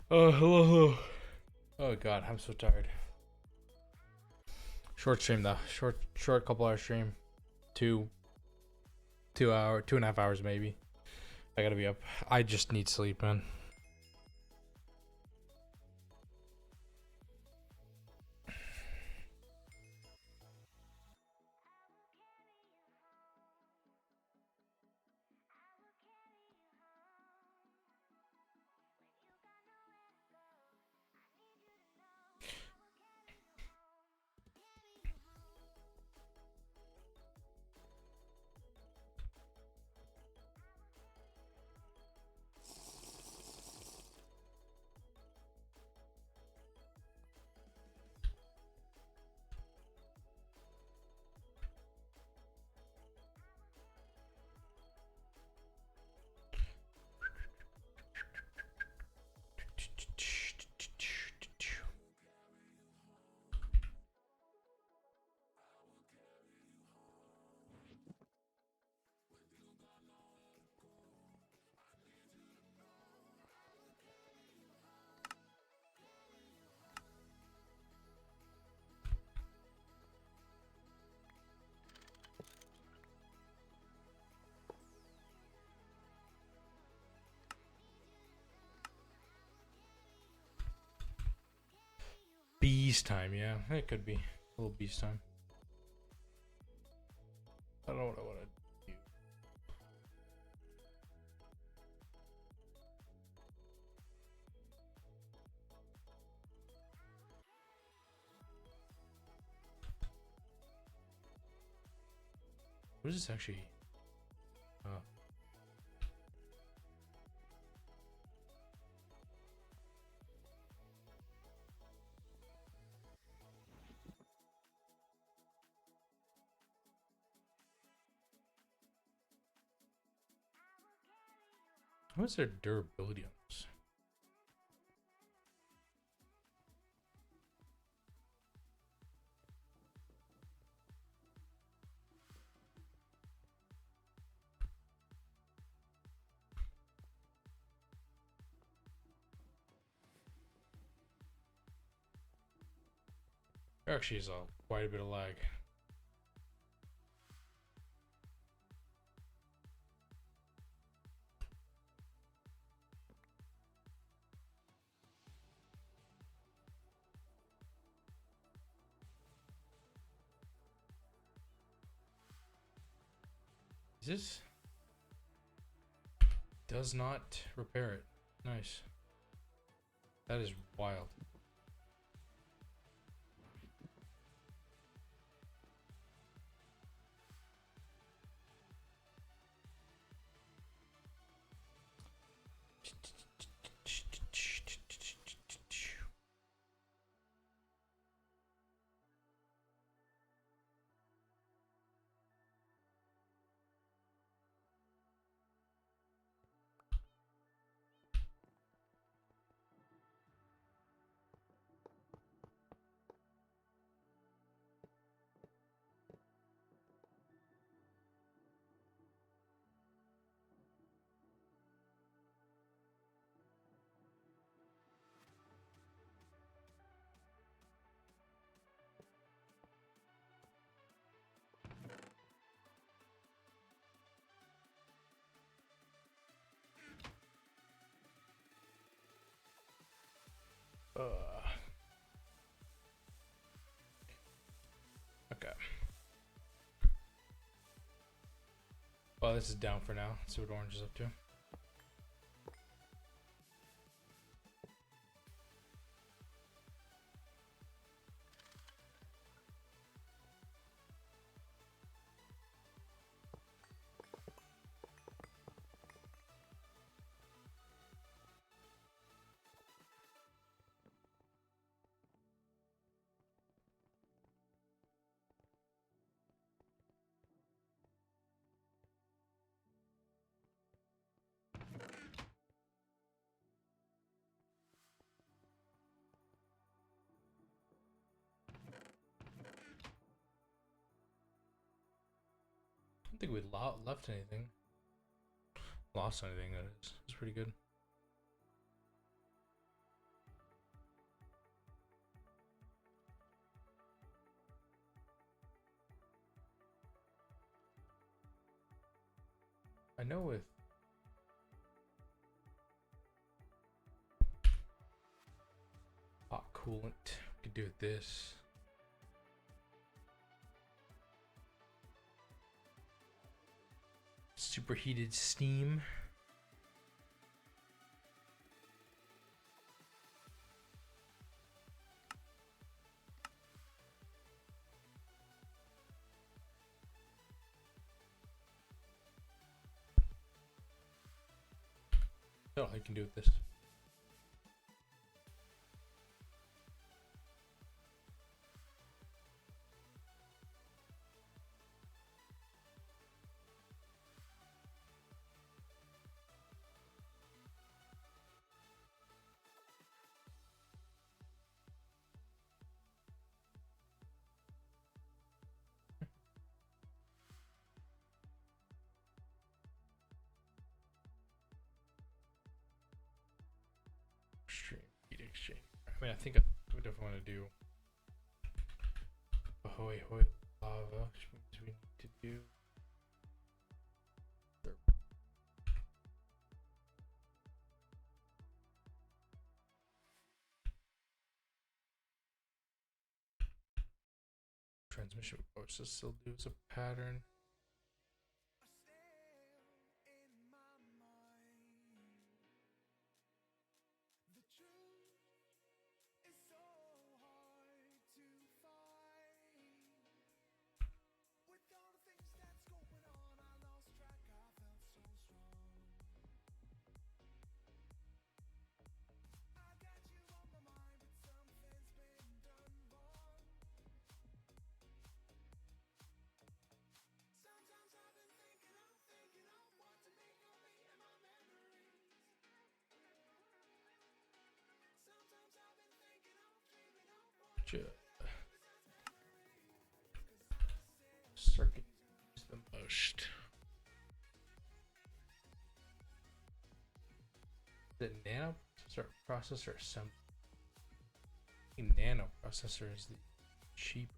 Oh, hello, hello. Oh god, I'm so tired. Short stream though. Short couple hour stream. 2.5 hours maybe. I gotta be up. I just need sleep, man. Beast time, yeah. It could be. A little beast time. I don't know what I want to do. What is this actually? Oh. What's their durability on this? There actually is quite a bit of lag. Is this? Does not repair it. Nice. That is wild. Okay. Well, this is down for now. Let's see what Orange is up to. I don't think we left anything. Lost anything, that is. It's pretty good. I know with hot coolant, we could do it this. Superheated steam. Oh, I can do it this. Extreme heat exchange. I mean, I think we definitely want to do ahoy hoy lava, which means we need to do transmission process. Still do as a pattern. Circuit is the most. The nano processor assembly. Nano processor is the cheaper.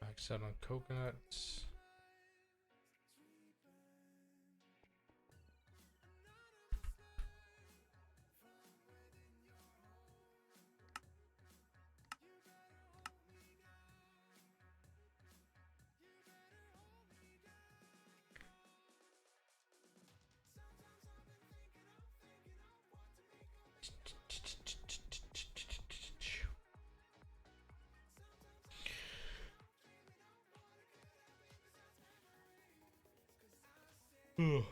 Max out on coconuts. Ugh.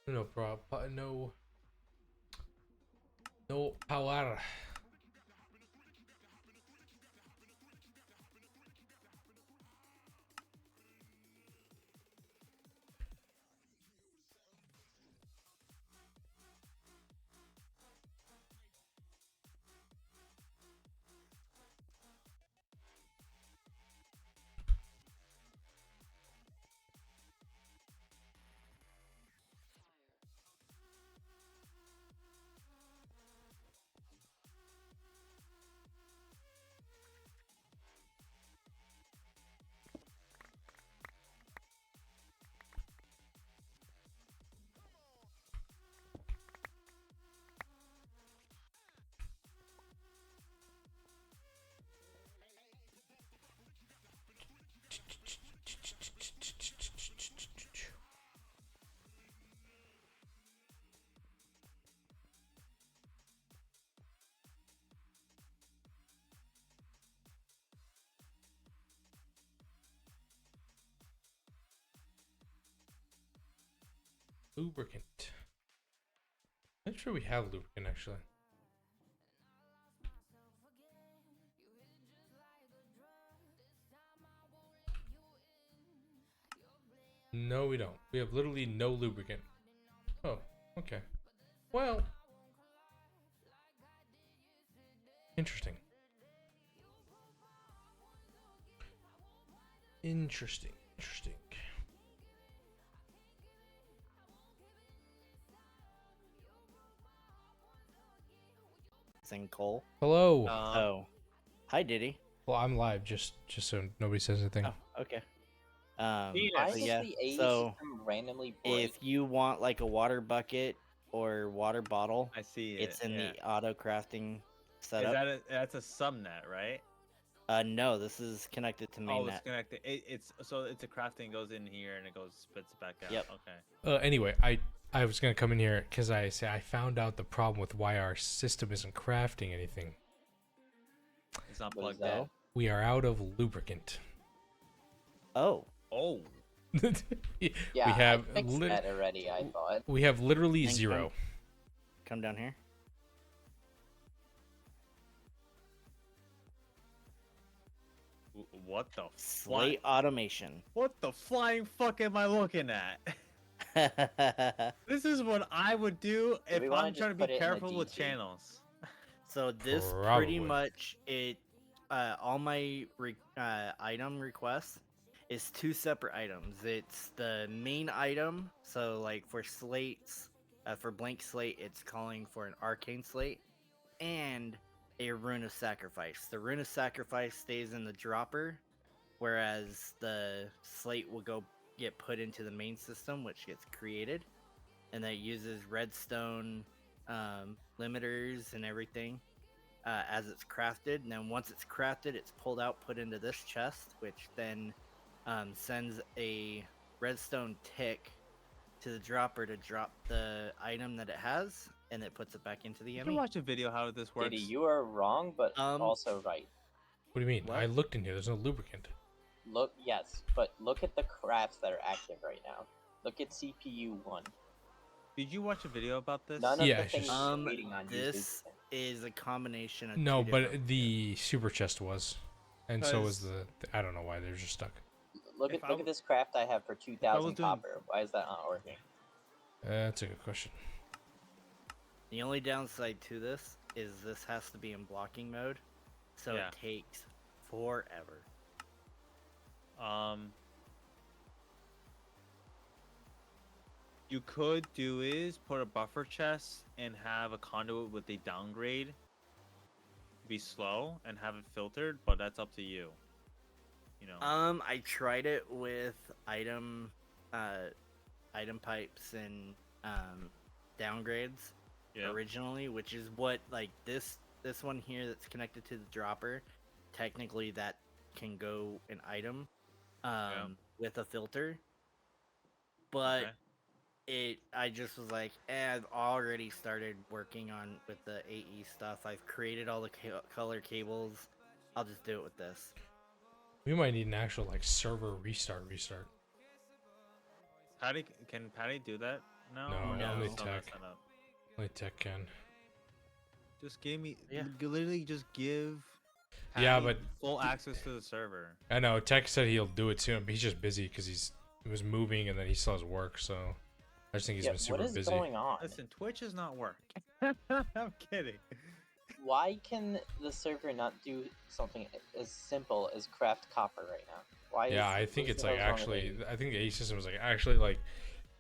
No problem. No. No power. Lubricant. I'm sure we have lubricant actually. No, we don't. We have literally no lubricant. Oh, okay. Well, interesting. Interesting. Interesting. Cole. Hello. Oh, hi, Diddy. Well, I'm live, just so nobody says anything. Oh, okay. Why does yeah. the AC So randomly break? if you want like a water bucket or water bottle, I see it. it's in the auto crafting setup. That's a subnet, right? No, this is connected to Oh, it's mainnet. connected. It's a crafting goes in here and it goes spits it back out. Yep. Okay. Anyway, I was gonna come in here because I found out the problem with why our system isn't crafting anything. It's not What is plugged that? in. We are out of lubricant. Oh, Oh. Yeah, we have I fixed that already, I thought. we have literally Thank zero. come down here. What the Slate automation. What the flying fuck am I looking at? This is what I would do if we wanna I'm just trying to put be it in the careful with GT? channels. So this Probably. pretty much all my item requests is two separate items. It's the main item, so like for slates, for blank slate, it's calling for an arcane slate and a rune of sacrifice. The rune of sacrifice stays in the dropper, whereas the slate will go get put into the main system, which gets created, and that uses redstone limiters and everything as it's crafted. And then once it's crafted, it's pulled out, put into this chest, which then sends a redstone tick to the dropper to drop the item that it has, and it puts it back into the You yummy. can watch a video how this works. Diddy, you are wrong, but also right. What do you mean? What? I looked in here. There's no lubricant. Look, yes, but look at the crafts that are active right now. Look at CPU 1. Did you watch a video about this? None of Yeah, the it's things just- you're reading on This YouTube. is a combination of No, two but different the super chest was, and so was Because- I don't know why they're just stuck. Look if at I look at this craft I have for was 2,000 doing- copper. Why is that not working? That's a good question. The only downside to this is this has to be in blocking mode, so Yeah. it takes forever. You could do is put a buffer chest and have a conduit with a downgrade. Be slow and have it filtered, but that's up to you. You know. I tried it with item pipes and downgrades Yeah. originally, which is what like this one here that's connected to the dropper. Technically, that can go an item with a filter, but I just was like, I've already started working on with the AE stuff. I've created all the color cables. I'll just do it with this. We might need an actual like server restart. Patty, can Patty do that? No, No, No. only it's not tech. set up. Only tech can. Just give me. Yeah. You literally just give. Yeah, Patty but full access to the server. I know Tech said he'll do it soon, but he's just busy because he was moving and then he still has work. So I just think he's Yeah, been what super is busy. going on? Listen, Twitch is not working. I'm kidding. Why can the server not do something as simple as craft copper right now? Why Yeah, is I think what it's the like hell's wrong with actually. AE? I think the A system was like actually like.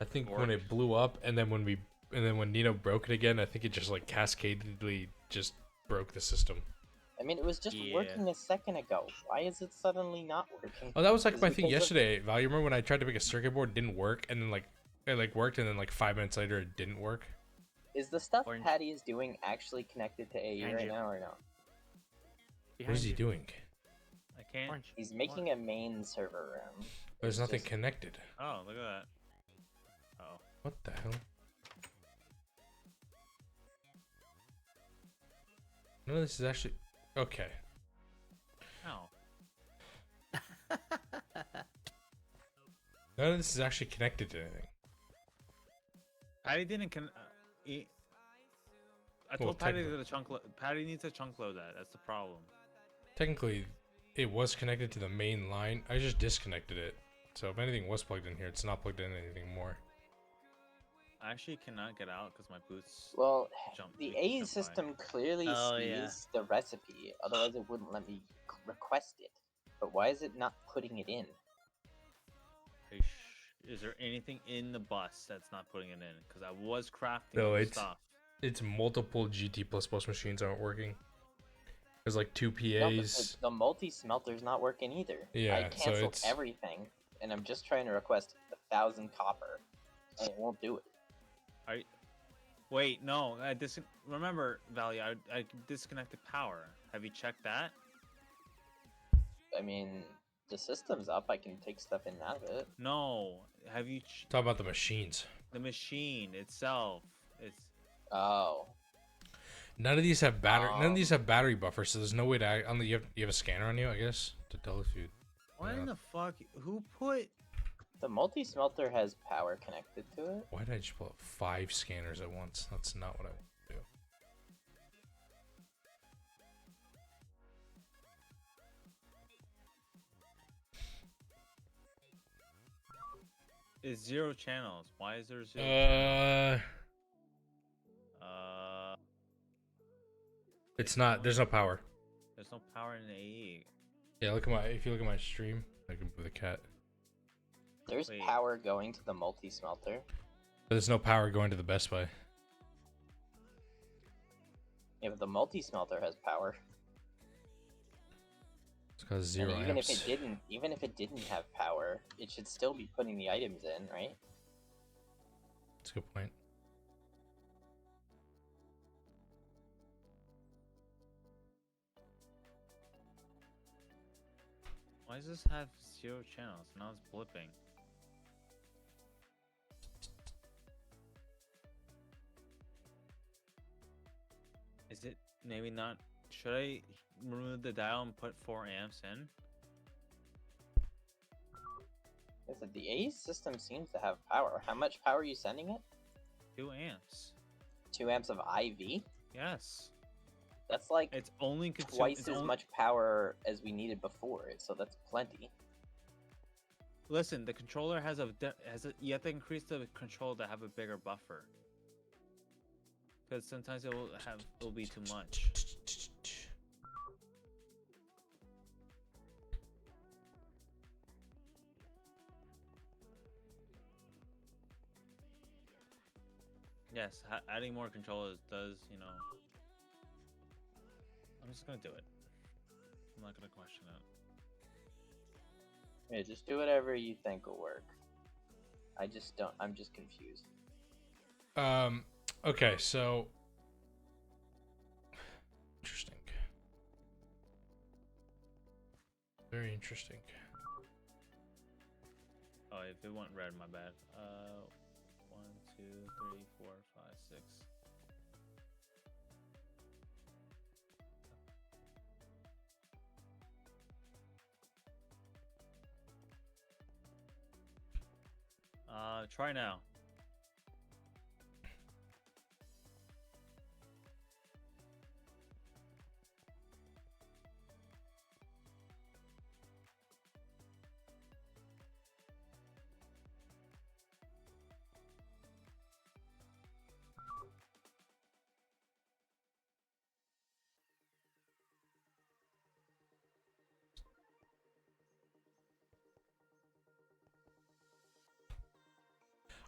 I think when it blew up and then when Nino broke it again, I think it just like cascadedly just broke the system. I mean, it was just Yeah. working a second ago. Why is it suddenly not working? Oh, that was like Is my it thing because of- yesterday. Val, you remember when I tried to make a circuit board, it didn't work, and then like it like worked, and then like 5 minutes later it didn't work. Is the stuff Orange. Patty is doing actually connected to AE Behind right you. now or no? What is he doing? I can't. Orange. He's making a main server room. There's It's nothing just- connected. Oh, look at that. Oh. What the hell? None of this is actually okay. Oh. None of this is actually connected to anything. Patty didn't eat. I Well, told Patty technically- that Patty needs to chunk load that. That's the problem. Technically, it was connected to the main line. I just disconnected it. So if anything was plugged in here, it's not plugged in anything more. I actually cannot get out because my boots. Well, Jump- the jump AE by. system clearly Oh, yeah. sees the recipe, otherwise it wouldn't let me request it. But why is it not putting it in? Is there anything in the bus that's not putting it in? Because I was crafting No, other it's- stuff. It's multiple GT++ machines aren't working. There's like two No, but PAs. the multi-smelter's not working either. Yeah, I so canceled it's- everything, and I'm just trying to request 1,000 copper, and it won't do it. Wait, no. Remember, Valley, I disconnected power. Have you checked that? I mean, the system's up, I can take stuff in and out of it. No. Have you Talk about the machines. the machine itself? It's Oh. None of these have battery. None of these have battery buffers, so there's no way to. You have a scanner on you, I guess, to tell if you. what Yeah. in the fuck? Who put? The multi-smelter has power connected to it. Why did I just pull up 5 scanners at once? That's not what I want to do. It's 0 channels. Why is there 0? It's not. There's no power. There's no power in the AE. Yeah, look at my. If you look at my stream, I can move the cat. There's Wait. power going to the multi-smelter. But there's no power going to the Best Buy. Yeah, but the multi-smelter has power. It's got And 0 even amps. if it didn't have power, it should still be putting the items in, right? That's a good point. Why does this have 0 channels? Now it's blipping. Is it maybe not? Should I remove the dial and put 4 amps in? Listen, the AE system seems to have power. How much power are you sending it? 2 amps. 2 amps of IV? Yes. That's like It's only consumed. twice as much power as we needed before it, so that's plenty. Listen, the controller has you have to increase the control to have a bigger buffer. Because sometimes it'll be too much. Yes, adding more controllers does, I'm just gonna do it. I'm not gonna question it. Yeah, just do whatever you think will work. I'm just confused. Okay, so interesting. Very interesting. Oh, if it went red, my bad. 1, 2, 3, 4, 5, 6. Try now.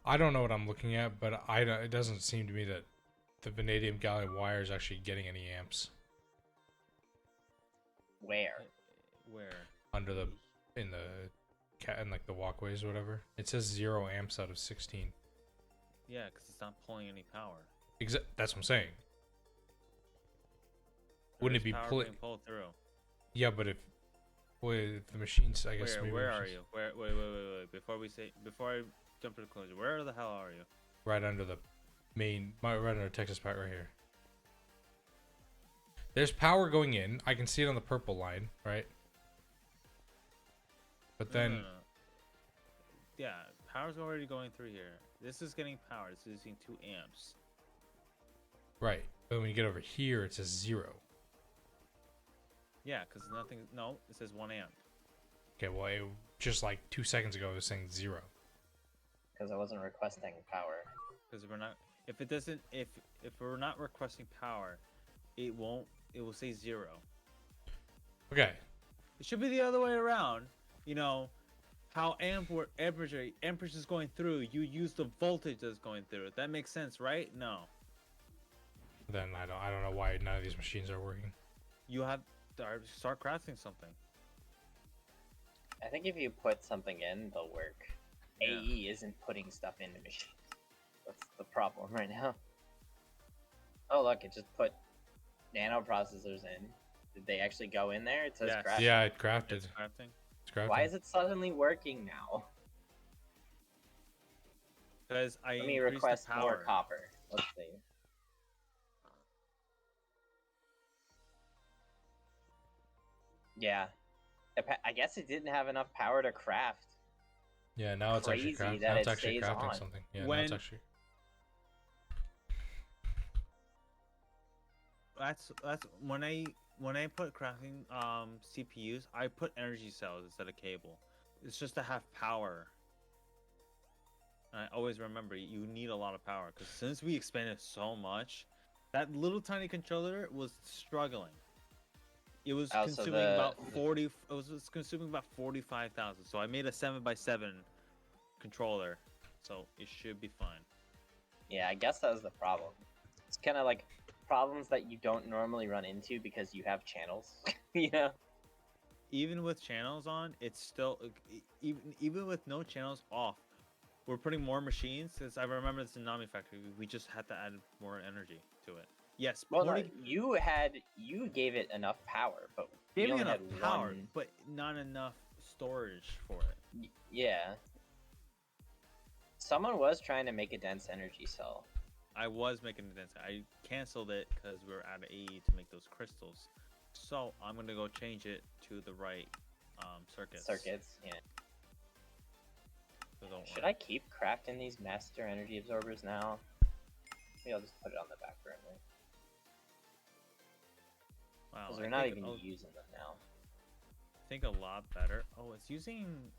I don't know what I'm looking at, but it doesn't seem to me that the vanadium gallium wire is actually getting any amps Where? Where? under the in like the walkways or whatever. It says 0 amps out of 16. Yeah, because it's not pulling any power. That's what I'm saying. Wouldn't it be power being pulled through? Yeah, but if the machines, I guess. Where are you? Wait. Before I jump to the conclusion, where the hell are you? Right under the right under Texas Power, right here. There's power going in. I can see it on the purple line, right? But then, No. Yeah, power's already going through here. This is getting power. It's using 2 amps. right. But when you get over here, it says 0. Yeah, because nothing. No, it says 1 amp. Okay, well, just like 2 seconds ago, it was saying 0. Because I wasn't requesting power. Because we're not. If it doesn't. If we're not requesting power, it won't. It will say 0. Okay. It should be the other way around. You know, how amperage is going through. You use the voltage that's going through. That makes sense, right? No. Then I don't know why none of these machines are working. You have to start crafting something. I think if you put something in, they'll work. Yeah. AE isn't putting stuff into machines. That's the problem right now. Oh look, it just put nano processors in. Did they actually go in there? It says Yes. craft. Yeah, it crafted. It's crafting. It's crafting. Why is it suddenly working now? Because I Let me increased request the power. more copper. Let's see. Yeah. I guess it didn't have enough power to craft. Yeah, now it's actually Crazy crafting. that Now it's it actually stays crafting on. something. Yeah, now When- it's actually. That's when I put crafting CPUs, I put energy cells instead of cable. It's just to have power. And I always remember you need a lot of power because since we expanded so much, that little tiny controller was struggling. It was Oh, so consuming about 40. It was consuming about 45,000. So I made a 7x7 controller, so it should be fine. Yeah, I guess that was the problem. It's kind of like problems that you don't normally run into because you have channels. You know? Even with channels on, it's still even with no channels off. We're putting more machines because I remember this in Nami Factory. We just had to add more energy to it. Yes, Well, no, porting you gave it enough power, but we gave me only enough had power, one. but not enough storage for it. Yeah. Someone was trying to make a dense energy cell. I was making a dense. I canceled it because we were out of AE to make those crystals. So I'm gonna go change it to the right circuits. Yeah. So don't Should worry. I keep crafting these master energy absorbers now? Maybe I'll just put it on the back burner. Wow, Because I we're not think- even oh, using them now. I think a lot better. Oh, it's using.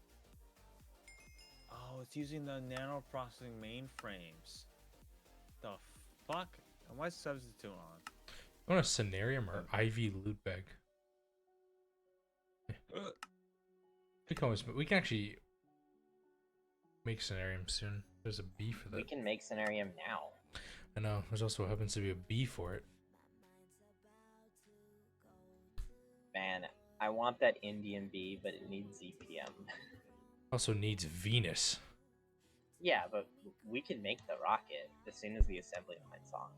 Oh, it's using the nano processing mainframes. The fuck? And why is substitute on? I want a Scenarium or Ivy loot bag. We can actually make Scenarium soon. There's a B for that. We can make Scenarium now. I know. There's also happens to be a B for it. Man, I want that Indian bee, but it needs ZPM. Also needs Venus. Yeah, but we can make the rocket as soon as the assembly line's on.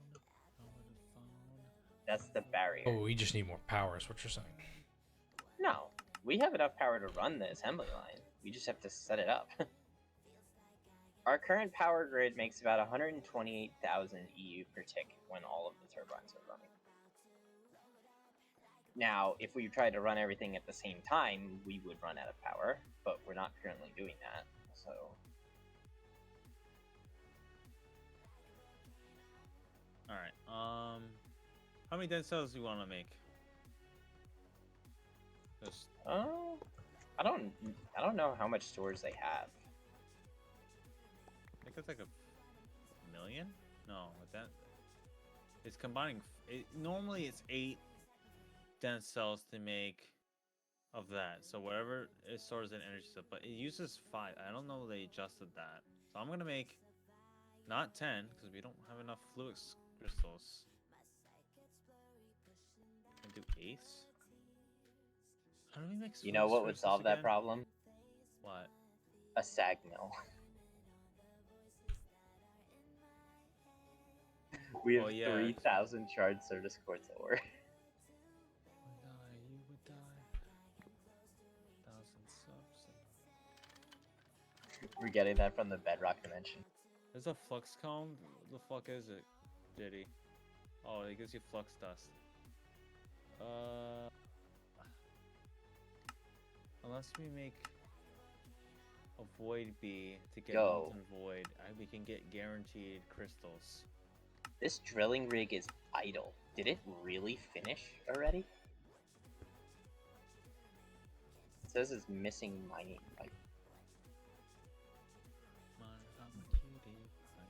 That's the barrier. Oh, we just need more power, is what you're saying. No, we have enough power to run the assembly line. We just have to set it up. Our current power grid makes about 128,000 EU per tick when all of the turbines are running. Now, if we tried to run everything at the same time, we would run out of power, but we're not currently doing that, so... Alright, how many dense cells do you want to make? Just I don't know how much storage they have. I think it's like a million? No, with that, it's combining. Normally it's 8 dense cells to make of that. So whatever it stores in energy stuff, but it uses 5. I don't know they adjusted that. So I'm gonna make Not 10, because we don't have enough fluid crystals. Can do eighths. How do we mix? You know fluid what would crystals solve that again? problem? What? A sag mill. We have Oh, yeah. 3,000 charred Certus quartz ore. You would die. 1,000 subs. We're getting that from the bedrock dimension. There's a flux comb. What the fuck is it, Diddy? Oh, it gives you flux dust. Unless we make a void bee to get Yo. molten void, we can get guaranteed crystals. This drilling rig is idle. Did it really finish already? It says it's missing mining pipe. I'm a cutie pie.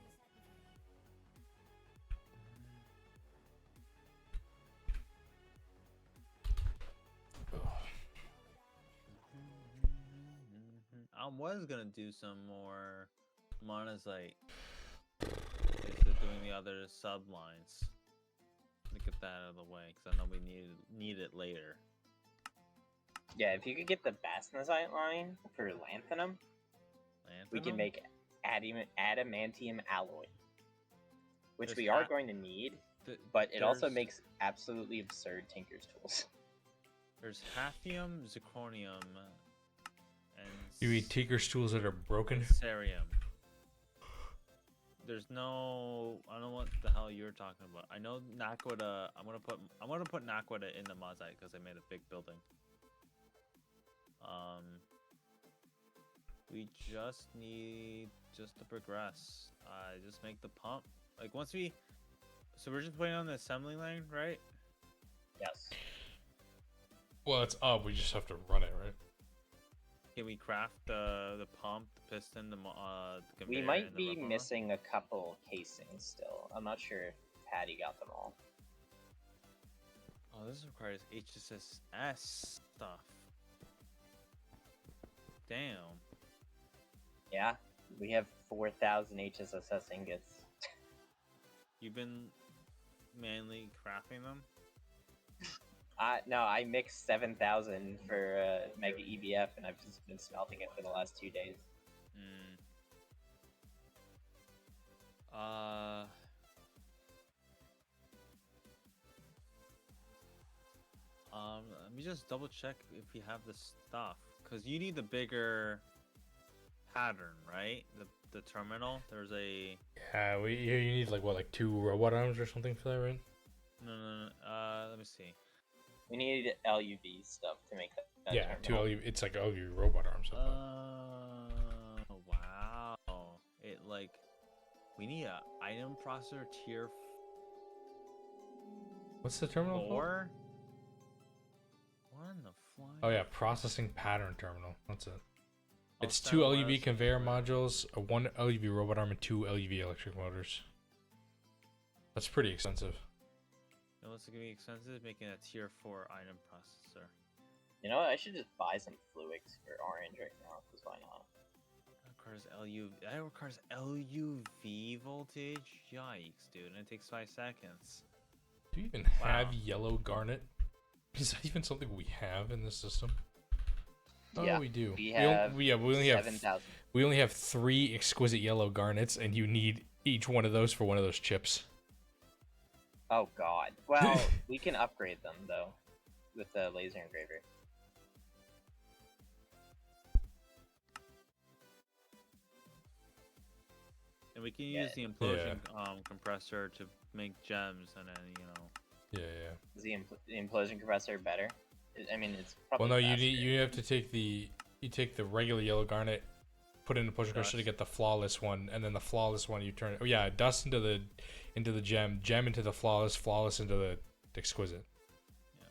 I was gonna do some more monazite instead of doing the other sublines to get that out of the way, because I know we need it later. Yeah, if you could get the Basnazite line for lanthanum, we can Lanthanum? make adamantium alloy. Which There's we are ha- going to need, Th- but it also there's- makes absolutely absurd Tinker's tools. There's hafnium, zirconium, and You eat Tinker's tools that are broken? cerium. There's no, I don't know what the hell you're talking about. I know Nakwada. I'm gonna put Nakwada in the mozite because I made a big building. We just need to progress. Just make the pump. Like once we, so we're just putting on the assembly line, right? Yes. Well, it's up. We just have to run it, right? Can we craft the pump, the piston, the conveyor? We might and the be rough missing a couple casings still. I'm not sure if Patty got them all. Oh, this requires HSS stuff. Damn. Yeah, we have 4,000 HSSS ingots. You've been manually crafting them? No, I mixed 7,000 for Mega EBF, and I've just been smelting it for the last 2 days. Let me just double check if we have the stuff, because you need the bigger pattern, right? The terminal. There's a Yeah, you need like 2 robot arms or something for that, right? no. Let me see. We need LUV stuff to make that Yeah, terminal. 2 LU. It's like LU robot arms. I thought. Wow. We need a item processor tier What's the terminal called? 4. What in the fly? Oh yeah, processing pattern terminal. That's it. I'll It's send 2 a LUV list conveyor for it. modules, a 1 LUV robot arm, and 2 LUV electric motors. That's pretty expensive. You know what's gonna be expensive? Making a tier 4 item processor. You know what? I should just buy some Fluix for orange right now, because why not? That requires LUV voltage? Yikes, dude. And it takes 5 seconds. Do you even Wow. have yellow garnet? Is that even something we have in this system? Oh, Yeah, we do. we have we only have 7,000. we only have 3 exquisite yellow garnets, and you need each one of those for one of those chips. Oh god. Well, we can upgrade them, though, with the laser engraver. And we can Yeah. use the implosion compressor to make gems, and then, Yeah. Is the implosion compressor better? I mean, it's probably Well, no, faster. you have to take the regular yellow garnet, put it in the push crusher to Dust. get the flawless one, and then the flawless one you turn. Oh yeah, dust into the gem into the flawless into the exquisite. Yeah.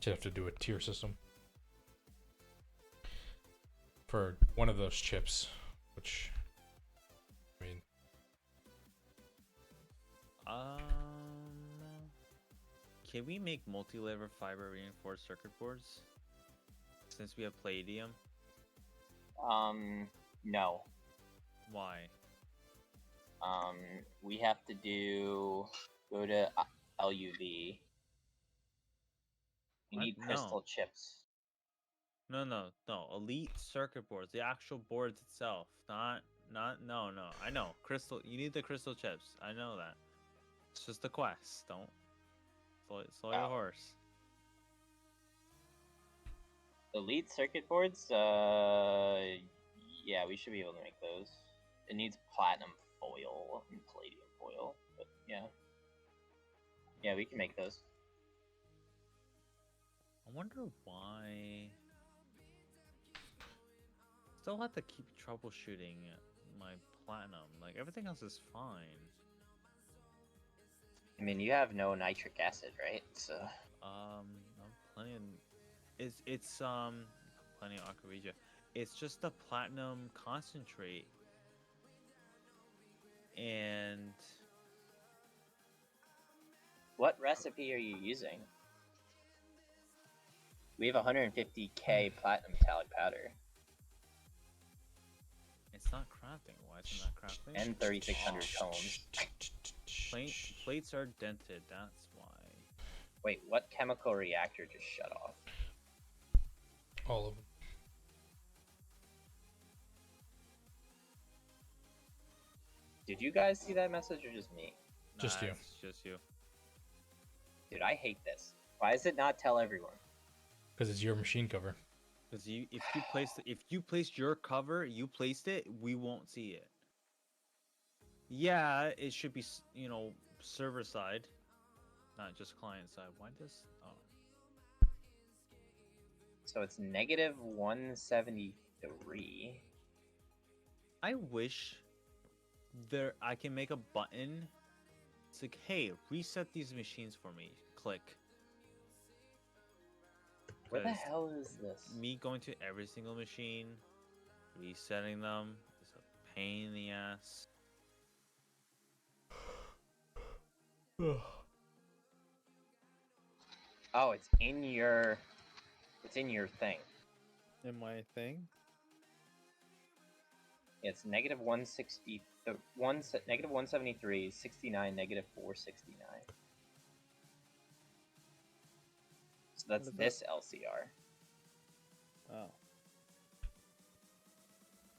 You have to do a tier system for one of those chips, which I mean, Can we make multi-layer fiber reinforced circuit boards? Since we have palladium? No. Why? We have to go to LUV. We What? need No. crystal chips. No. Elite circuit boards, the actual boards itself, not. No. I know crystal. You need the crystal chips. I know that. It's just a quest. Don't slow your Oh. horse. Elite circuit boards? Yeah, we should be able to make those. It needs platinum foil and palladium foil, but yeah. Yeah, we can make those. I wonder why. Still have to keep troubleshooting my platinum. Like everything else is fine. I mean, you have no nitric acid, right? So I'm plenty of. It's plenty of aquavija. It's just the platinum concentrate. And what recipe are you using? We have 150k platinum metallic powder. it's not crafting. Why is it not crafting? And 3600 cones. Plates are dented, that's why. Wait, what chemical reactor just shut off? All of them. Did you guys see that message or just me? Just you. It's just you. Dude, I hate this. Why does it not tell everyone? Because it's your machine cover. Because if you placed your cover, you placed it, we won't see it. Yeah, it should be, server side, not just client side. Why does So it's negative 173. I wish I can make a button. It's like, hey, reset these machines for me. Click. What the 'Cause hell is this? me going to every single machine, resetting them is a pain in the ass. Oh, it's in your thing. In my thing? It's negative 160, negative 173, 69, negative 469. So that's What is this LCR. Oh.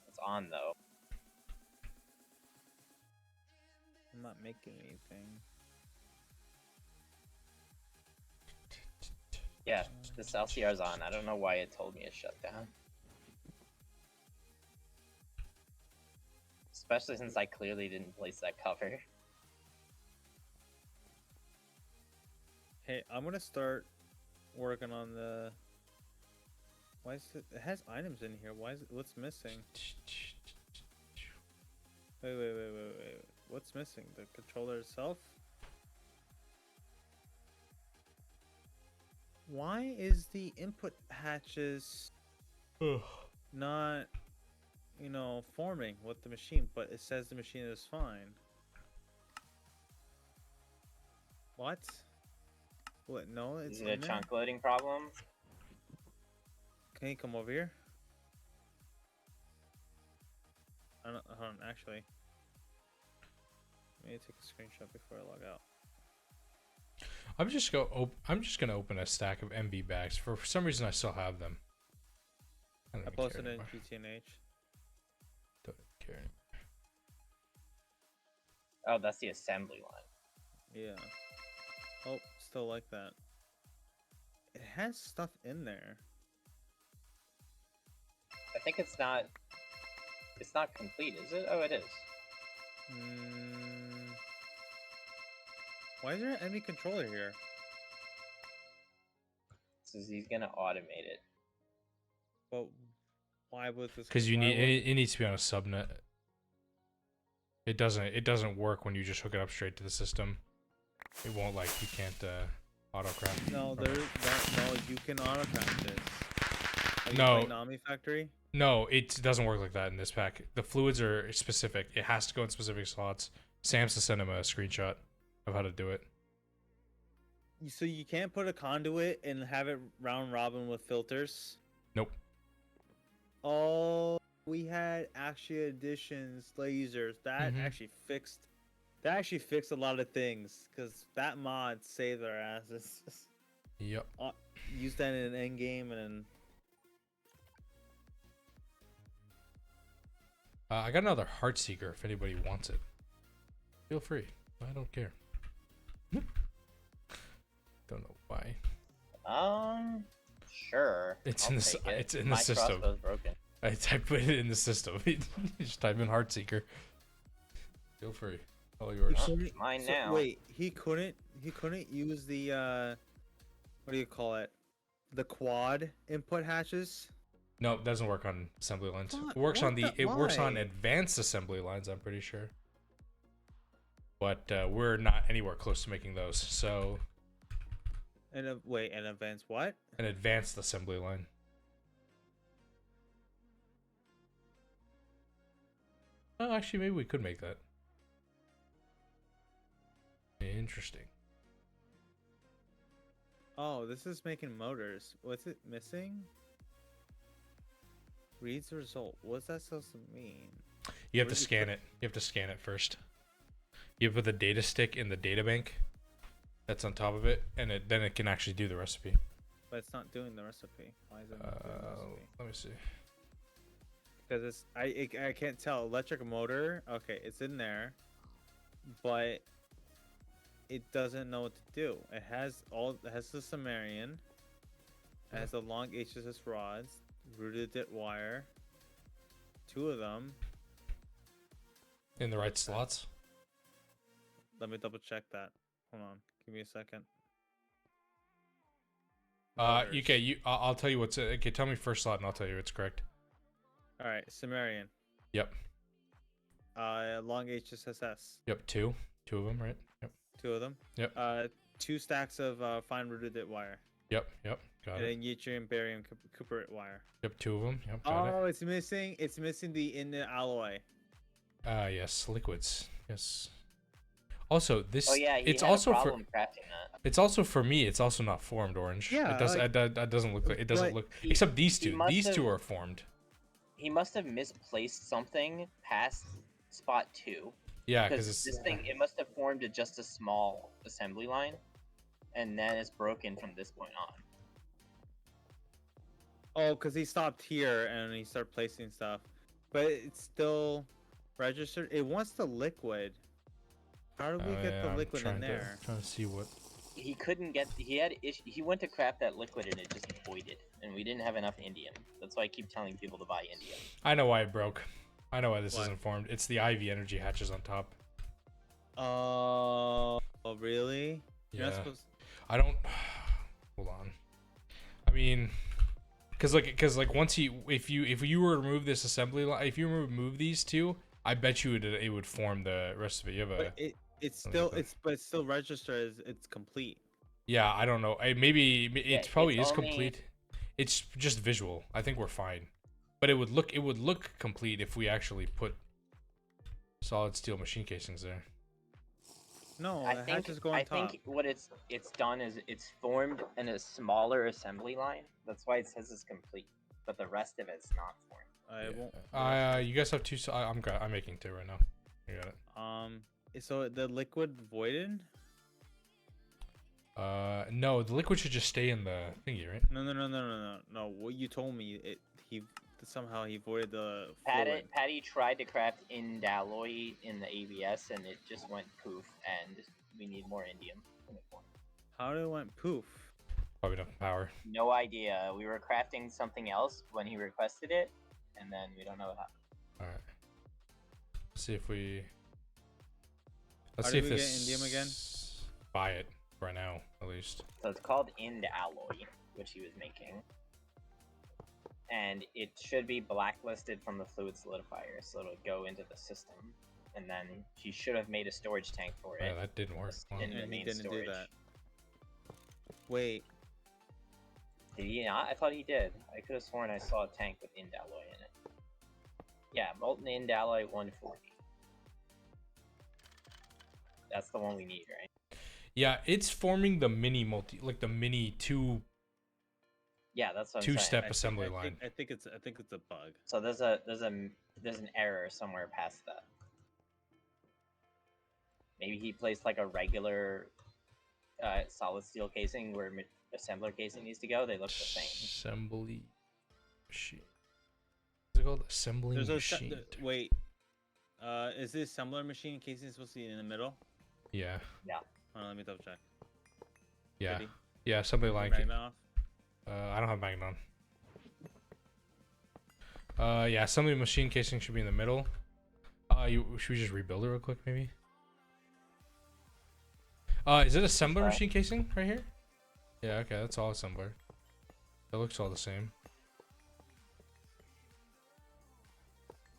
It's on though. I'm not making anything. Yeah, this LCR's on. I don't know why it told me it shut down. Especially since I clearly didn't place that cover. Hey, I'm gonna start working on the. Why is it? It has items in here. Why is it? What's missing? Wait. What's missing? The controller itself? Why is the input hatches not, forming with the machine, but it says the machine is fine? What? What? No, it's Is it a in there? chunk loading problem? Can you come over here? I don't, hold on, actually. Let me take a screenshot before I log out. I'm just gonna open a stack of MV bags. For some reason, I still have them. I don't I even care posted it in anymore. GTNH. Don't care anymore. Oh, that's the assembly line. Yeah. Oh, still like that. It has stuff in there. I think it's not complete, is it? Oh, it is. Why is there an enemy controller here? Says he's gonna automate it. But why was this? Because you why need would- it needs to be on a subnet. It doesn't work when you just hook it up straight to the system. It won't, like, you can't autocraft. No, no, you can autocraft this. Are you No. playing Nami Factory? No, it doesn't work like that in this pack. The fluids are specific. It has to go in specific slots. Sam's to send him a screenshot of how to do it. So you can't put a conduit and have it round robin with filters? Nope. Oh, we had Action Editions lasers that Mhm. actually fixed. That actually fixed a lot of things because that mod saved our asses. Yep. Use that in an end game and I got another Heartseeker if anybody wants it. Feel free. I don't care. Don't know why. Sure. It's I'll in the take it. it's in the My system. crossbow's broken. I put it in the system. Just type in Heartseeker. Feel free. All yours. Oh, mine now. Wait, he couldn't use the what do you call it? The quad input hatches. No, it doesn't work on assembly lines. What? It works on What it works on why? advanced assembly lines, I'm pretty sure. But we're not anywhere close to making those. So And wait, an advanced what? an advanced assembly line. Oh, actually, maybe we could make that. Interesting. Oh, this is making motors. What's it missing? Reads the result. What's that supposed to mean? You have Where to did you scan put- it. You have to scan it first. You put the data stick in the data bank that's on top of it, and then it can actually do the recipe. But it's not doing the recipe. Why is it not doing the recipe? Let me see. Because it's I can't tell. Electric motor. Okay, it's in there, but it doesn't know what to do. It has the Sumerian. It has the long HSS rods, rooted it wire. 2 of them. In the right slots. Let me double check that. Hold on. Give me a second. Okay, I'll tell you what's okay. Tell me first slot, and I'll tell you it's correct. All right, Sumerian. Yep. Long HSS. Yep. Two of them, right? Yep. 2 of them. Yep. 2 stacks of fine rooted it wire. Yep. Got And it. then yttrium, barium, cuprate wire. Yep. 2 of them. Yep. Got Oh, it's missing. It's missing the in the alloy. it. Yes, liquids. Yes. Also, this. Oh yeah, he it's had also a for. problem crafting that. It's also for me. It's also not formed orange. Yeah, It does. like- That doesn't look like. It doesn't but look. he- Except these he two. must These two have- are formed. He must have misplaced something past spot 2. Yeah, Because because this it's. thing, it must have formed just a small assembly line, and then it's broken from this point on. Oh, because he stopped here and he started placing stuff, but it's still registered. It wants the liquid. How do we get the I'm liquid in trying there? trying to see what. He couldn't get. He went to craft that liquid and it just voided, and we didn't have enough indium. That's why I keep telling people to buy indium. I know why it broke. I know why this What? isn't formed. It's the IV energy hatches on top. Oh, really? You're not Yeah. supposed. I don't. Hold on. I mean, because like once if you were to remove this assembly line, if you remove these two, I bet you it would form the rest of it. You have a. But it's Let me still look. it's still registered as it's complete. Yeah, I don't know. Maybe Yeah, it's probably it's is only- complete. It's just visual. I think we're fine. But it would look complete if we actually put solid steel machine casings there. No, I the think. hatch is going I top. think what it's done is it's formed in a smaller assembly line. That's why it says it's complete, but the rest of it's not formed. I won't. You guys have two. I'm making two right now. You got it. So the liquid voided? No, the liquid should just stay in the thingy, right? No. What you told me, he somehow he voided the fluid. Patty tried to craft indalloy in the ABS and it just went poof, and we need more indium. How did it went poof? Probably enough power. No idea. We were crafting something else when he requested it, and then we don't know what happened. All right. Let's see if we. Let's How see do if we this. get indium again? Buy it right now, at least. So it's called indalloy, which he was making. And it should be blacklisted from the fluid solidifier, so it'll go into the system. And then he should have made a storage tank for it. Yeah, that didn't work. Wow. In the And he main didn't do storage. that. Wait, Did he not? I thought he did. I could have sworn I saw a tank with indalloy in it. Yeah, molten indalloy 140. That's the one we need, right? Yeah, it's forming the mini multi, like the mini two Yeah, that's what I'm saying. Two-step assembly line. I think it's a bug. So there's an error somewhere past that. Maybe he placed like a regular solid steel casing where assembler casing needs to go. They look the same. Assembly machine. What's it called? Assembling There's machine. wait. Is the assembler machine casing supposed to be in the middle? Yeah. Hold on, let me double check. Yeah. Ready? Yeah. Assembly line. Magnet off? I don't have magnet on. Yeah. Assembly machine casing should be in the middle. Should we just rebuild it real quick, maybe? Is it assembler machine casing right here? Yeah. Okay. That's all assembler. It looks all the same.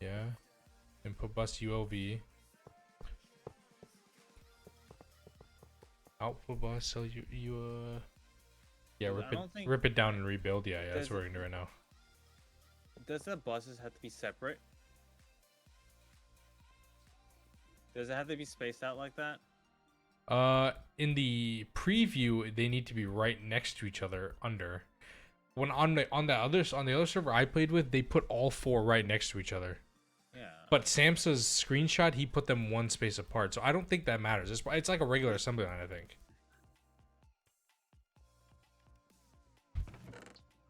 Yeah. Input bus ULV. Output bus. So yeah, rip it down and rebuild. Yeah, that's what we're gonna do right now. Does the buses have to be separate? Does it have to be spaced out like that? In the preview, they need to be right next to each other under. When on the other server I played with, they put all four right next to each other. Yeah. But Samsa's screenshot, he put them one space apart. So I don't think that matters. It's like a regular assembly line, I think.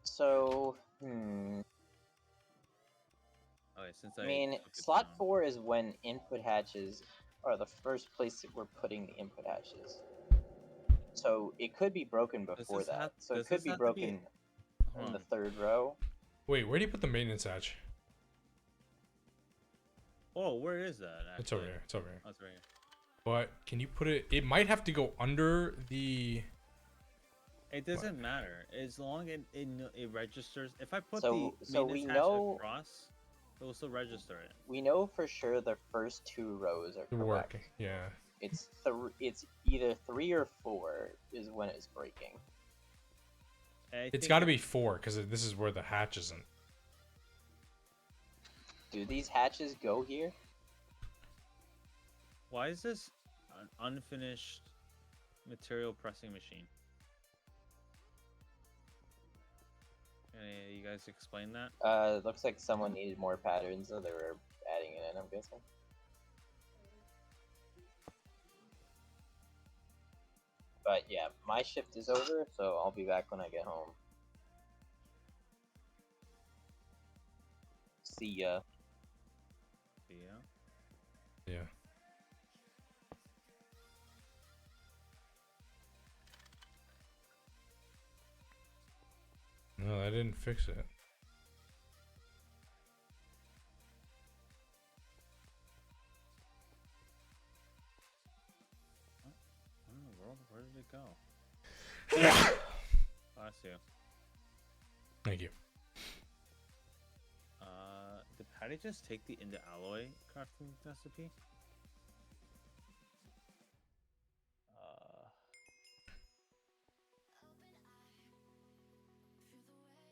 So, Okay, I mean, took it slot down. 4 is when input hatches are the first place that we're putting the input hatches. So it could be broken before this that. have- So does it could this be have to be- broken Hold in the on. third row. Wait, where do you put the maintenance hatch? Oh, where is that? Actually? It's over here. It's over here. Oh, it's right here. But can you put it? It might have to go under the. It doesn't matter as long as it registers. If I put So the we maintenance hatch know- across, it will still register it. We know for sure the first 2 rows are correct. Working. Yeah. It's either 3 or 4 is when it's breaking. It's got to be 4 because this is where the hatch isn't. Do these hatches go here? Why is this an unfinished material pressing machine? Can you guys explain that? It looks like someone needed more patterns, so they were adding it in, I'm guessing. But yeah, my shift is over, so I'll be back when I get home. See ya. Yeah. Yeah. No, I didn't fix it. What in the world? Where did it go? Bless you. Thank you. Did Patty just take the into alloy crafting recipe?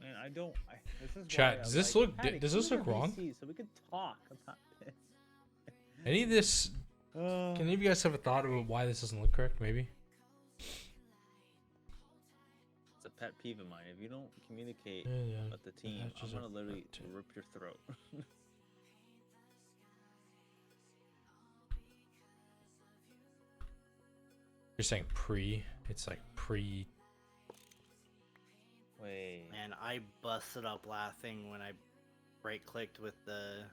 Man, I don't. This is Chat, why does I'm this like, look- Patty, does come this to look wrong? VC so we can talk about this. Any of this? Can any of you guys have a thought about why this doesn't look correct? Maybe. It's a pet peeve of mine. If you don't communicate Yeah, with the team, I'm hatches gonna are literally flat, too. rip your throat. You're saying pre? It's like pre. Wait. Man, I busted up laughing when I right-clicked with the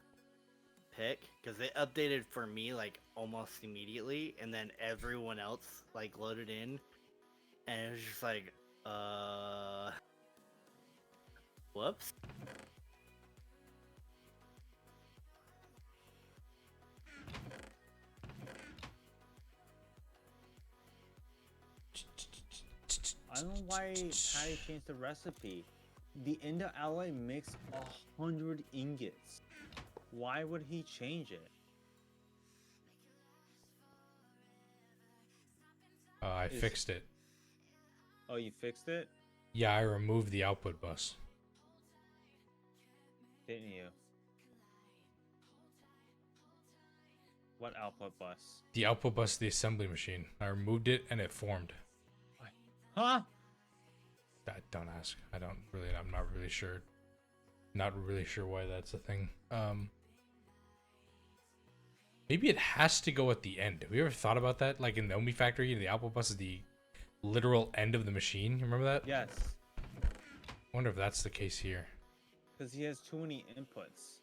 pick because it updated for me like almost immediately, and then everyone else like loaded in, and it was just like, whoops. I don't know why Patty changed the recipe. The Endo alloy makes 100 ingots. Why would he change it? I fixed it. Oh, you fixed it? Yeah, I removed the output bus. Didn't you? What output bus? The output bus of the assembly machine. I removed it and it formed. Huh? Don't ask. I don't really. I'm not really sure. Not really sure why that's a thing. Maybe it has to go at the end. Have you ever thought about that? Like in the Omi factory, the output bus is the literal end of the machine. You remember that? Yes, I wonder if that's the case here. because he has too many inputs.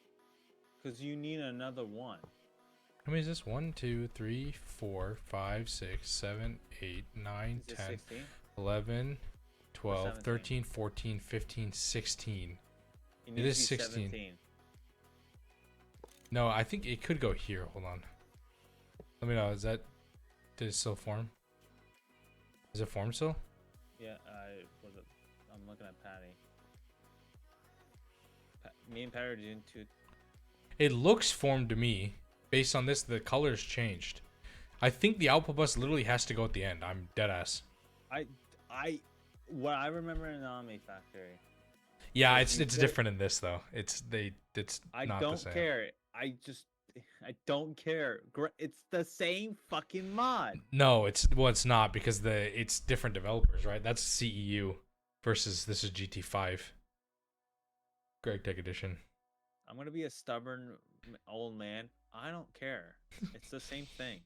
Because you need another one. How many is this? 1, 2, 3, 4, 5, 6, 7, 8, 9, Is it 10, 16? 11, 12, 17? 13, 14, 15, 16. It It needs is to be 16. 17. No, I think it could go here. Hold on. Let me know. Is that... Did it still form? Is it formed still? Yeah, I'm looking at Patty. Me and Patty are doing two. It looks formed to me. Based on this, the colors changed. I think the output bus literally has to go at the end. I'm dead ass. What I remember in the Omni Factory. Yeah, Yeah, it's you different in this though. It's I not the don't same. care. I don't care. It's the same fucking mod. No, it's not because it's different developers, right? That's CEU versus this is GT5. Greg Tech Edition. I'm gonna be a stubborn old man. I don't care. It's the same thing.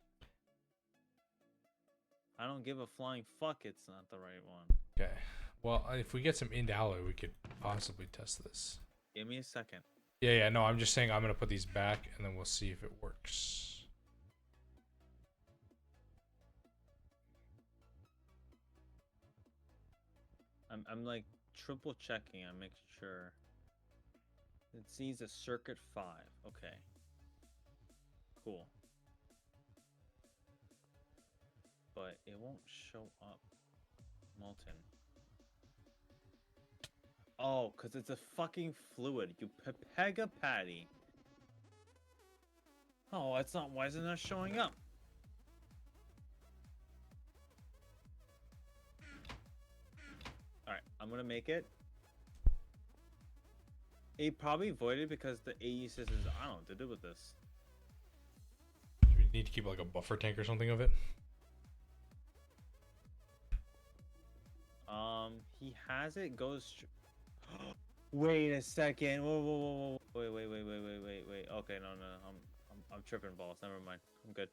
I don't give a flying fuck. It's not the right one. Okay. Well, if we get some Ind alloy, we could possibly test this. Give me a second. Yeah, no, I'm just saying I'm gonna put these back and then we'll see if it works. I'm like triple checking. I'm making sure. It sees a circuit 5. Okay. Cool. But it won't show up molten. Oh, because it's a fucking fluid. You pega patty. Oh, it's not. Why isn't that showing up? Alright, I'm gonna make it. It probably voided because the AE systems. I don't know what to do with this. Do we need to keep like a buffer tank or something of it? He has it. Goes. Wait a second. Whoa. Wait. Okay, no. I'm tripping balls. Never mind. I'm good.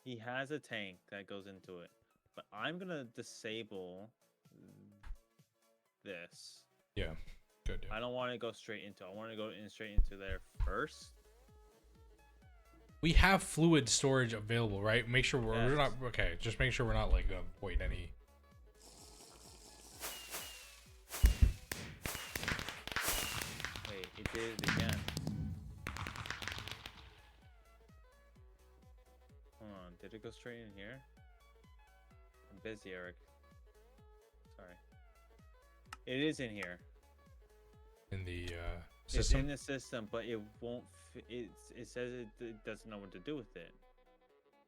He has a tank that goes into it, but I'm gonna disable this. Yeah. Good. I don't want to go straight into. I want to go straight into there first. We have fluid storage available, right? Make sure we're Yes. not okay. Just make sure we're not like avoid any. Wait, it did it again. Hold on, did it go straight in here? I'm busy, Eric. Sorry. It is in here. In the It's system. in the system, but it won't. It says it doesn't know what to do with it.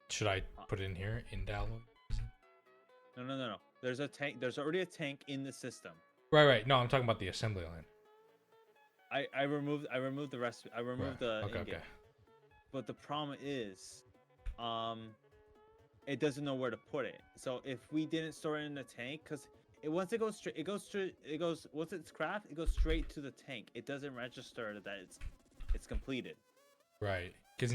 Should I put it in here? In alloy? No. There's a tank. There's already a tank in the system. Right. No, I'm talking about the assembly line. I removed the rest. I removed the Okay. ingot. But the problem is, it doesn't know where to put it. So if we didn't store it in the tank, because once it goes once it's craft, it goes straight to the tank. It doesn't register that it's completed. Right. Because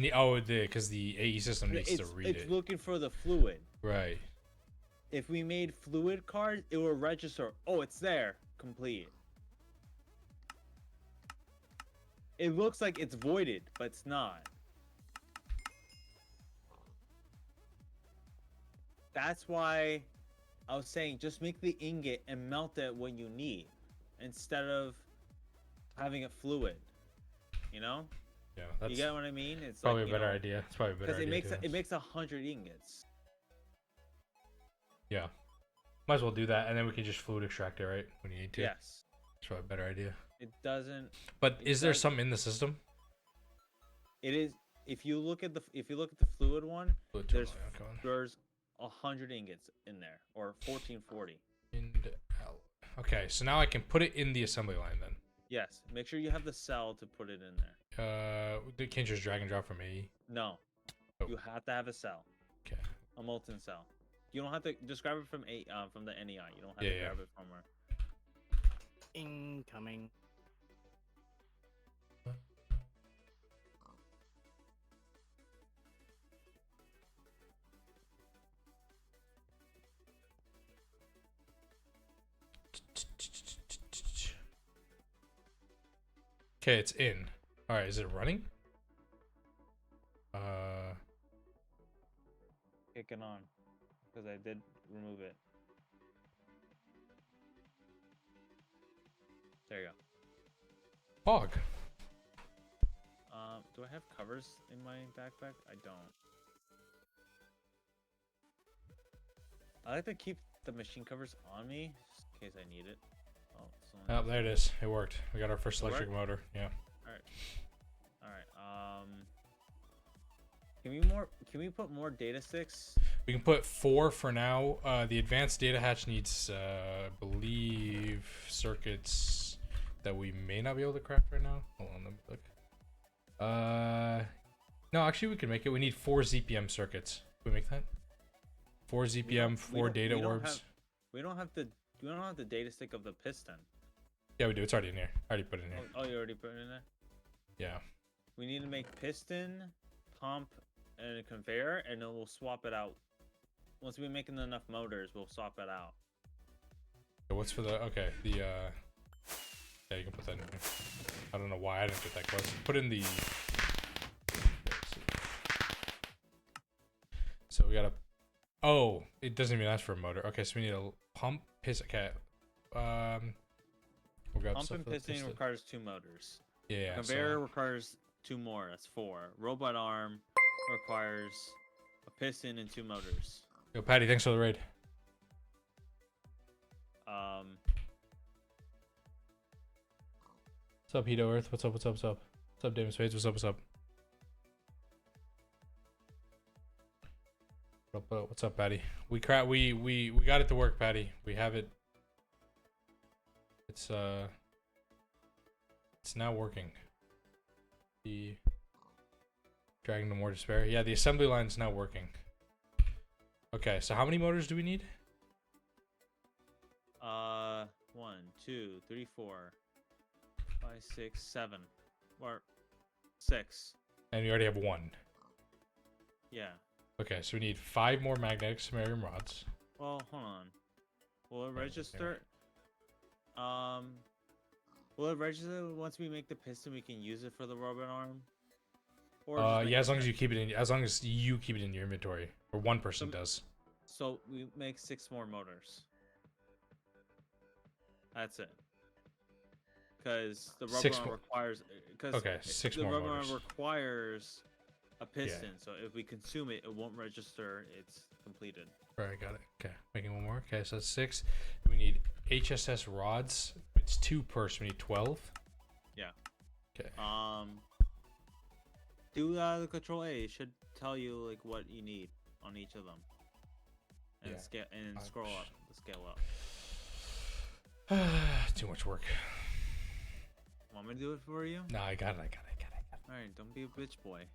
the AE system needs to read It's it. looking for the fluid. Right. If we made fluid cards, it will register. Oh, it's there. Complete. It looks like it's voided, but it's not. That's why I was saying just make the ingot and melt it when you need, instead of having it fluid. You know? Yeah, that's You get what I mean? It's probably like, a better idea. It's probably a better idea. Because it makes 100 ingots. Yeah. Might as well do that, and then we can just fluid extract it, right? When you need to. Yes. It's probably a better idea. It doesn't. But It is there does- some in the system? It is. If you look at the fluid one, Fluid there's terminal, yeah, come on. there's 100 ingots in there, or 1440. Okay, so now I can put it in the assembly line then. Yes. Make sure you have the cell to put it in there. Can't you just drag and drop from AE? No. Oh. You have to have a cell. Okay. A molten cell. You don't have to just grab it from the NEI. You don't have Yeah, to yeah. grab it from where. Incoming. Okay, it's in. All right, is it running? Kicking on, because I did remove it. There you go. Fog. Do I have covers in my backpack? I don't. I like to keep the machine covers on me, just in case I need it. Oh, Oh, there it is. It worked. We got our first It electric worked? motor. Yeah. All right. Can we put more data sticks? We can put 4 for now. The advanced data hatch needs, I believe, circuits that we may not be able to craft right now. Hold on, let me look. No, actually, we can make it. We need 4 ZPM circuits. Can we make that? 4 ZPM, 4 data orbs. We don't have the data stick of the piston. Yeah, we do. It's already in here. I already put it in here. Oh, you already put it in there? Yeah. We need to make piston, pump, and a conveyor, and then we'll swap it out. Once we make enough motors, we'll swap it out. So what's for the... Okay, the... Yeah, you can put that in here. I don't know why I didn't get that close. Put in the... So we gotta... Oh, it doesn't even ask for a motor. Okay, so we need a pump, piston... Okay. We'll grab Pump stuff and for the piston requires 2 motors. Yeah, Conveyor so... requires 2 more. That's 4. Robot arm requires a piston and 2 motors. Yo, Patty, thanks for the raid. What's up, Hito Earth? What's up, what's up, what's up? What's up, Damon Spades? What's up, what's up? What's up, Patty? We got it to work, Patty. We have it. It's now working. The Dragging to more despair. Yeah, the assembly line's now working. Okay, so how many motors do we need? 1, 2, 3, 4, 5, 6, 7, or 6. And we already have 1. Yeah. Okay, so we need 5 more magnetic samarium rods. Well, hold on. Will it register? Will it register once we make the piston? We can use it for the robot arm. Or Yeah, as long as you keep it in, your inventory, or one person does. So we make 6 more motors. That's it. Because the robot arm requires. Okay, 6 more robot motors. arm requires a piston, so if we consume it, it won't register. It's completed. Right, got it. Okay, making 1 more. Okay, so that's 6. We need HSS rods. It's 2 per, so we need 12. Yeah. Okay. Do the control A. It should tell you like what you need on each of them. And Yeah. scale and scroll up. The scale up. Too much work. Want me to do it for you? No, I got it. All right, don't be a bitch boy.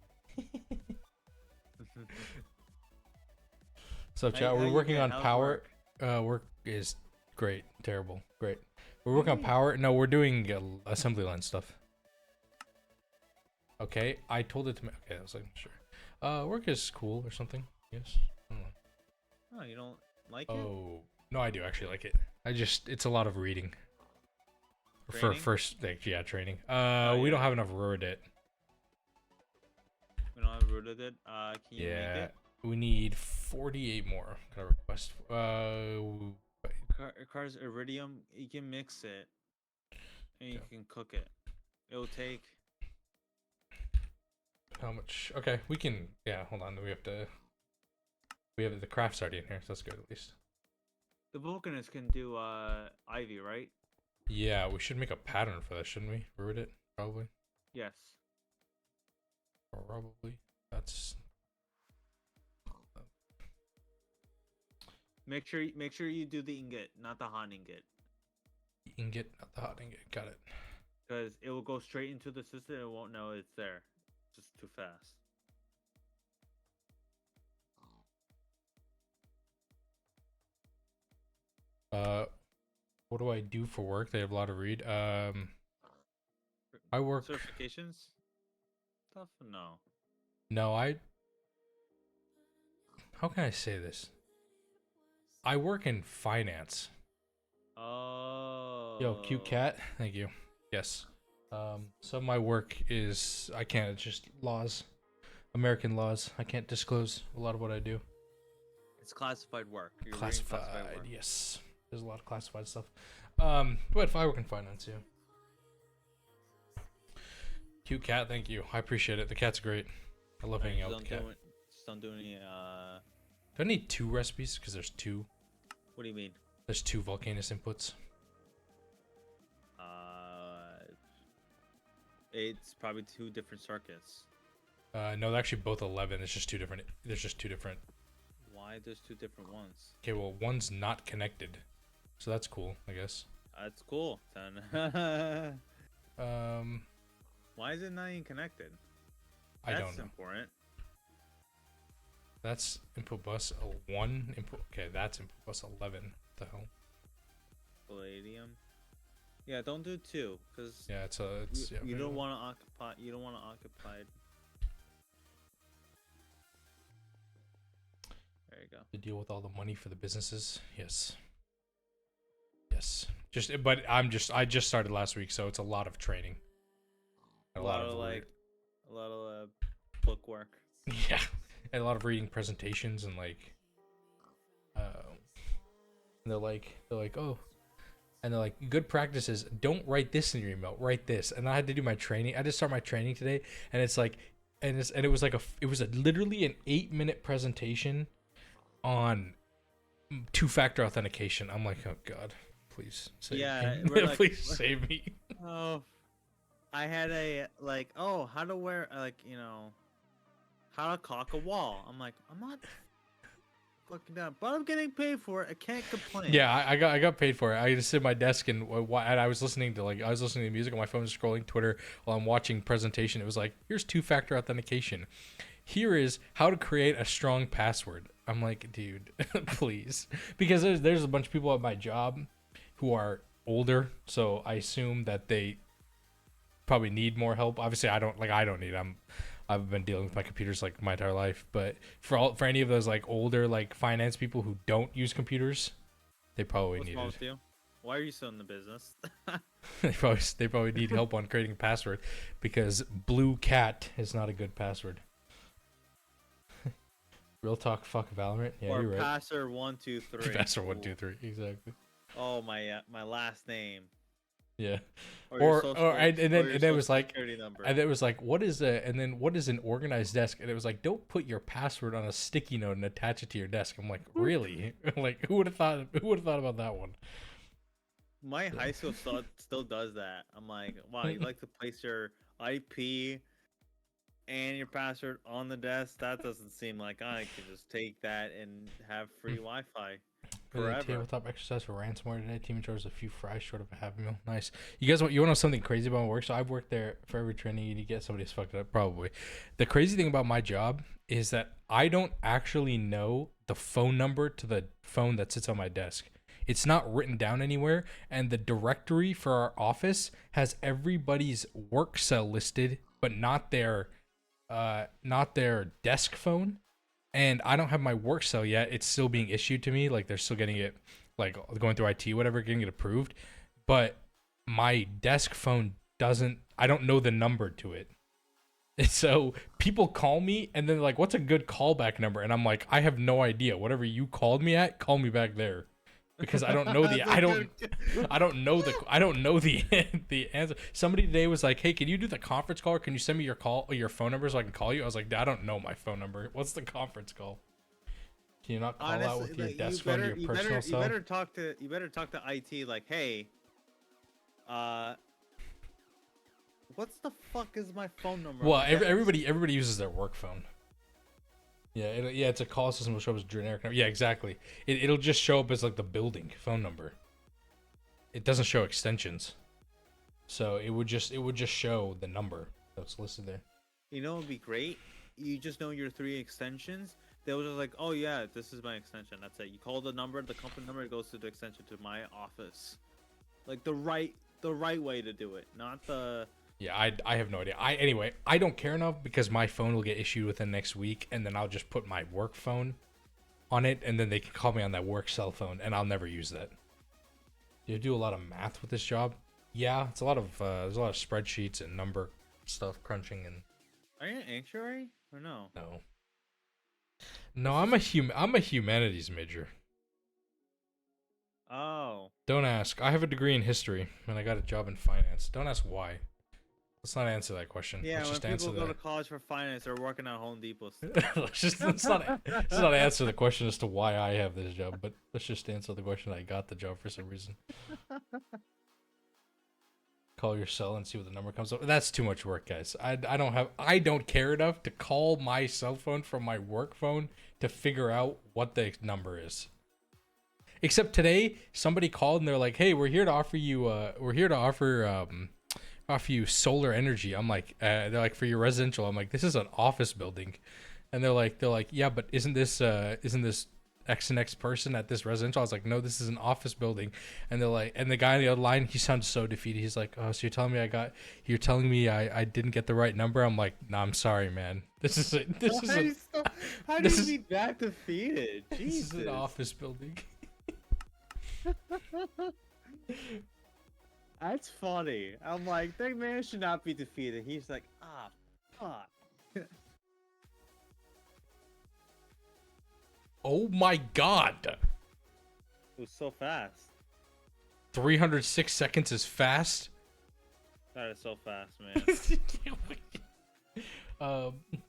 So, chat, we're working on power. Work is great. Terrible. Great. We're working on power. No, we're doing assembly line stuff. Okay, I told it to me. Okay, I was like, sure. Work is cool or something. Yes. I don't know. Oh, you don't like it? Oh, no, I do actually like it. It's a lot of reading. Training? For first, like, yeah, training. We yeah. don't have enough Ruridit. We don't have rooted it. Can you make Yeah, it? we need 48 more. Can I request? Requires iridium. You can mix it, and you can cook it. It'll take. How much? Okay, we can. Yeah, hold on. We have the crafts already in here, so that's good at least. The Vulcanists can do ivy, right? Yeah, we should make a pattern for that, shouldn't we? Ruridit, probably. Yes. Probably. That's. Make sure you do the ingot, not the hot ingot, Ingot, not the hot ingot. Got it. because it will go straight into the system. It won't know it's there. Just too fast. What do I do for work? They have a lot to read. I work. Certifications? Stuff? No. No, how can I say this? I work in finance. Oh. Yo, cute cat. Thank you. Yes. So my work is I can't. It's just laws, American laws. I can't disclose a lot of what I do. It's classified work. You're reading Classified. work. Yes. There's a lot of classified stuff. But if I work in finance, yeah. Cute cat. Thank you. I appreciate it. The cat's great. I love hanging out with the cat. Just don't do any. Do I need 2 recipes? Because there's 2. What do you mean? There's 2 Volcanus inputs. It's probably 2 different circuits. No, they're actually both 11. It's just 2 different. There's just 2 different. Why there's 2 different ones? Okay, well, one's not connected, so that's cool, I guess. That's cool. Then. Um, Why is it not even connected? I don't That's know. important. That's input bus 1. Input. Okay, that's input bus 11. What the hell? Palladium. Yeah, don't do 2, because Yeah, it's yeah, you very don't well. want to occupy. You don't want to occupy. There you go. To deal with all the money for the businesses. Yes. Yes. But I just started last week, so it's a lot of training. A lot of book work. Yeah, and a lot of reading presentations and like, and they're like, oh, and they're like, good practice is don't write this in your email, write this. And I had to do my training. I just started my training today, and it's like, and it was like literally an 8-minute presentation on 2-factor authentication. I'm like, oh god, please save me. Like, please save me. Oh, I had a how to wear how to caulk a wall. I'm like, I'm not fucking down, but I'm getting paid for it. I can't complain. Yeah, I got paid for it. I just sit at my desk and I was listening to music on my phone, scrolling Twitter while I'm watching presentation. It was like, here's 2-factor authentication. Here is how to create a strong password. I'm like, dude, please, because there's a bunch of people at my job who are older, so I assume that they probably need more help. Obviously, I don't need. I've been dealing with my computers like my entire life, but for any of those like older like finance people who don't use computers, they probably What's need wrong it. with you? Why are you still in the business? they probably need help on creating a password because blue cat is not a good password. Real talk, fuck Valorant. Yeah, or you're right. passer 123. Passer 123, exactly. Oh my last name. Yeah. And then it was like, and it was like, what is an organized desk? And it was like, don't put your password on a sticky note and attach it to your desk. I'm like, really? Like, who would have thought about that one? My high school still does that. I'm like, wow, you like to place your IP and your password on the desk? That doesn't seem like I could just take that and have free Wi-Fi forever. Tabletop exercise for ransomware today. Team charges a few fries short of a Happy Meal. Nice. You want to know something crazy about my work? So I've worked there for every training you get. Somebody's fucked it up, probably. The crazy thing about my job is that I don't actually know the phone number to the phone that sits on my desk. It's not written down anywhere, and the directory for our office has everybody's work cell listed, but not their desk phone. And I don't have my work cell yet. It's still being issued to me. Like, they're still getting it, like, going through IT, whatever, getting it approved. But my desk phone I don't know the number to it. And so people call me, and then like, what's a good callback number? And I'm like, I have no idea. Whatever you called me at, call me back there. Because I don't know I don't know the answer. Somebody today was like, "Hey, can you do the conference call? Or can you send me your phone number so I can call you?" I was like, "I don't know my phone number. What's the conference call? Can you not call out with your desk phone, your personal cell?" You better talk to IT. Like, hey, what's the fuck is my phone number? Well, everybody uses their work phone. Yeah, it's a call system will show up as generic number. Yeah, exactly. It'll just show up as like the building phone number. It doesn't show extensions, so it would just show the number that's listed there. You know, it'd be great. You just know your 3 extensions. they were just like, oh yeah, this is my extension. That's it. You call the number, the company number, it goes to the extension to my office. Like the right way to do it, not the. Yeah, I have no idea. Anyway, I don't care enough because my phone will get issued within next week, and then I'll just put my work phone on it, and then they can call me on that work cell phone, and I'll never use that. Do you do a lot of math with this job? Yeah, it's a lot of there's a lot of spreadsheets and number stuff crunching and. Are you an actuary or no? No. No, I'm a humanities major. Oh. Don't ask. I have a degree in history and I got a job in finance. Don't ask why. Let's not answer that question. Yeah, let's when just answer people go to college for finance, they're working at Home Depot. let's not answer the question as to why I have this job, but let's just answer the question. I got the job for some reason. Call your cell and see what the number comes up. That's too much work, guys. I don't care enough to call my cell phone from my work phone to figure out what the number is. Except today, somebody called and they're like, "Hey, we're here to offer you offer you solar energy." I'm like, they're like, "For your residential." I'm like, "This is an office building," and they're like, "Yeah, but isn't this X and X person at this residential?" I was like, "No, this is an office building." And they're like, and the guy on the other line, he sounds so defeated. He's like, "Oh, so you're telling me I didn't get the right number?" I'm like, "No, I'm sorry, man. How do you be that defeated? Jesus. This is an office building." That's funny. I'm like, that man should not be defeated. He's like, fuck. Oh my god. It was so fast. 306 seconds is fast. That is so fast, man.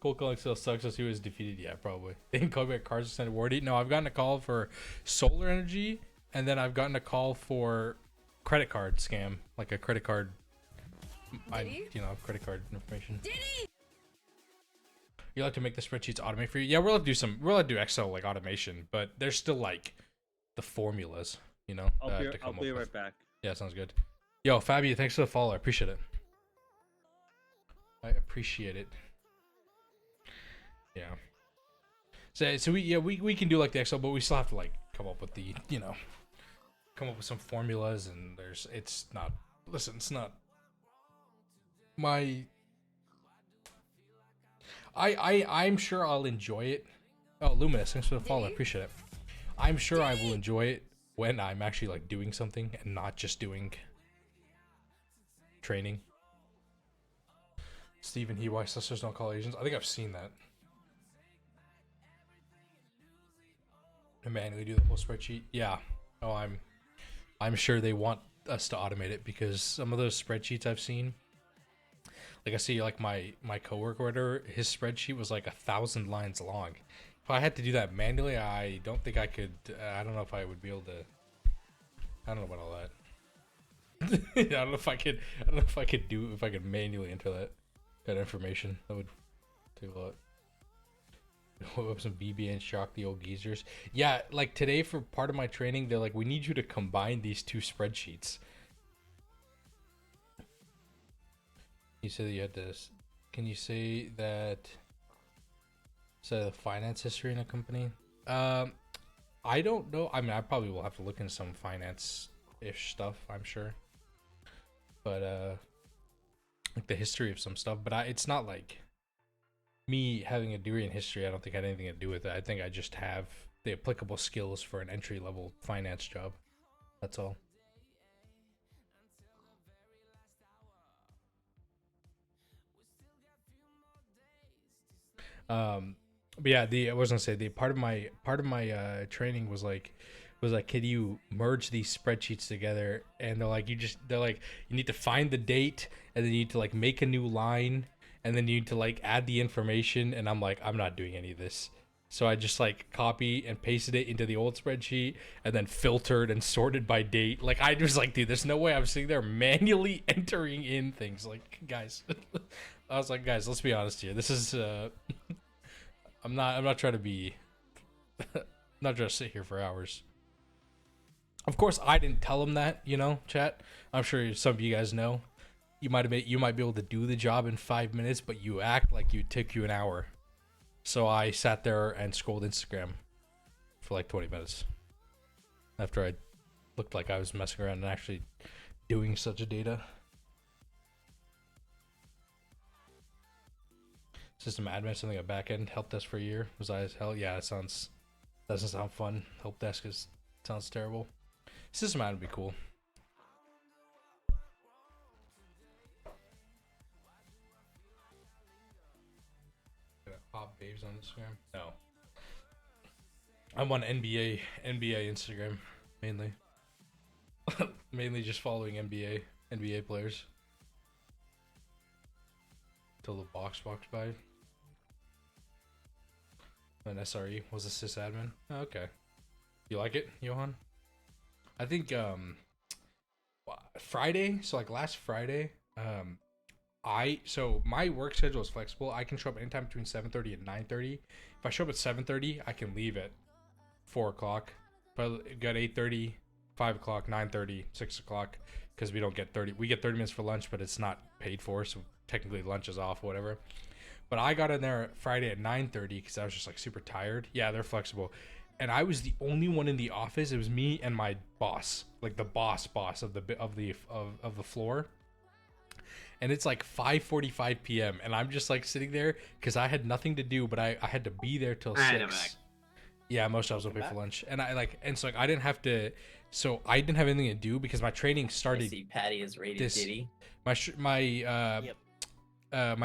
Cold calling still sucks as he was defeated. Yeah, probably. They didn't call me a Cars Extended Warranty. No, I've gotten a call for solar energy, and then I've gotten a call for credit card scam, like a credit card. Credit card information. You like to make the spreadsheets automate for you? Yeah, we're allowed to do Excel like automation, but there's still like the formulas, you know. I'll be right back. Yeah, sounds good. Yo, Fabio, thanks for the follow. I appreciate it. Yeah. So we can do like the Excel, but we still have to like come up with some formulas, and it's not my. I'm sure I'll enjoy it. Oh, Luminous, thanks for the follow. I appreciate it. I'm sure I will enjoy it when I'm actually like doing something and not just doing training. Stephen he why sisters don't call Asians. I think I've seen that. And manually do the whole spreadsheet. Yeah. Oh, I'm sure they want us to automate it because some of those spreadsheets I've seen. Like I see like my coworker, whatever, his spreadsheet was like 1,000 lines long. If I had to do that manually, I don't think I could. I don't know if I would be able to. I don't know about all that. I don't know if I could. I don't know if I could manually enter that information. That would take a lot. Whip up some BB and shock the old geezers. Yeah, like today for part of my training, they're like, we need you to combine these two spreadsheets. You said that you had this. Can you say that? So the finance history in a company. I don't know. I mean, I probably will have to look into some finance-ish stuff. I'm sure. But like the history of some stuff. But it's not like me having a degree in history. I don't think I had anything to do with it. I think I just have the applicable skills for an entry-level finance job. That's all. But yeah, I was gonna say the part of my training was like, can you merge these spreadsheets together? And they're like, you need to find the date, and then you need to like make a new line, and then you need to like add the information. And I'm like, I'm not doing any of this. So I just like copy and pasted it into the old spreadsheet, and then filtered and sorted by date. Like I was like, dude, there's no way I'm sitting there manually entering in things. Like, guys, I was like, guys, let's be honest here. This is I'm not trying to be I'm not trying to sit here for hours. Of course, I didn't tell him that, chat. I'm sure some of you guys know. You might be able to do the job in 5 minutes, but you act like it took you an hour. So I sat there and scrolled Instagram for like 20 minutes after I looked like I was messing around and actually doing such a data. System admin, something a backend help desk for a year. Was I as hell? Yeah, it doesn't sound fun. Help desk sounds terrible. System admin would be cool. Pop babes on Instagram? No. I'm on NBA Instagram mainly. Mainly just following NBA players. Till the box by. An SRE was a sysadmin. Oh, okay. You like it, Johan? I think Friday, so like last Friday, so my work schedule is flexible. I can show up anytime between 7:30 and 9:30. If I show up at 7:30, I can leave at 4 o'clock. If I got 8:30, 5 o'clock, 9:30, 6 o'clock, because we get 30 minutes for lunch, but it's not paid for, so technically lunch is off or whatever. But I got in there Friday at 9:30 because I was just like super tired. Yeah, they're flexible. And I was the only one in the office. It was me and my boss, like the boss of the floor. And it's like 5:45 p.m. and I'm just like sitting there because I had nothing to do, but I had to be there till 6. Yeah, most jobs will pay for lunch, and so like I didn't have anything to do because my training started. I see Patty is rated Diddy. My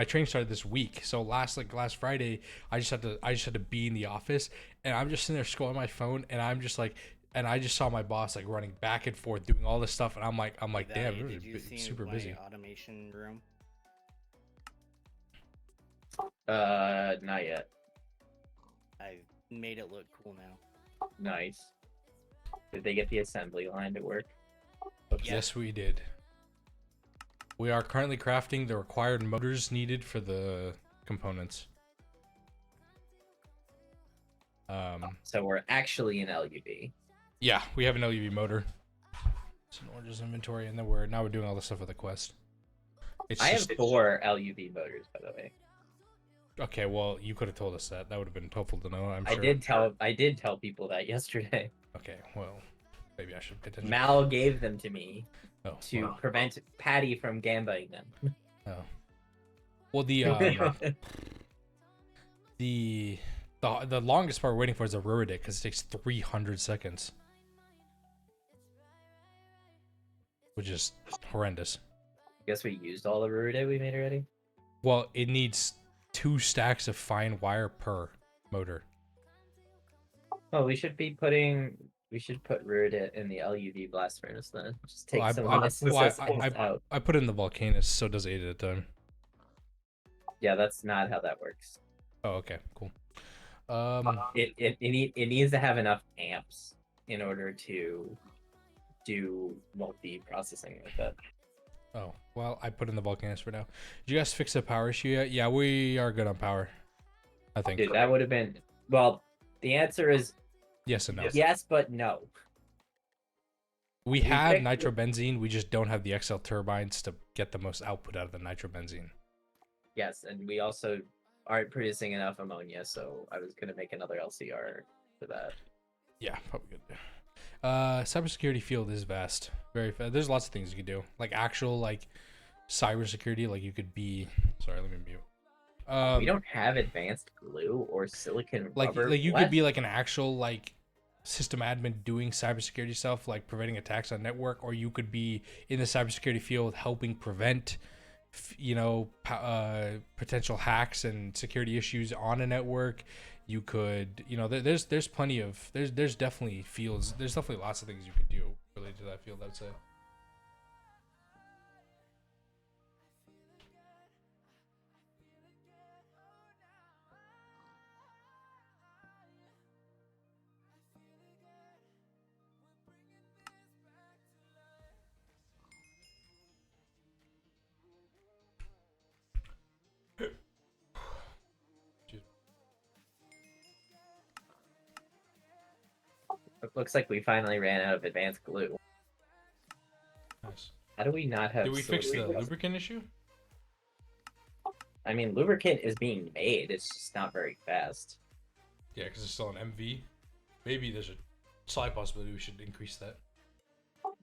training started this week, so last Friday, I just had to be in the office, and I'm just sitting there scrolling my phone, and I'm just like, and I just saw my boss like running back and forth doing all this stuff, and I'm like, damn, Did you see super my busy. automation room? Not yet. I made it look cool now. Nice. Did they get the assembly line to work? Yes, we did. We are currently crafting the required motors needed for the components. So we're actually in LUV. Yeah, we have an LUV motor. It's an orders inventory, and then we're doing all the stuff with the quest. I have 4 LUV motors, by the way. Okay, well, you could have told us that. That would have been helpful to know, I'm sure. I did tell people that yesterday. Okay, well, maybe I should pay attention. Mal gave them to me to prevent Patty from gambaing them. Oh. Well, the longest part we're waiting for is a Rurid because it takes 300 seconds. Which is horrendous. Guess we used all the Rurid we made already? Well, it needs 2 stacks of fine wire per motor. Oh, we should put Rurid in the LUV blast furnace then. Just take some of this out. I put it in the Volcanus, so it does 8 at a time. Yeah, that's not how that works. Oh, okay, cool. It needs to have enough amps in order to do multi-processing with it. Oh, well, I put in the Volcanus for now. Did you guys fix the power issue yet? Yeah, we are good on power, I think. Dude, that would have been... Well, the answer is... Yes and no. Yes, but no. We have nitrobenzene, we just don't have the XL turbines to get the most output out of the nitrobenzene. Yes, and we also aren't producing enough ammonia, so I was going to make another LCR for that. Yeah, probably good. Cybersecurity field is vast. Very fast. There's lots of things you could do. Like actual cybersecurity, like you could be... Sorry, let me mute. We don't have advanced glue or silicon rubber. Like you could be like an actual system admin doing cybersecurity stuff, like preventing attacks on network, or you could be in the cybersecurity field helping prevent, potential hacks and security issues on a network. You could, there's plenty of there's definitely fields. There's definitely lots of things you could do related to that field, I'd say. It looks like we finally ran out of advanced glue. Nice. How do we not have... Did we fix the lubricant issue? I mean, lubricant is being made. It's just not very fast. Yeah, because it's still an MV. Maybe there's a slight possibility we should increase that.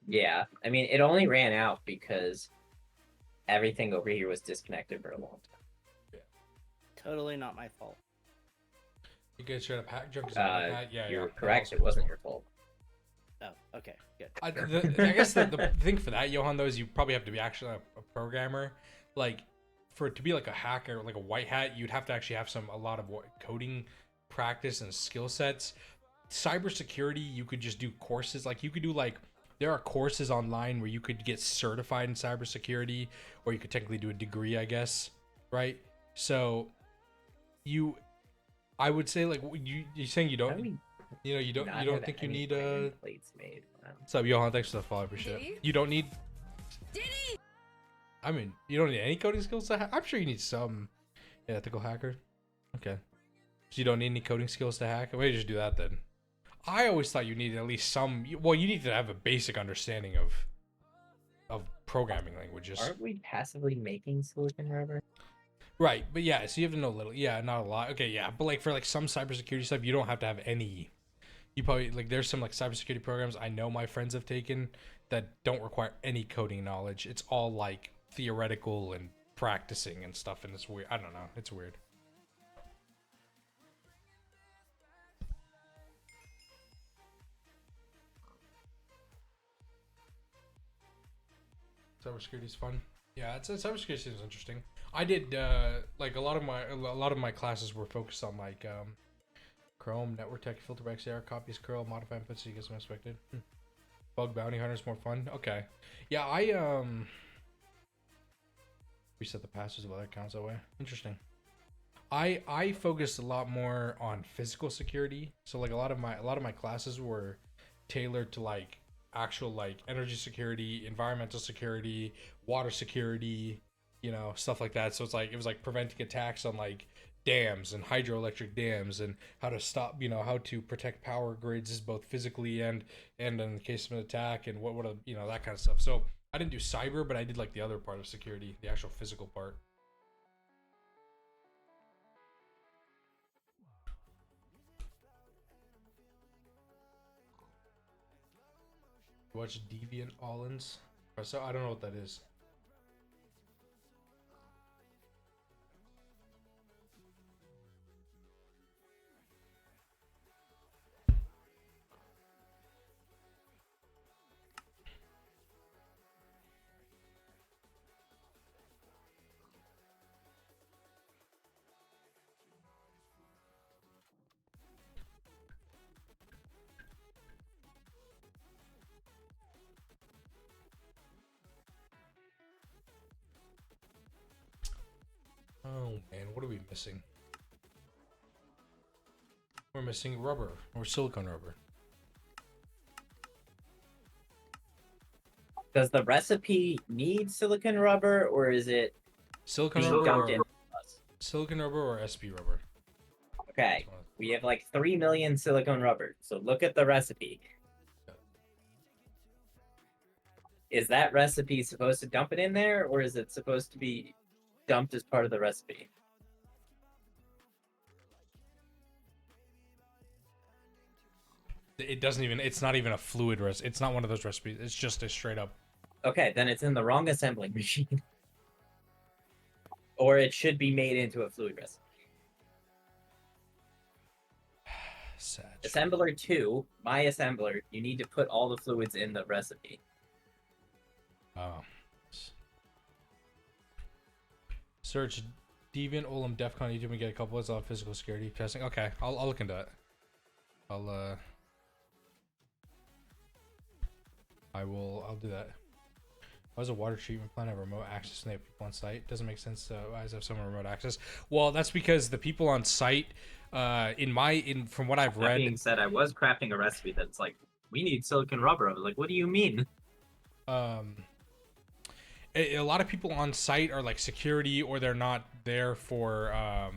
Yeah, I mean, it only ran out because everything over here was disconnected for a long time. Totally not my fault. You guys trying to pack junk? Is that a hat? Yeah, You're yeah. correct. It wasn't your fault. Oh, okay, good. I guess the thing for that, Johan, though, is you probably have to be actually a programmer. Like, for it to be like a hacker, like a white hat, you'd have to actually have a lot of coding practice and skill sets. Cybersecurity, you could just do courses. Like, you could do there are courses online where you could get certified in cybersecurity, or you could technically do a degree, I guess, right? So, I would say like you're saying you don't. You don't think you need plates made. Wow. What's up, Johan? Thanks for the follow. I appreciate it. You don't need. I mean, you don't need any coding skills to I'm sure you need some. Yeah, ethical hacker. Okay. So you don't need any coding skills to hack? Why don't you just do that then? I always thought you needed at least some. Well, you need to have a basic understanding of programming languages. Aren't we passively making silicon rubber? Right, but yeah, so you have to know a little. Yeah, not a lot. Okay, yeah, but for some cybersecurity stuff, you don't have to have any. You probably there's some cybersecurity programs I know my friends have taken that don't require any coding knowledge. It's all theoretical and practicing and stuff, and it's weird. I don't know. It's weird. Cybersecurity is fun. Yeah, cybersecurity seems interesting. I did a lot of my classes were focused on Chrome, network tech, filter by XAR, copies, curl, modify inputs so you get some expected. Bug bounty hunters more fun. Okay, yeah, I reset the passwords of other accounts that way. Interesting. I focused a lot more on physical security. So a lot of my classes were tailored to actual energy security, environmental security, water security, stuff like that. So it was preventing attacks on dams and hydroelectric dams, and how to stop, how to protect power grids both physically and in the case of an attack, and what that kind of stuff. So I didn't do cyber, but I did the other part of security, the actual physical part. Watch Deviant Allens. So I don't know what that is. Oh man, what are we missing? We're missing rubber, or silicone rubber. Does the recipe need silicon rubber, or is it Silicone being rubber dumped or in? silicone rubber or SP rubber? Okay, we have 3 million silicone rubber. So look at the recipe. Is that recipe supposed to dump it in there, or is it supposed to be dumped as part of the recipe? It doesn't even. It's not even a fluid recipe. It's not one of those recipes. It's just a straight up. Okay, then it's in the wrong assembling machine. Or it should be made into a fluid recipe. Sad. Assembler 2, my assembler, you need to put all the fluids in the recipe. Oh. Search Deviant Olem DEFCON YouTube and get a couple of on physical security testing. Okay, I'll look into that. I'll do that. Why does a water treatment plant have remote access and they have people on site? Doesn't make sense. Why does it have someone remote access? Well, that's because the people on site, from what I've read. That being said, I was crafting a recipe that's we need silicon rubber. I was like, what do you mean? A lot of people on site are security, or they're not there for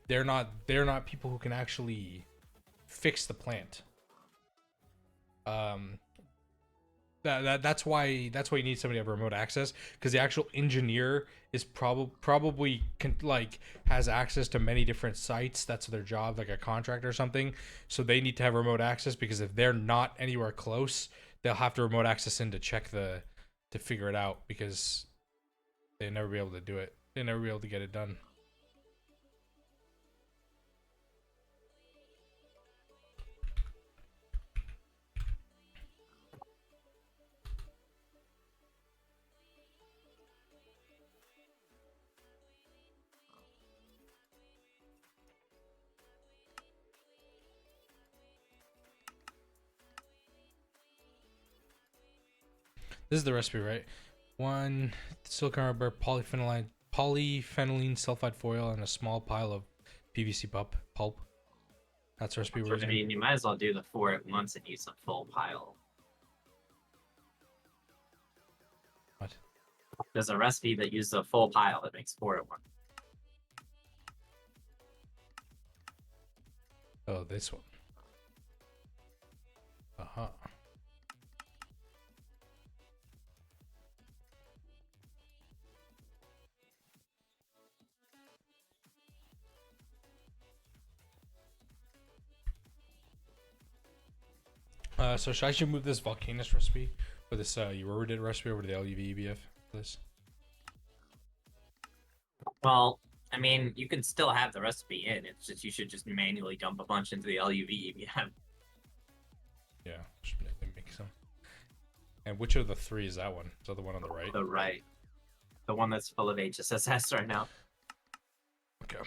they're not people who can actually fix the plant. That's why you need somebody to have remote access, because the actual engineer is probably like has access to many different sites. That's their job, like a contractor or something. So they need to have remote access, because if they're not anywhere close, they'll have to remote access in to check to figure it out, because they never be able to do it. They never be able to get it done. This is the recipe, right? 1 silicon rubber, polyphenylene sulfide foil, and a small pile of PVC pulp. That's the recipe we're I using. mean, you might as well do the 4 at once and use a full pile. What? There's a recipe that uses a full pile that makes 4 at once. Oh, this one. Uh-huh. So should I should move this Volcanus recipe, or this Aurora did recipe, over to the LUV EBF for this? Well, I mean, you can still have the recipe in. It's just you should just manually dump a bunch into the LUV EBF. Yeah, should make some. And which of the 3 is that one? Is that the one on the right? The right. The one that's full of HSSS right now. Okay.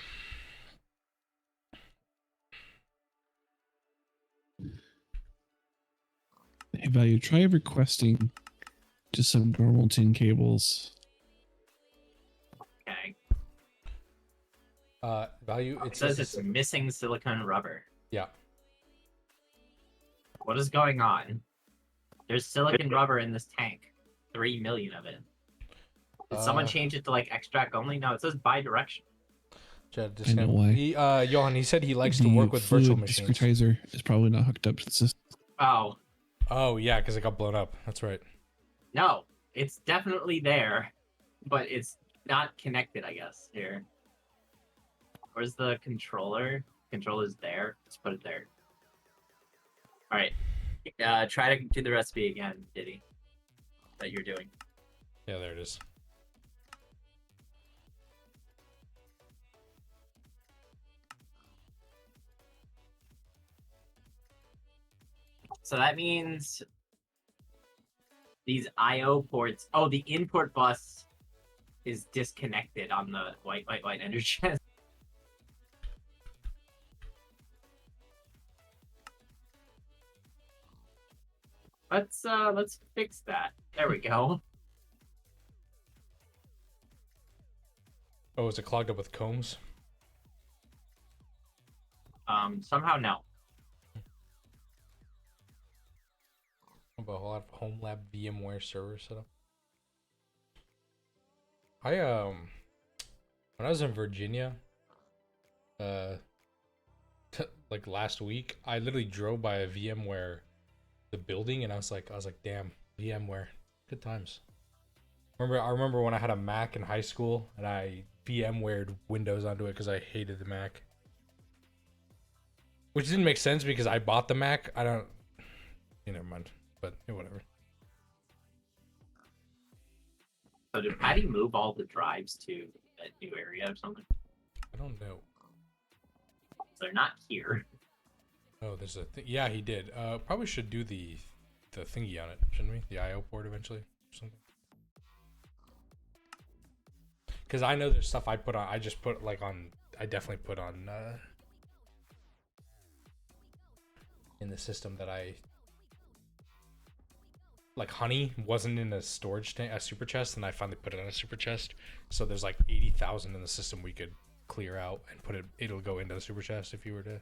Hey, Value, try requesting just some normal tin cables. Okay. Value. It says it's missing silicone rubber. Yeah. What is going on? There's silicon rubber in this tank. 3 million of it. Did someone change it to like extract only? No, it says bi-directional. I know why. Johan, he said he likes The to work with virtual machines. discretizer is probably not hooked up to the system. Oh. Oh yeah, because it got blown up. That's right. No, it's definitely there, but it's not connected, I guess. Here. Where's the controller? Controller's there. Let's put it there. Alright. Try to do the recipe again, Diddy. That you're doing. Yeah, there it is. So that means these I/O ports. Oh, the input bus is disconnected on the white energy. Let's fix that. There we go. Oh, is it clogged up with combs? Somehow no. About a lot of home lab VMware server setup. I when I was in Virginia, like last week, I literally drove by a VMware, the building, and I was like, damn, VMware, good times. I remember when I had a Mac in high school and I VMwared Windows onto it because I hated the Mac, which didn't make sense because I bought the Mac. Never mind. But yeah, whatever. So did Patty move all the drives to that new area or something? I don't know. They're not here. Oh, there's a thing. Yeah, he did. Probably should do the thingy on it, shouldn't we? The I/O port eventually, or something. Because I know there's stuff I put on. I just put like on. I definitely put on in the system that I. Like honey wasn't in a storage tank, a super chest, and I finally put it in a super chest. So there's like 80,000 in the system we could clear out and put it. It'll go into the super chest if you were to,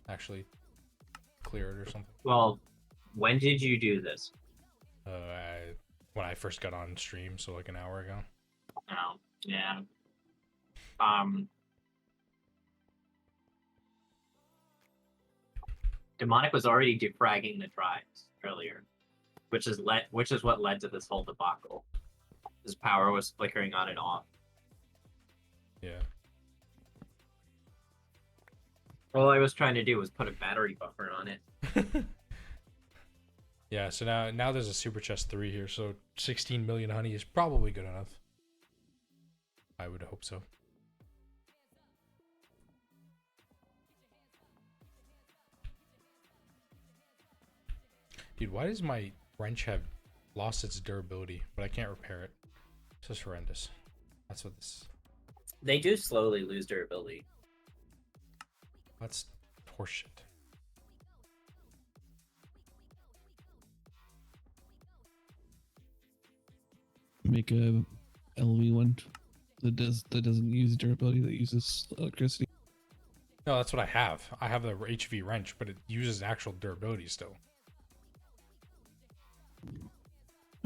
actually clear it or something. Well, when did you do this? When I first got on stream, so like an hour ago. Oh, yeah. Demonic was already defragging the drives earlier. which is what led to this whole debacle. His power was flickering on and off. Yeah. All I was trying to do was put a battery buffer on it. Yeah, so now there's a super chest 3 here, so 16 million honey is probably good enough. I would hope so. Dude, why does my wrench have lost its durability, but I can't repair it? It's just horrendous. That's what this. They do slowly lose durability. That's horseshit. Make a LV one that doesn't use durability, that uses electricity. No, that's what I have. I have the HV wrench, but it uses actual durability still.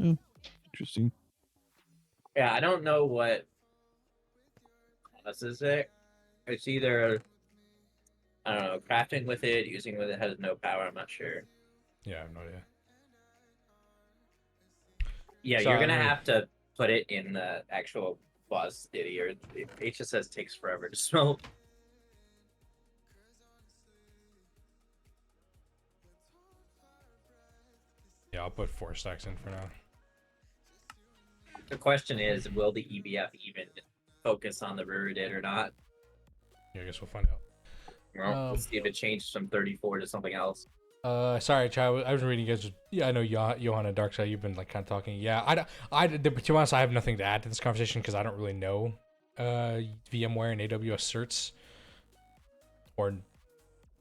Oh, interesting. Yeah, I don't know what causes it. It's either, I don't know, crafting with it, using with it has no power. I'm not sure. Yeah, I have no idea. Yeah, So, you're gonna I mean- have to put it in the actual boss ditty, or the HSS takes forever to smelt. Yeah, I'll put 4 stacks in for now. The question is, will the EBF even focus on the Rurudit or not? Yeah, I guess we'll find out. Well, we'll see if it changed from 34 to something else. Sorry, Chad. I was reading you guys. Yeah, I know Johan and Darkseid. You've been like kind of talking. Yeah, to be honest, I have nothing to add to this conversation because I don't really know VMware and AWS certs, or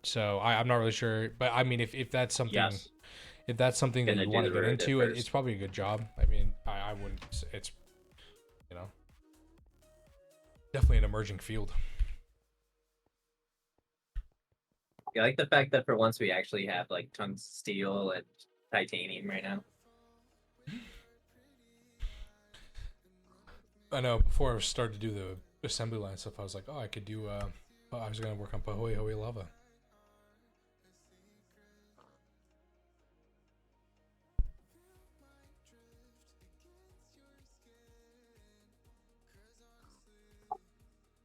so I'm not really sure. But I mean, if that's something, Yes. if that's something that Gonna you do want to the get Rurudit into, first. it's probably a good job. I mean, I wouldn't. It's definitely an emerging field. I like the fact that for once we actually have like tons of steel and titanium right now. I know before I started to do the assembly line stuff, I was like, oh, I could do. I was gonna work on Pahoe Hoe lava.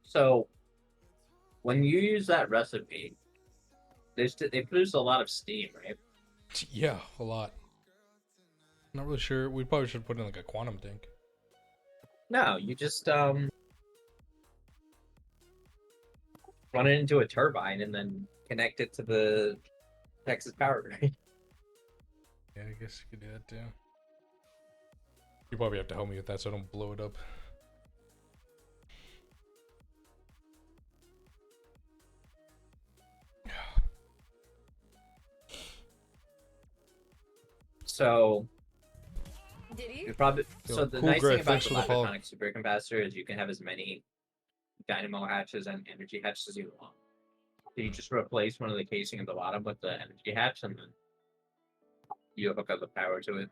So when you use that recipe, they produce a lot of steam, right? Yeah, a lot. Not really sure. We probably should put in like a quantum tank. No, you just run it into a turbine and then connect it to the Texas power grid. Yeah, I guess you could do that too. You probably have to help me with that so I don't blow it up. So Did he? you probably Yo, so the cool, nice Griff. thing about Thanks the for the follow. Lavatonic supercapacitor is you can have as many dynamo hatches and energy hatches as you want. So you just replace one of the casing at the bottom with the energy hatch, and then you hook up the power to it.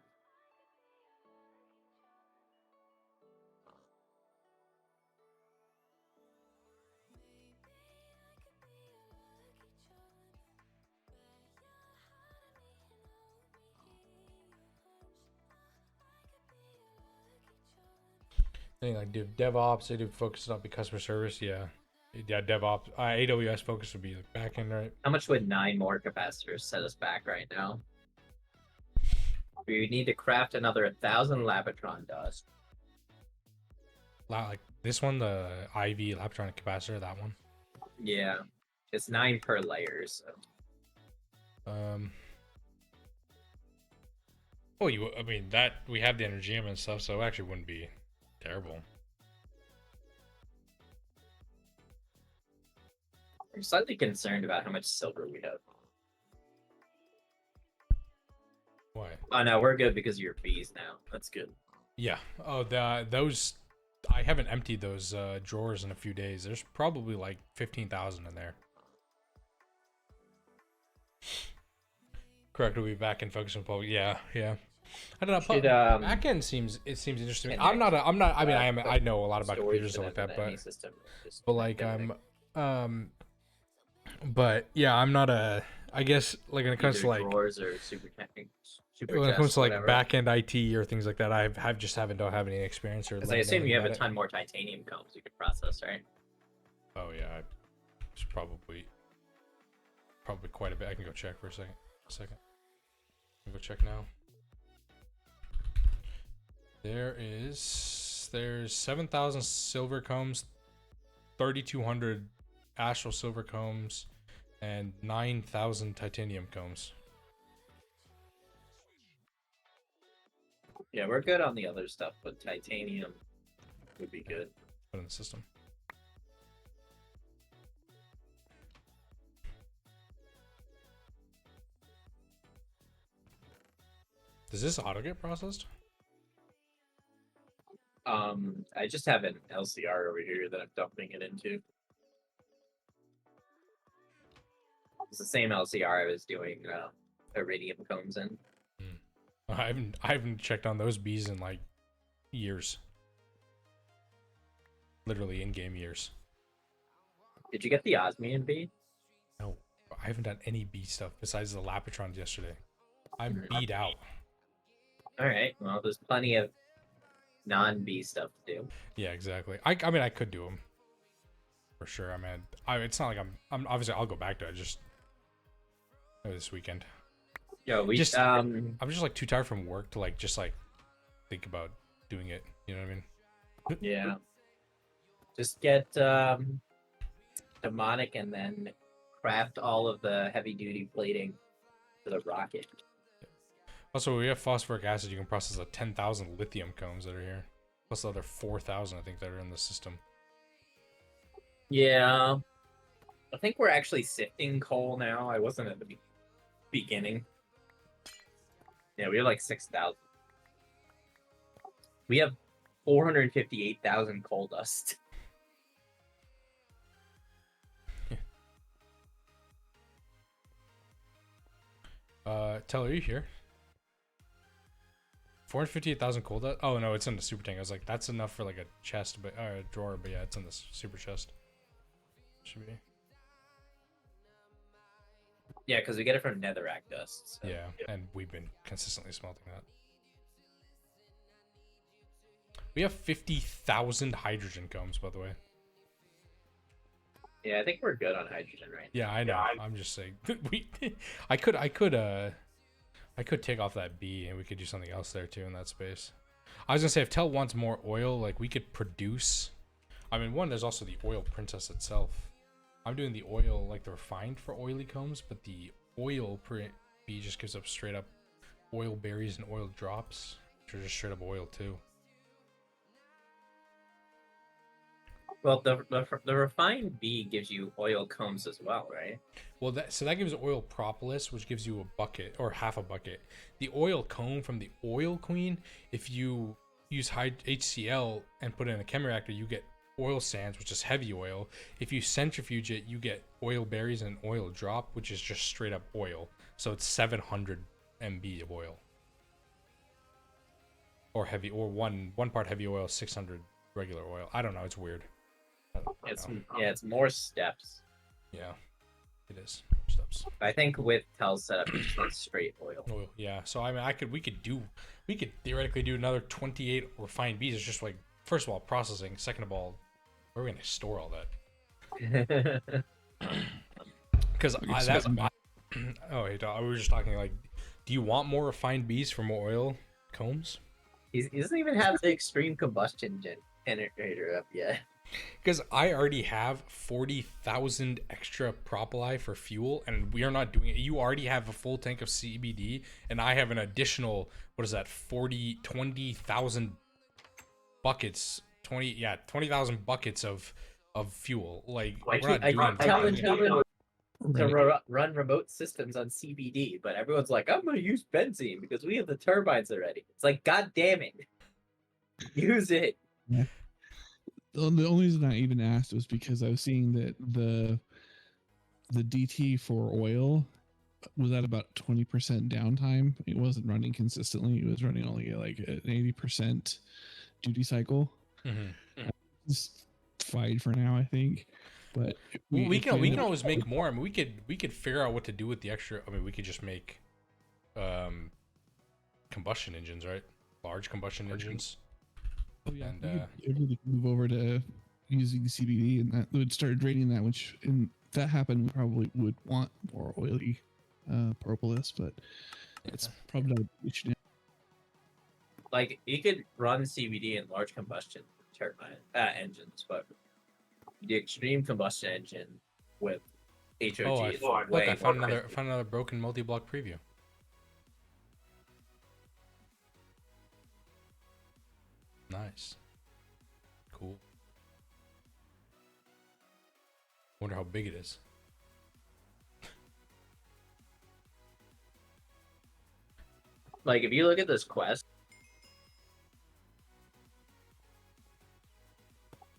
Thing like DevOps, they do focus on customer service. Yeah, DevOps. AWS focus would be like backend, right? How much would 9 more capacitors set us back right now? We need to craft another 1,000 Lavatron dust. Like this one, the IV Laptronic capacitor, that one. Yeah, it's 9 per layer. So Oh, I mean that we have the Energium and stuff, so it actually wouldn't be terrible. I'm slightly concerned about how much silver we have. Why? Oh no, we're good because of your bees now. That's good. Yeah. Oh, those. I haven't emptied those drawers in a few days. There's probably like 15,000 in there. Correct. We'll be back in focus on Paul. Yeah, yeah. I don't know. Should, Backend seems interesting. I'm not. I mean, I know a lot about storage computers and stuff like that, within any but system is like connected, but yeah, I'm not a. I guess like when it comes either to like drawers or super when it comes chest, to like whatever. back end IT or things like that, I've just don't have any experience or. Because I learned assume anything you have a about it. ton more titanium combs you could process, right? Oh yeah, it's probably quite a bit. I can go check for a second. I can go check now. There's 7,000 silver combs, 3,200 astral silver combs, and 9,000 titanium combs. Yeah, we're good on the other stuff, but titanium would be good. Put in the system. Does this auto get processed? I just have an LCR over here that I'm dumping it into. It's the same LCR I was doing iridium combs in. I haven't checked on those bees in like years. Literally in-game years. Did you get the osmium bee? No, I haven't done any bee stuff besides the Lapitrons yesterday. I'm beat out. Alright, well, there's plenty of non-bee stuff to do. Yeah, exactly. I mean, I could do them for sure. I mean, it's not like I'm obviously I'll go back to it. Just maybe this weekend. Yo, we Just I'm just like too tired from work to like just like think about doing it. You know what I mean? yeah. Just get demonic and then craft all of the heavy duty plating for the rocket. Also, we have phosphoric acid. You can process 10,000 lithium combs that are here, plus the other 4,000 I think that are in the system. Yeah, I think we're actually sifting coal now. I wasn't at the beginning. Yeah, we have like 6,000. We have 458,000 coal dust. Teller, are you here? 458,000 coal dust? Oh no, it's in the super tank. I was like, that's enough for like a chest, but or a drawer, but yeah, it's in the super chest. Should be. Yeah, because we get it from netherrack dust. So. Yeah, and we've been consistently smelting that. We have 50,000 hydrogen combs, by the way. Yeah, I think we're good on hydrogen right now. Yeah, I know. I'm just saying. I could take off that B and we could do something else there too in that space. I was gonna say if Tel wants more oil, like we could produce. I mean, one, there's also the oil princess itself. I'm doing the oil like the refined for oily combs, but the oil B just gives up straight up oil berries and oil drops, which are just straight up oil too. Well, the refined B gives you oil combs as well, right? Well, that gives oil propolis, which gives you a bucket or half a bucket. The oil comb from the oil queen, if you use HCl and put it in a chem reactor, you get oil sands, which is heavy oil. If you centrifuge it, you get oil berries and oil drop, which is just straight up oil. So it's 700 MB of oil, or heavy, or one part heavy oil, 600 regular oil. I don't know. It's weird. It's more steps. Yeah, it is steps. I think with Tel's setup, it's just like straight oil. Oil, yeah. So I mean, we could theoretically do another 28 refined bees. It's just like, first of all, processing. Second of all, where are we gonna store all that? Because oh, hey, we were just talking like, do you want more refined bees for more oil combs? He doesn't even have the extreme combustion generator up yet. Because I already have 40,000 extra propyli for fuel, and we are not doing it. You already have a full tank of CBD, and I have an additional, what is that, 20,000 buckets, 20,000 buckets of fuel. Like, we're not doing telling to run remote systems on CBD, but everyone's like, I'm going to use benzene because we have the turbines already. It's like, God damn it. Use it. Yeah. The only reason I even asked was because I was seeing that the DT for oil was at about 20% downtime. It wasn't running consistently. It was running only like an 80% duty cycle. Mm-hmm. It's fine for now, I think. But we can always make more. I mean, we could figure out what to do with the extra. I mean, we could just make combustion engines, right? Large combustion engines. Oh yeah, And, we could move over to using CBD, and that would start draining that. Which, and if that happened, we probably would want more oily propolis, but it's probably not a issue now. Like you could run CBD in large combustion turbine engines, but the extreme combustion engine with HOG Oh, is look, way I found more another broken multi-block preview. Nice. Cool. Wonder how big it is. Like if you look at this quest,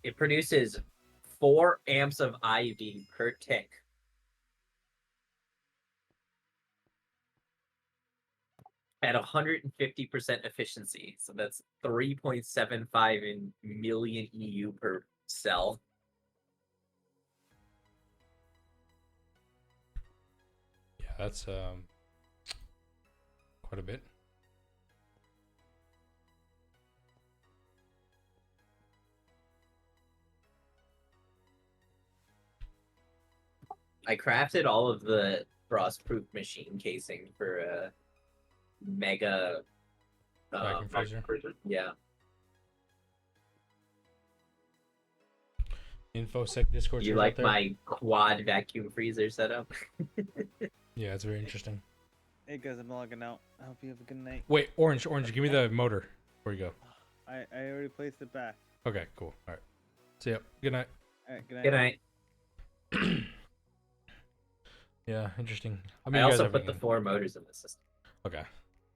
it produces 4 amps of IV per tick. At 150% efficiency. So that's 3.75 in million EU per cell. Yeah, that's quite a bit. I crafted all of the frost-proof machine casing for a mega Vacuum freezer. Yeah. InfoSec Discord. You like my quad vacuum freezer setup? Yeah, it's very interesting. Hey guys, I'm logging out. I hope you have a good night. Wait, Orange, give me the motor. Where you go? I already placed it back. Okay, cool. All right. See ya. Good night. All right, good night. Good night. Yeah, interesting. I mean, you also guys put the having- 4 motors in the system. Okay.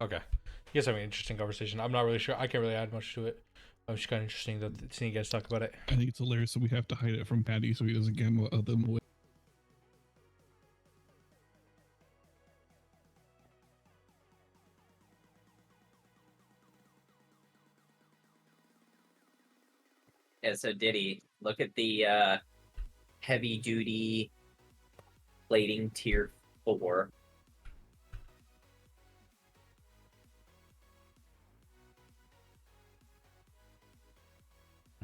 Okay. You guys having an interesting conversation. I'm not really sure. I can't really add much to it. It's just kind of interesting to see you guys talk about it. I think it's hilarious, so we have to hide it from Patty so he doesn't gamble them away. Yeah, so Diddy, look at the heavy duty plating tier 4.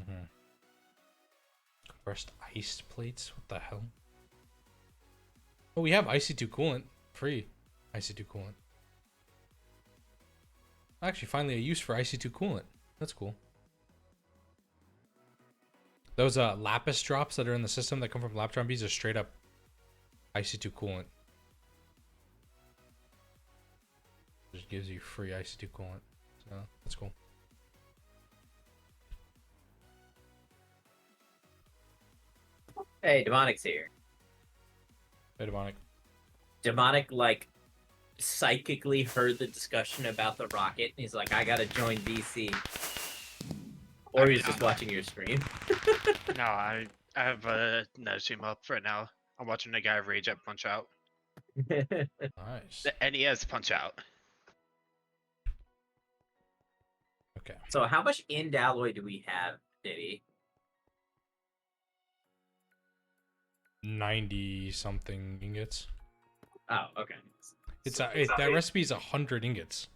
Mm-hmm. Compressed ice plates? What the hell? Oh, we have IC2 coolant. Free IC2 coolant. Actually, finally a use for IC2 coolant. That's cool. Those lapis drops that are in the system that come from Laptron bees are straight up IC2 coolant. Just gives you free IC2 coolant. So that's cool. Hey, Demonic's here. Hey, Demonic. Demonic, like, psychically heard the discussion about the rocket, and he's like, I gotta join VC. Or he's just watching your stream. No, I have no stream up right now. I'm watching a guy rage at Punch Out. Nice. The NES Punch Out. Okay. So how much end alloy do we have, Diddy? 90 something ingots. Oh, okay. It's that recipe is 100 ingots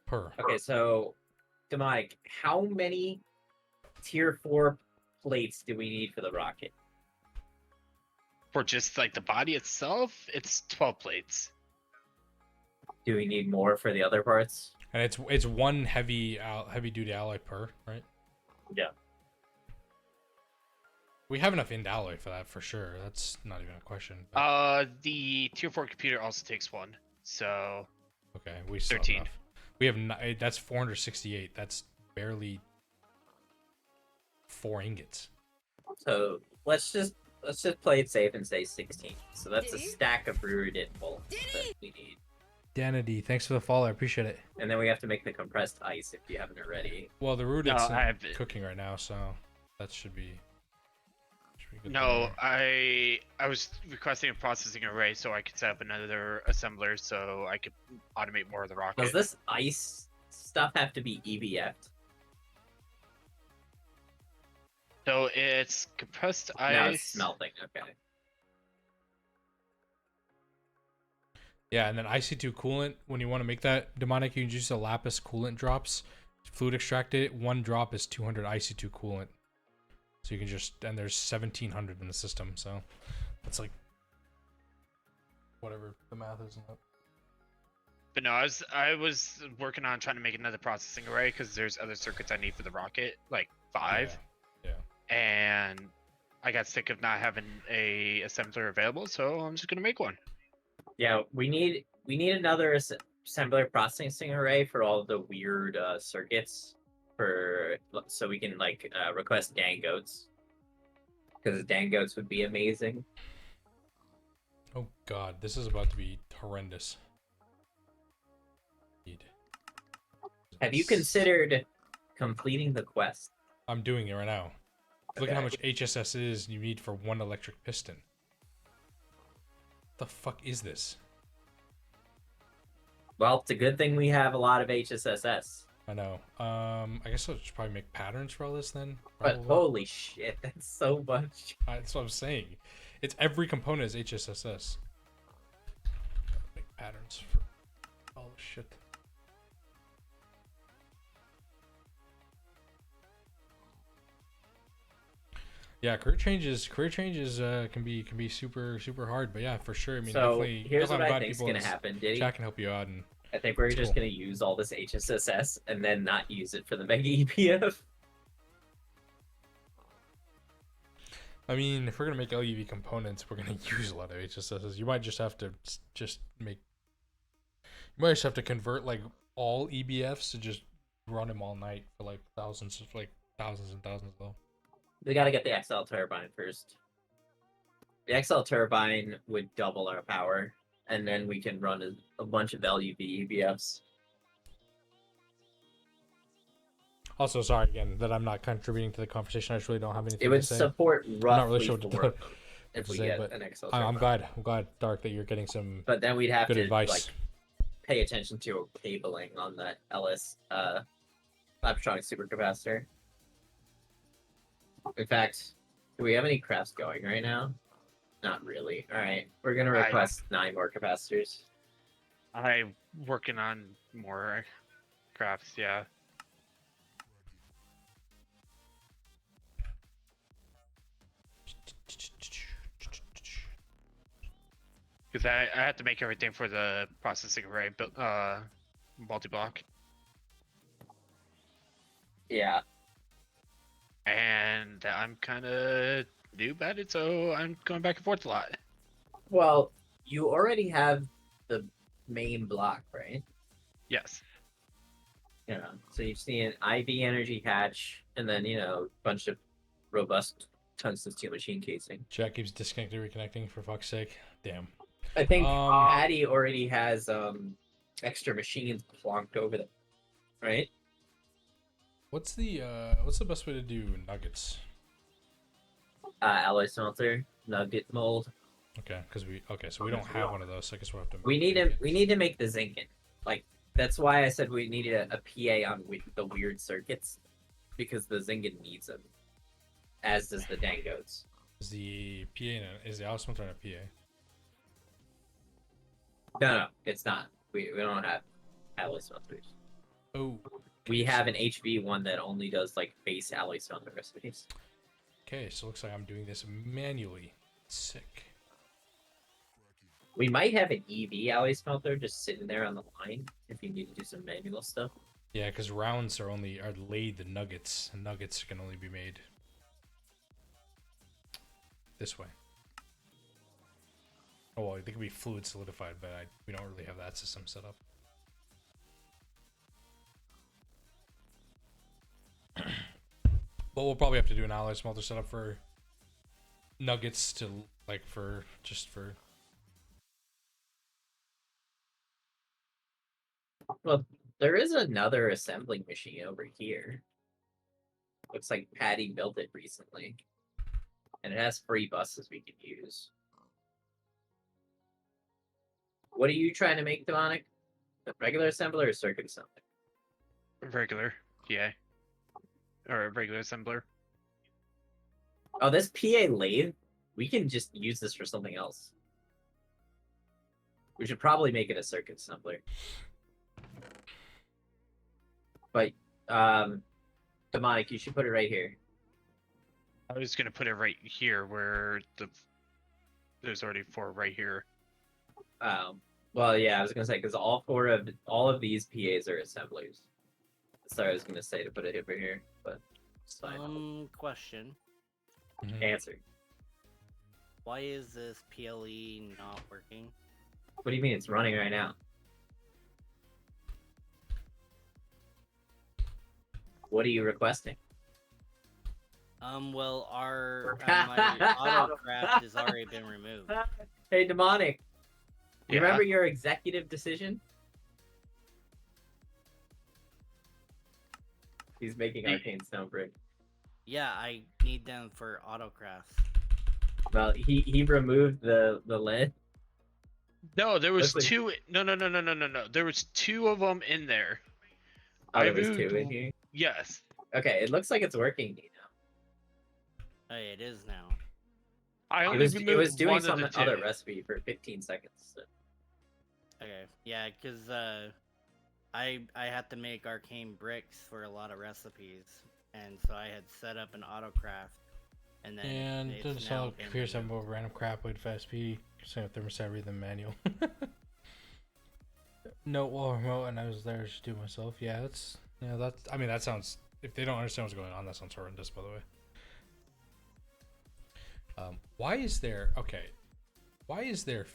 per. Okay, so Demonic, how many tier 4 plates do we need for the rocket? For just like the body itself, it's 12 plates. Do we need more for the other parts? And it's one heavy duty alloy per, right? Yeah. We have enough end alloy for that for sure. That's not even a question. The tier 4 computer also takes one. So Okay, we still 13. have enough. We have that's 468. That's barely 4 ingots. So let's just play it safe and say 16. So that's a Diddy? stack of brewered bolts that we need. Danity, thanks for the follow. I appreciate it. And then we have to make the compressed ice if you haven't already. Well, the root No, is I have- cooking right now, so that should be good no, there. I was requesting a processing array so I could set up another assembler so I could automate more of the rocket. Does this ice stuff have to be EVF'd? So it's compressed ice. No, it's smelting. Okay. Yeah, and then IC2 coolant. When you want to make that demonic, you can use the lapis coolant drops. Fluid extract it. One drop is 200 IC2 coolant. So you can just, and there's 1700 in the system. So it's like whatever the math is in that. But no, I was working on trying to make another processing array because there's other circuits I need for the rocket, like 5. Yeah. And I got sick of not having a assembler available, so I'm just gonna make one. Yeah, we need another assembler processing array for all the weird circuits so we can like request dangotes, because dangotes would be amazing. Oh god, this is about to be horrendous. Indeed. Have you considered completing the quest? I'm doing it right now. Look at Okay. how much HSS is you need for one electric piston. What the fuck is this? Well, it's a good thing we have a lot of HSSS. I know. I guess I should probably make patterns for all this then. But Probably. holy shit, that's so much. That's what I'm saying. It's every component is HSSS. Make patterns for all this shit. Yeah, career changes can be super hard, but yeah, for sure. I mean, So definitely. here's definitely what I'm I glad think is people gonna in happen, Diddy. chat can help you out, and I think we're That's just cool. gonna use all this HSSS and then not use it for the Mega EPF. I mean, if we're gonna make LUV components, we're gonna use a lot of HSSs. You might just have to make. You might just have to convert like all EBFs to just run them all night for like thousands and thousands though. We gotta get the XL turbine first. The XL turbine would double our power, and then we can run a bunch of LUV EBFs. Also, sorry again that I'm not contributing to the conversation. I just really don't have anything It to would say. support not roughly really sure what to 4 of them if we say, get but an XL turbine. I'm glad, Dark, that you're getting some But then we'd have good to advice. like pay attention to cabling on that LS electronic supercapacitor. In fact, do we have any crafts going right now? Not really. All right, we're gonna request 9 more capacitors. I'm working on more crafts, yeah. Because I had to make everything for the processing array, but multi-block, Yeah. and I'm kind of new at it, so I'm going back and forth a lot. Well, you already have the main block, right? Yes. Yeah. So you see an IV energy hatch, and then a bunch of robust tungsten steel machine casing. Chat keeps disconnecting, reconnecting. For fuck's sake, damn. I think Um, Patty already has extra machines plonked over them, right? What's the best way to do nuggets? Alloy smelter, nugget mold. Okay, so we don't have one of those. So I guess we'll have to. We need make to it. we need to make the zinkin. Like that's why I said we needed a PA on the weird circuits, because the zinkin needs them, as does the dangotes. Is the is the Alice Smelter on a PA? No, it's not. We don't have alloy smelters. Oh. We have an HV one that only does like base alloy smelter recipes. Okay, so it looks like I'm doing this manually. Sick. We might have an EV alloy smelter just sitting there on the line if you need to do some manual stuff. Yeah, because rounds are laid the nuggets, and nuggets can only be made this way. Oh well, they can be fluid solidified, but we don't really have that system set up. But we'll probably have to do an alloy smelter setup for nuggets to for. Well, there is another assembling machine over here. Looks like Patty built it recently. And it has free buses we can use. What are you trying to make, Demonic? A regular assembler or circuit assembler? Regular PA. Or a regular assembler. Oh, this PA lathe, we can just use this for something else. We should probably make it a circuit assembler. But demonic, you should put it right here. I was gonna put it right here where there's already 4 right here. Well, yeah, I was gonna say because all of these PAs are assemblers. Sorry, I was gonna say to put it over here, but it's fine. Question. Mhm. Answer. Why is this PLE not working? What do you mean it's running right now? What are you requesting? Well, my autocraft has already been removed. Hey, demonic. You Yeah. remember your executive decision? He's making arcane stone brick. Yeah, I need them for autocrafts. Well, he removed the lid. No, there was Looks like- 2. No. There was 2 of them in there. Oh, there I was moved. 2 in here. Yes. Okay, it looks like it's working now. Oh, yeah, it is now. I It only was removed doing one some of the other 2. recipe for 15 seconds. So. Okay, yeah, because I had to make arcane bricks for a lot of recipes, and so I had set up an autocraft, and then And it's did now sell been computer removed. symbol random crap with FSP. Same with thermostat read the manual. No wall remote, and I was there to do myself. Yeah, that's I mean that sounds. If they don't understand what's going on, that sounds horrendous. By the way. Why is there? Okay. Why is there?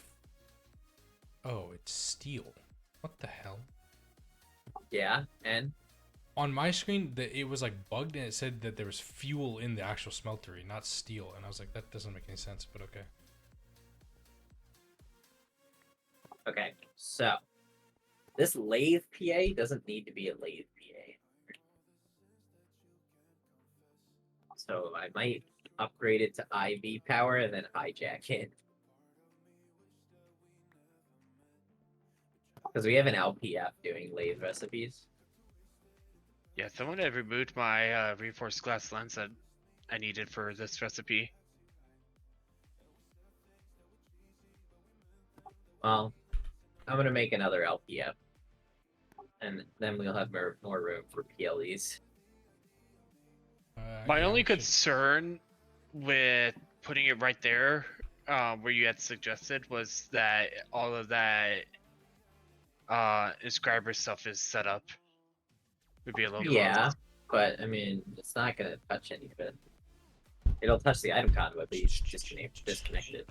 Oh, it's steel. What the hell? Yeah, and On my screen, it was like bugged, and it said that there was fuel in the actual smeltery, not steel. And I was like, that doesn't make any sense. But okay. okay, so this lathe PA doesn't need to be a lathe PA. So I might upgrade it to IV power and then hijack it. Because we have an LPF doing lathe recipes. Yeah, someone had removed my reinforced glass lens that I needed for this recipe. Well, I'm gonna make another LPF. And then we'll have more room for PLEs. My Yeah, only we should- concern with putting it right there, where you had suggested, was that all of that inscriber stuff is set up. Would be a little Yeah, close. but I mean, it's not gonna touch any of it. It'll touch the item conduit, but you disconnect it.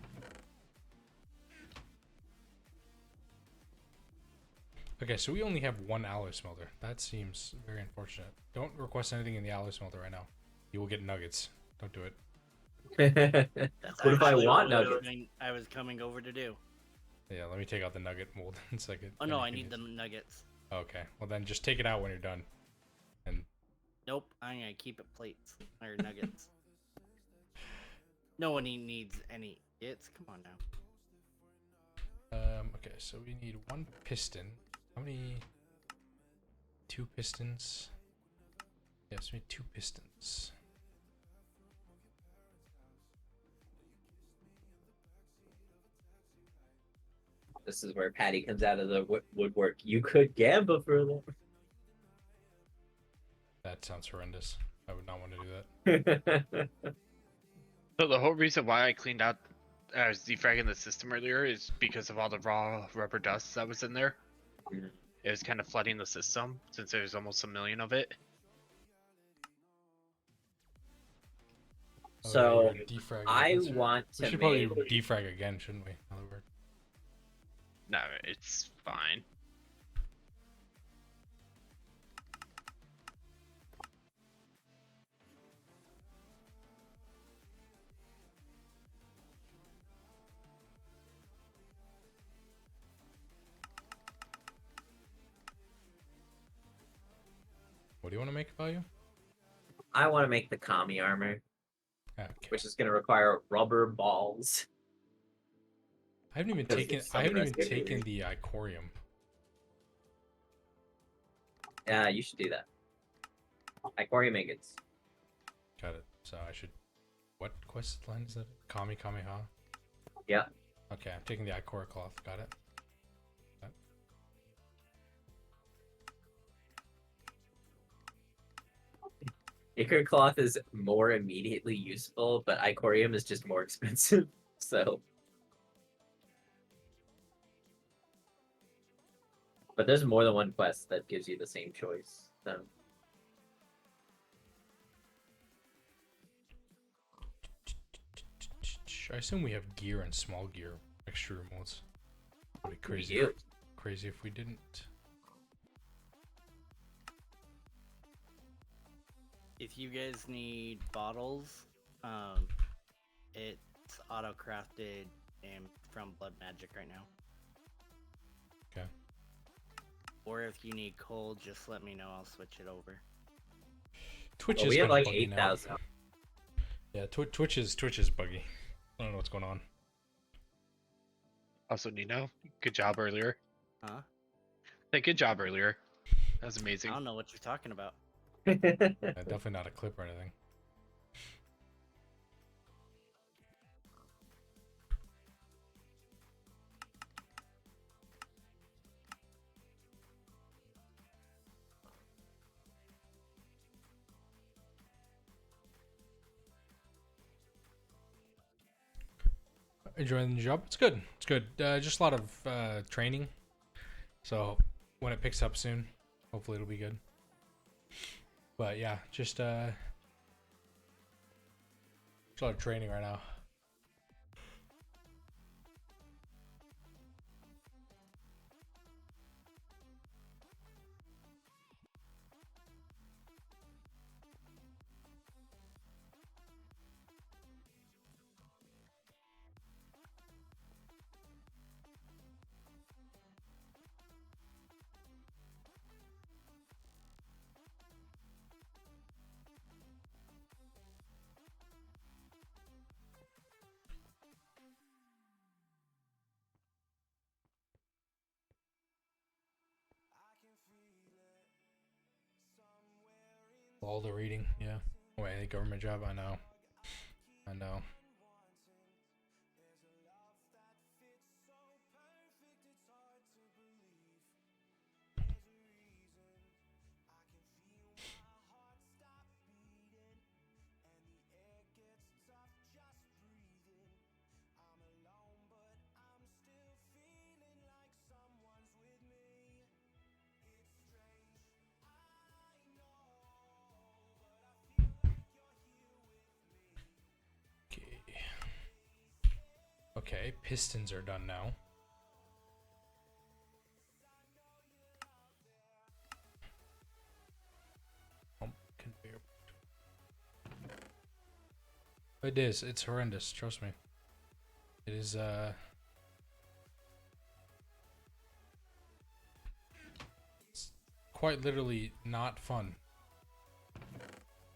Okay, so we only have one alloy smelter. That seems very unfortunate. Don't request anything in the alloy smelter right now. You will get nuggets. Don't do it. That's What if I actually want what nuggets? I was coming over to do. Yeah, let me take out the nugget mold in a second. Oh then no, you I can need use the it. nuggets. Okay, well then just take it out when you're done. And Nope, I'm gonna keep it plates or nuggets. No one needs any hits. Come on now. okay, so we need 1 piston. How many? 2 pistons. Yes, we need 2 pistons. This is where Patty comes out of the woodwork. You could gamble for a little. That sounds horrendous. I would not want to do that. So the whole reason why I cleaned out, I was defragging the system earlier, is because of all the raw rubber dust that was in there. Mhm. It was kind of flooding the system since there's almost 1 million of it. Oh, So, yeah, you're defragging. I That's right. want We to should probably make. defrag again, shouldn't we? Now that we're- No, it's fine. What do you want to make value? I want to make the Kami armor, Okay. which is going to require rubber balls. I haven't even Because taken. it's I haven't even something taken that's the Icorium. Yeah, you should do that. Icorium ingots. Got it. So I should. What quest line is that? Kami Kameha. Yeah. Okay, I'm taking the Icora cloth. Got it. Ichor cloth is more immediately useful, but Icorium is just more expensive. So, but there's more than one quest that gives you the same choice. So, I assume we have gear and small gear extra remotes. Would be crazy. do. Crazy if we didn't. If you guys need bottles, it's auto crafted and from Blood Magic right now. Okay. Or if you need coal, just let me know. I'll switch it over. Twitch Well, is we have kinda like buggy now. 8,000. Yeah, Twitch is buggy. I don't know what's going on. Also, Nino, good job earlier. Huh? Hey, good job earlier. That was I amazing. don't know what you're talking about. Definitely not a clip or anything. Enjoying the job? It's good. It's good. Just a lot of training. So when it picks up soon, hopefully it'll be good. But yeah, just a lot of training right now. All the reading, yeah. Wait, a government job? I know. I know. Okay. Okay, pistons are done now. Conveyor. It is. It's horrendous. Trust me. It is. It's quite literally not fun.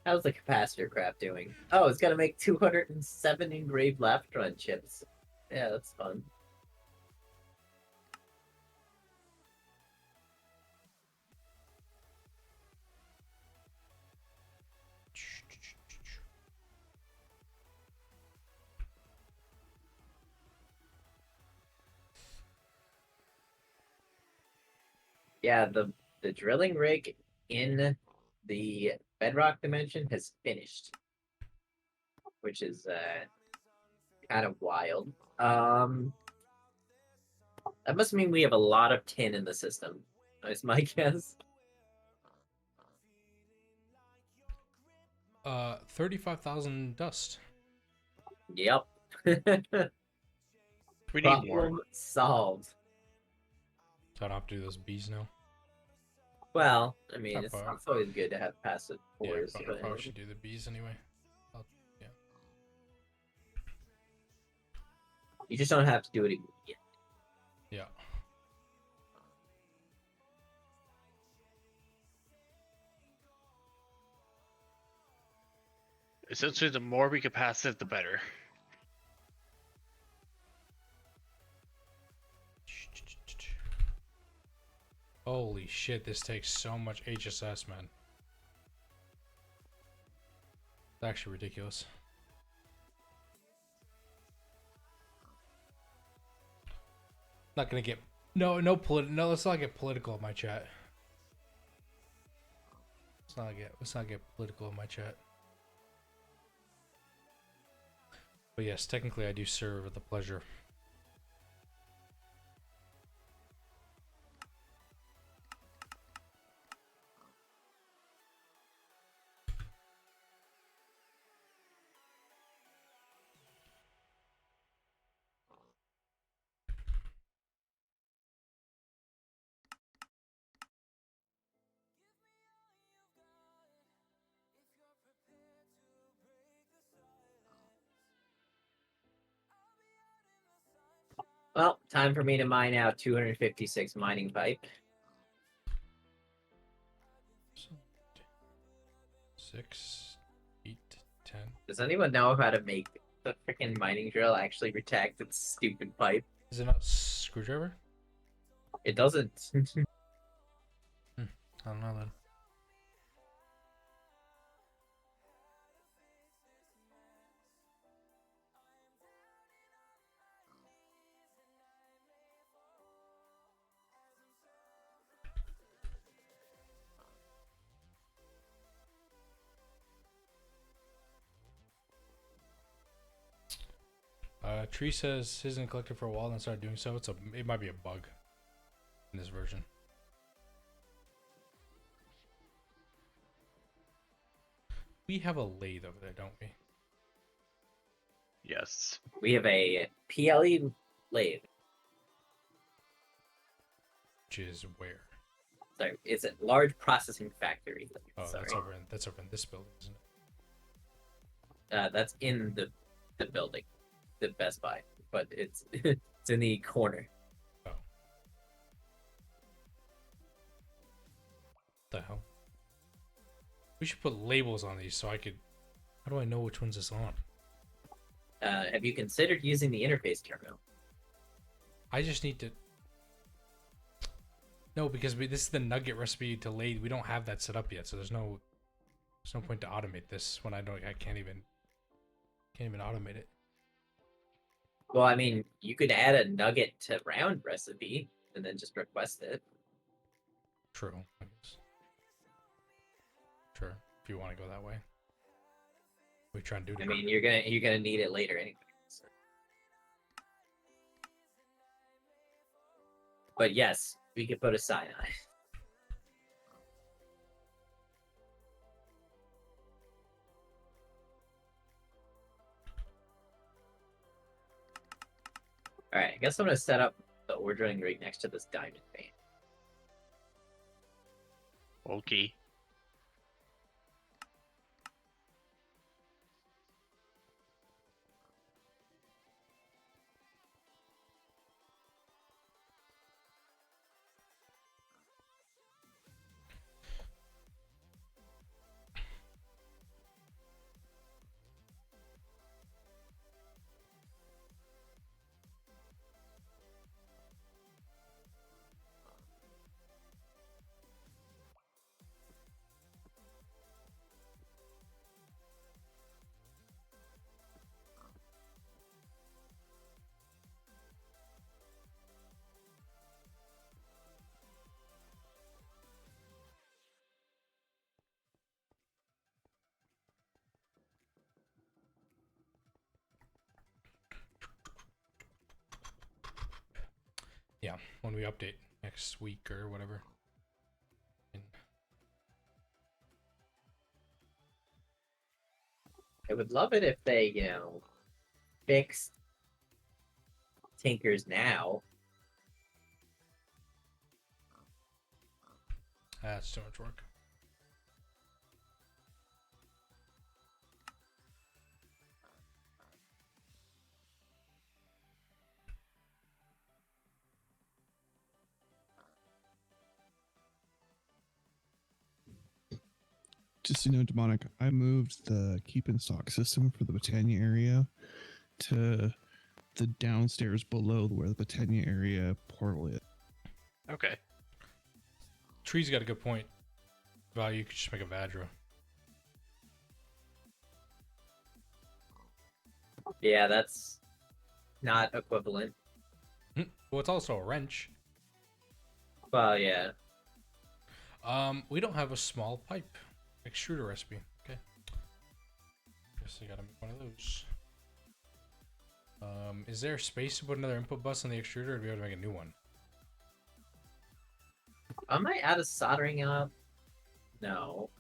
How's the capacitor crap doing? Oh, it's gonna make 207 engraved Laptron chips. Yeah, that's fun. Yeah, the drilling rig in the bedrock dimension has finished, which is kind of wild. That must mean we have a lot of tin in the system. Is my guess. 35,000 dust. Yep. We need more. Problem solved. So I don't have to do those bees now. Well, I mean, Top it's, bar. it's always good to have passive Yeah, cores. but I probably should do the bees anyway. You just don't have to do it immediately. Yeah. Essentially, the more we can passive, the better. Holy shit, this takes so much HSS, man. It's actually ridiculous. Not gonna get no, let's not get political in my chat. Let's not get political in my chat. But yes, technically I do serve with the pleasure. Well, time for me to mine out 256 mining pipe. 6, 8, 10. Does anyone know how to make the freaking mining drill actually retract its stupid pipe? Is it not screwdriver? It doesn't. I don't know then. Tree says his isn't collected for a while and then started doing so. It might be a bug in this version. We have a lathe over there, don't we? Yes. We have a PLE lathe. Which is where? Sorry, it's a large processing factory. Oh, Sorry. that's over in this building, isn't it? That's in the building, the Best Buy, but it's it's in the corner. Oh. The hell? We should put labels on these so I could. How do I know which one's this on? Have you considered using the interface terminal? I just need to. No, because this is the nugget recipe to lathe. We don't have that set up yet, so there's no point to automate this when I can't even automate it. Well, I mean, you could add a nugget to round recipe and then just request it. True. I guess. Sure, if you want to go that way. We try and do it. I mean, you're gonna need it later anyway. So. But yes, we could put a sign on it. All right, I guess I'm gonna set up the ore drilling rig next to this diamond vein. Okay. Yeah, when we update next week or whatever. I would love it if they, fixed Tinkers now. That's too much work. Just so you know, Demonic, I moved the keep in stock system for the Botania area to the downstairs below where the Botania area portal is. Okay. Tree's got a good point. Val, you could just make a Vadra. Yeah, that's not equivalent. Well, it's also a wrench. Well, yeah. We don't have a small pipe. extruder recipe. Okay. Guess I gotta make one of those. Is there space to put another input bus on the extruder, or do we have to make a new one? Am I out of soldering up? No.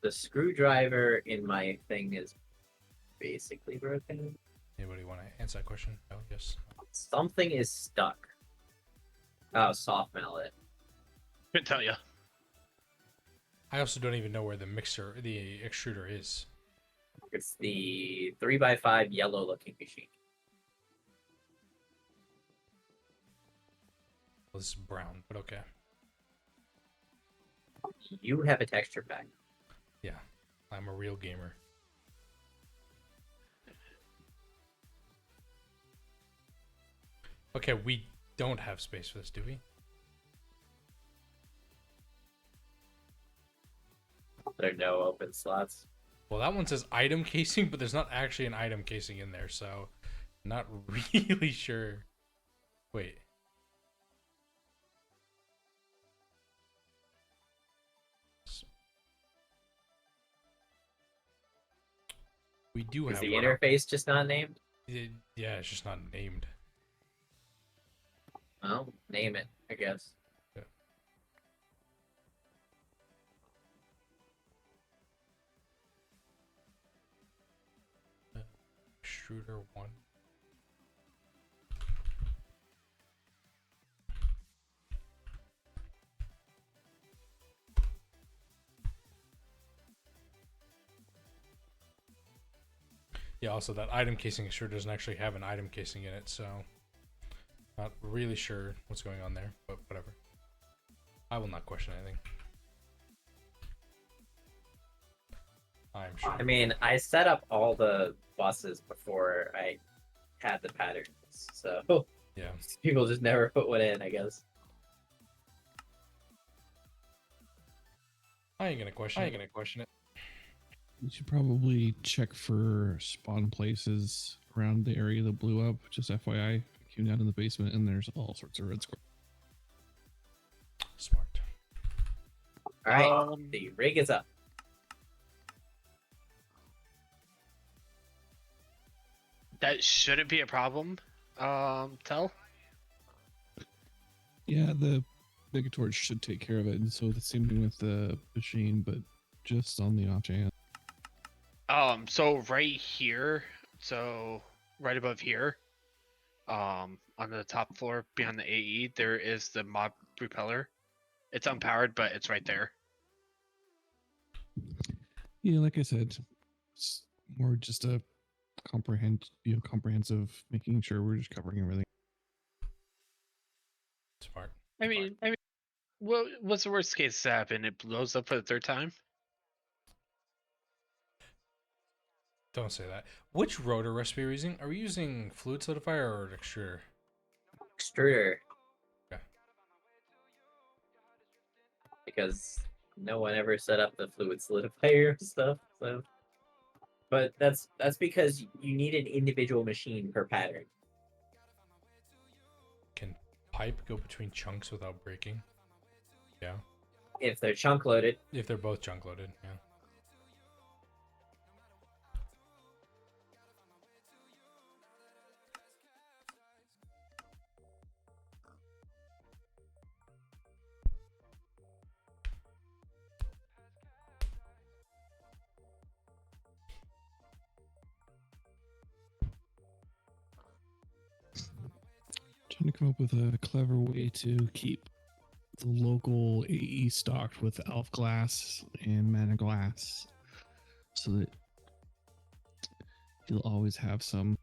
The screwdriver in my thing is basically broken. Anybody want to answer that question? Oh, yes. Something is stuck. Oh, soft mallet. Couldn't tell you. I also don't even know where the extruder is. It's the 3x5 yellow looking machine. Well, this is brown, but okay. You have a texture pack. Yeah, I'm a real gamer. Okay, we don't have space for this, do we? There are no open slots. Well, that one says item casing, but there's not actually an item casing in there, so not really sure. Wait. We do Is have the one. interface just not named? Yeah, it's just not named. Well, name it, I guess. Extruder 1. Yeah, also that item casing extruder doesn't actually have an item casing in it, so not really sure what's going on there, but whatever. I will not question anything. I'm sure. I mean, I set up all the buses before I had the patterns, so Yeah. people just never put one in, I guess. I ain't gonna question it. You should probably check for spawn places around the area that blew up. Just FYI, I came down in the basement and there's all sorts of red squares. Smart. All right, the rig is up. That shouldn't be a problem. Tell. Yeah, the Megatorch should take care of it. And so the same thing with the machine, but just on the off chance. So right here, so right above here, on the top floor beyond the AE, there is the mob repeller. It's unpowered, but it's right there. Yeah, like I said, it's more just a comprehensive, making sure we're just covering everything. Smart. I mean, what's the worst case that happen? It blows up for the third time. Don't say that. Which rotor recipe are we using? Are we using fluid solidifier or an extruder? Extruder. Okay. Because no one ever set up the fluid solidifier stuff, so. But that's because you need an individual machine per pattern. Can pipe go between chunks without breaking? Yeah. If they're chunk loaded. If they're both chunk loaded, yeah. Trying to come up with a clever way to keep the local AE stocked with Elf Glass and Mana Glass so that you'll always have some.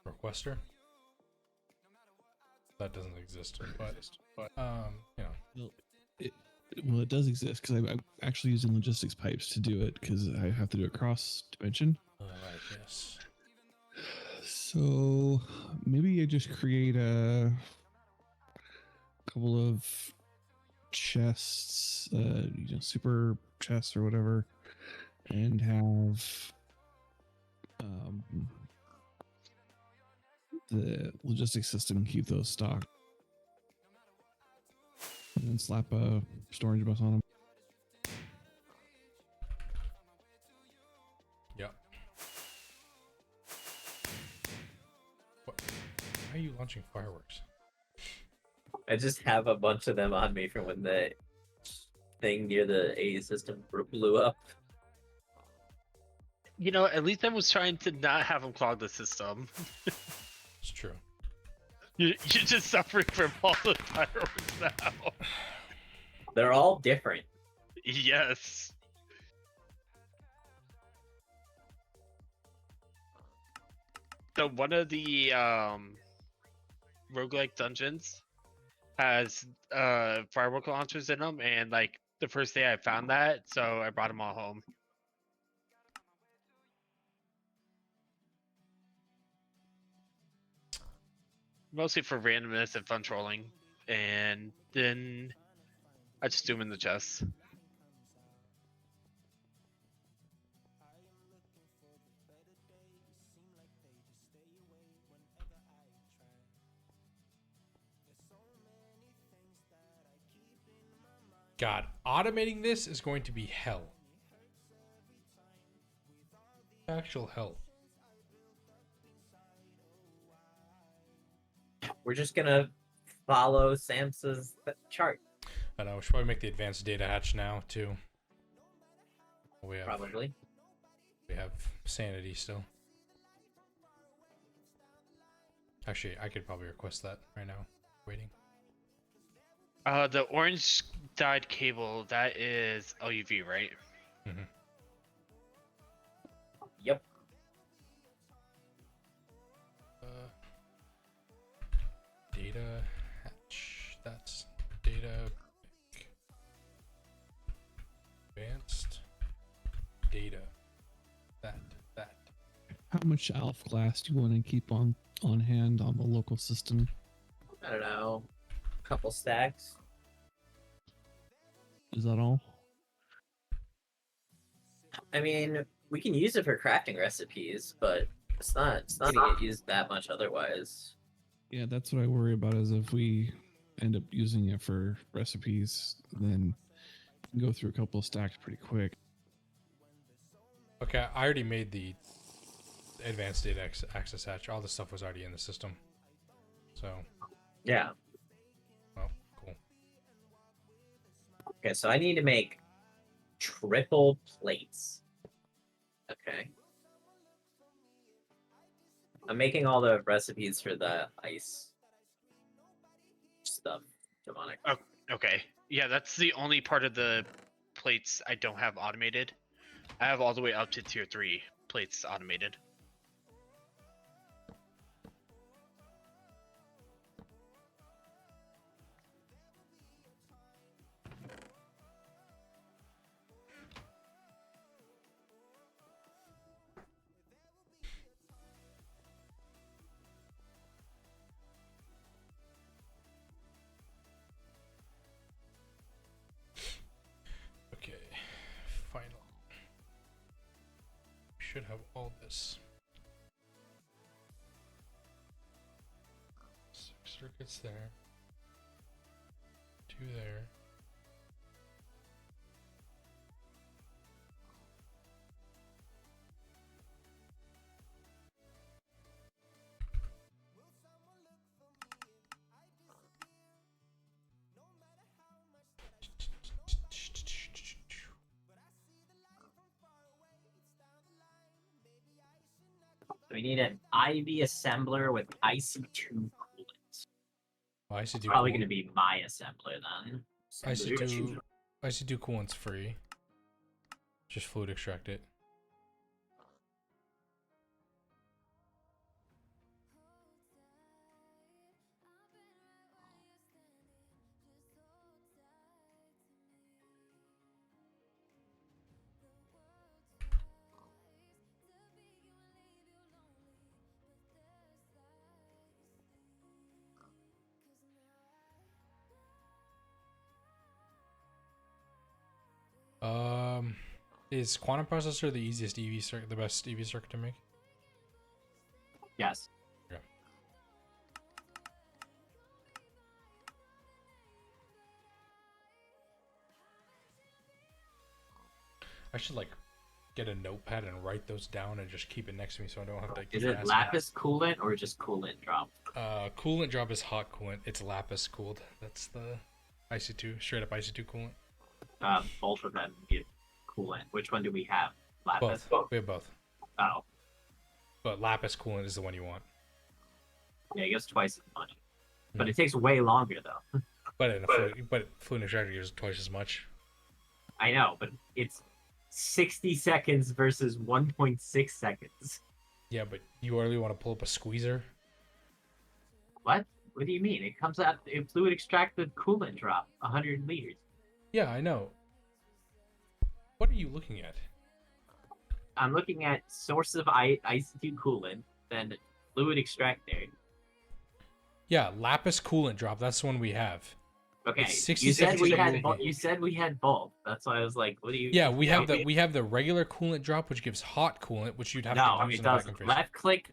Requester? That doesn't exist, but you know. Well, it does exist because I'm actually using logistics pipes to do it because I have to do it cross dimension. Right, yes. So maybe I just create a couple of chests, super chests or whatever, and have the logistics system keep those stocked. and then slap a storage bus on them. Yep. What? Why are you launching fireworks? I just have a bunch of them on me from when the thing near the A system blew up. You know, at least I was trying to not have him clog the system. It's true. You're just suffering from all the fireworks now. They're all different. Yes. So one of the roguelike dungeons has firework launchers in them, and like the first day I found that, so I brought them all home. Mostly for randomness and fun trolling, and then I just do them in the chest. God, automating this is going to be hell. Actual hell. We're just gonna follow Samsa's chart, I know, we should probably make the advanced data hatch now, too. We have, probably. we have sanity still. Actually, I could probably request that right now. Waiting. The orange dyed cable, that is LUV, right? Mm-hmm. Yep. Data hatch. That's data. Advanced data. That. How much ALF glass do you want to keep on hand on the local system? I don't know. A couple stacks. Is that all? I mean, we can use it for crafting recipes, but it's not gonna get used that much otherwise. Yeah, that's what I worry about. Is if we end up using it for recipes, then we can go through a couple of stacks pretty quick. Okay, I already made the advanced data access hatch. All the stuff was already in the system. So, Yeah. well, cool. Okay, so I need to make triple plates. Okay. I'm making all the recipes for the ice stuff. Demonic. Oh, okay. Yeah, that's the only part of the plates I don't have automated. I have all the way up to tier 3 plates automated. Okay, final. We should have all this. 6 circuits there. 2 there. We need an IV assembler with IC2 coolant. Oh, I should do Probably cool. going to be my assembler then. I should do coolant's free. Just fluid extract it. Is quantum processor the easiest EV circuit, the best EV circuit to make? Yes. I should like get a notepad and write those down and just keep it next to me so I don't have to. Is keep it asking. lapis coolant or just coolant drop? Coolant drop is hot coolant. It's lapis cooled. That's the IC2, straight up IC2 coolant. Both of them give coolant. Which one do we have? Lapis? Both. We have both. Oh. But lapis coolant is the one you want. Yeah, it gives twice as much. But it takes way longer, though. But fluid extractor gives twice as much. I know, but it's 60 seconds versus 1.6 seconds. Yeah, but you really want to pull up a squeezer? What? What do you mean? It comes out in fluid extracted coolant drop, 100 liters. Yeah, I know. What are you looking at? I'm looking at source of IC2 coolant, then fluid extractor. Yeah, lapis coolant drop. That's the one we have. Okay, It's 60 you said seconds we to had move. you said we had both. That's why I was like, what do you? Yeah, we have the regular coolant drop, which gives hot coolant, which you'd have No, to use it in the back and doesn't. face.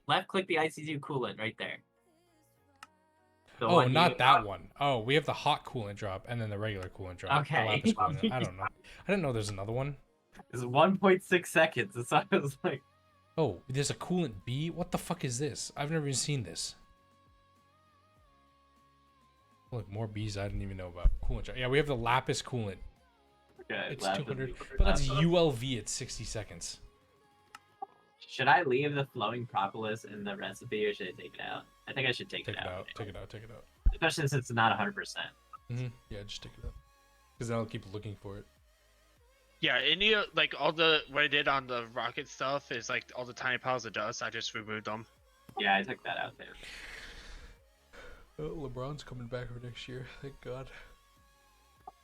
Left click the IC2 coolant right there. The Oh, one not you- that one. Oh, we have the hot coolant drop and then the regular coolant drop. the Okay. lapis coolant. I don't know. I didn't know there's another one. It's 1.6 seconds. That's why I was like, Oh, there's a coolant B? What the fuck is this? I've never even seen this. Look, more B's I didn't even know about. Coolant drop. Yeah, we have the lapis coolant. okay, It's lapis 200. coolant. But that's ULV at 60 seconds. Should I leave the flowing propolis in the recipe or should I take it out? I think I should take Take it it out. out. Take it out. Take it out. Especially since it's not 100%. Yeah, just take it out. Because then I'll keep looking for it. Yeah, any like all the what I did on the rocket stuff is like all the tiny piles of dust. I just removed them. Yeah, I took that out there. Oh, LeBron's coming back for next year. Thank God.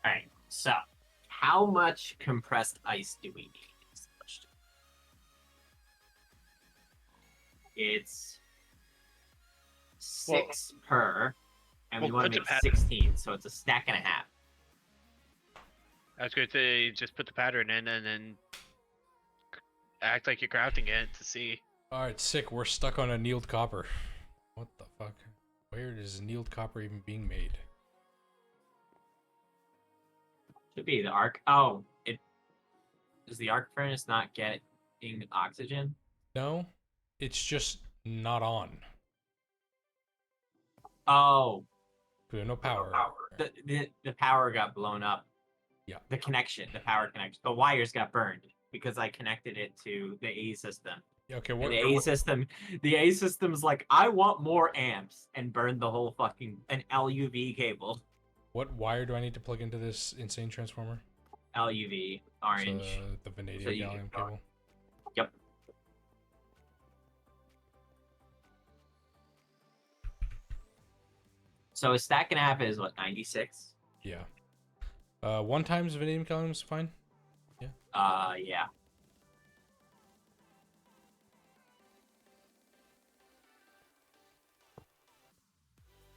Alright, so how much compressed ice do we need? Is the question. It's 6 per, and we well, want put to the make pattern. 16, so it's a stack and a half. I was going to say just put the pattern in and then act like you're crafting it to see. Alright, sick. We're stuck on annealed copper. What the fuck? Where is annealed copper even being made? Should be the arc. Oh, it does the arc furnace not getting oxygen? No, it's just not on. Oh, We have no power. the power got blown up. Yeah. The power connection, the wires got burned because I connected it to the A system. Yeah, okay, And what, the A system's like, I want more amps, and burned the whole fucking an LUV cable. what wire do I need to plug into this insane transformer? LUV orange. So, the vanadium So you gallium can- cable. Yep. So a stack and a half is what, 96? Yeah. 1 times vanadium gallium is fine. Yeah.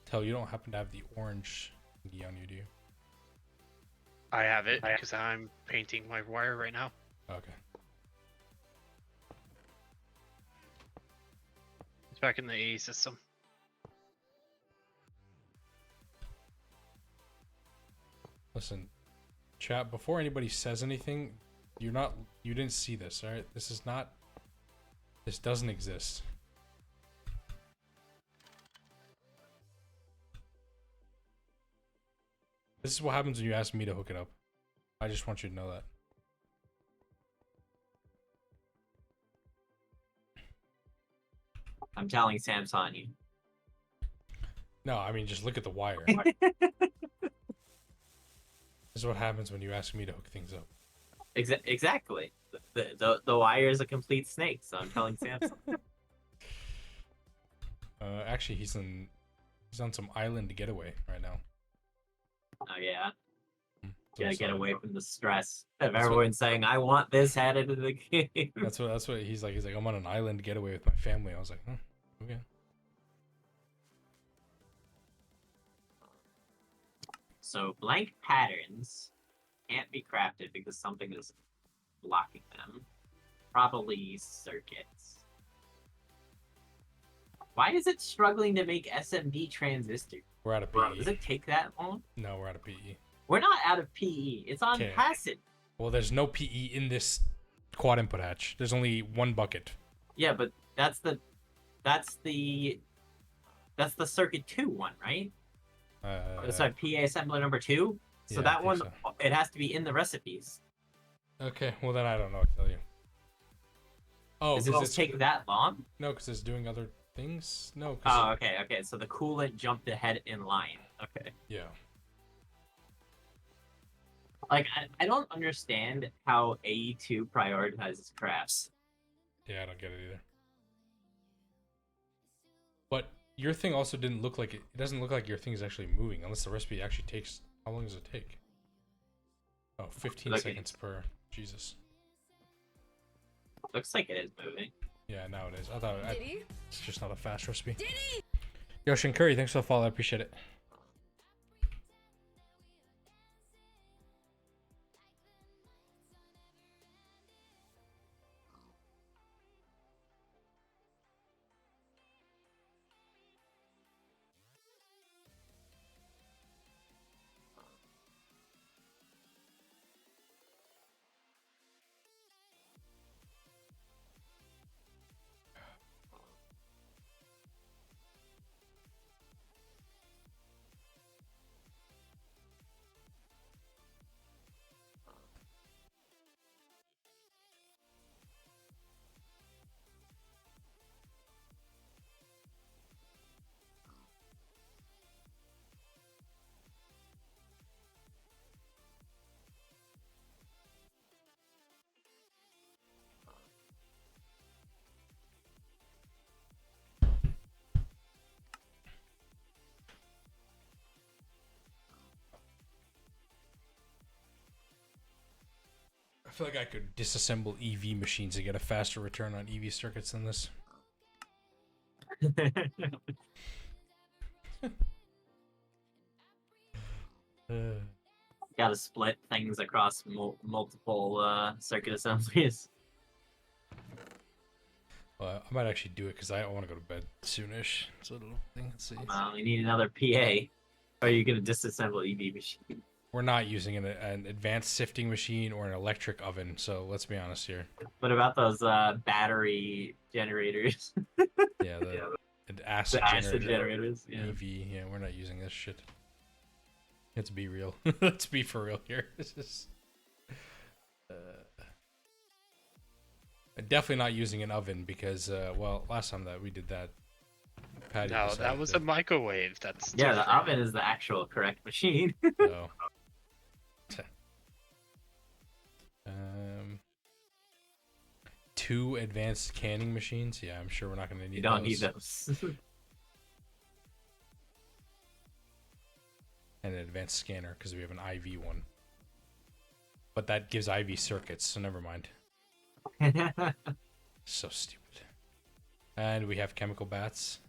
Tell you don't happen to have the orange thingy on you, do you? I have it because I'm painting my wire right now. Okay. It's back in the A system. Listen, chat, before anybody says anything, you didn't see this, alright? This doesn't exist. This is what happens when you ask me to hook it up. I just want you to know that. I'm telling Samsung you. No, I mean, just look at the wire. This is what happens when you ask me to hook things up. Exactly. The wire is a complete snake, so I'm telling Samsung. Actually, he's on some island getaway right now. Oh yeah. So Gotta get so- away from the stress of That's what- everyone saying, I want this added to the game. That's what he's like. He's like, I'm on an island getaway with my family. I was like, okay. So blank patterns can't be crafted because something is blocking them. Probably circuits. Why is it struggling to make SMD transistor? We're out of Does PE. it take that long? No, we're out of PE. We're not out of PE. It's on Okay. passive. Well, there's no PE in this quad input hatch. There's only one bucket. Yeah, but that's the circuit 2 one, right? Sorry, PA assembler number 2. So Yeah, I that think one, so. it has to be in the recipes. Okay, well then I don't know what to tell you. Oh, Does it because just it's take that long? no, because it's doing other things. No, Oh, because okay. So the coolant jumped ahead in line. Okay. yeah. Like, I don't understand how AE2 prioritizes crafts. Yeah, I don't get it either. But your thing also didn't look like it. It doesn't look like your thing is actually moving unless the recipe actually takes. How long does it take? Oh, 15 Okay. seconds per. Jesus. Looks like it is moving. Yeah, now it is. I thought Did he? it's just not a fast recipe. Did he? Yoshin Curry, thanks for the follow. I appreciate it. I feel like I could disassemble EV machines to get a faster return on EV circuits than this. Gotta split things across multiple circuit assemblies. Well, I might actually do it because I want to go to bed soonish. It's a little thing. Let's see. We need another PA. Or are you gonna disassemble EV machine? We're not using an advanced sifting machine or an electric oven, so let's be honest here. What about those battery generators? Yeah, the acid, The acid generator, generators. Yeah. EV. Yeah, we're not using this shit. Let's be real. Let's be for real here. This is definitely not using an oven because, well, last time that we did that, Patty No, decided that was to- a microwave. That's Yeah, the different. oven is the actual correct machine. Oh. Um, 2 advanced canning machines. Yeah, I'm sure we're not going to need You don't those. need those. And an advanced scanner because we have an IV one. But that gives IV circuits, so never mind. So stupid. And we have chemical bats.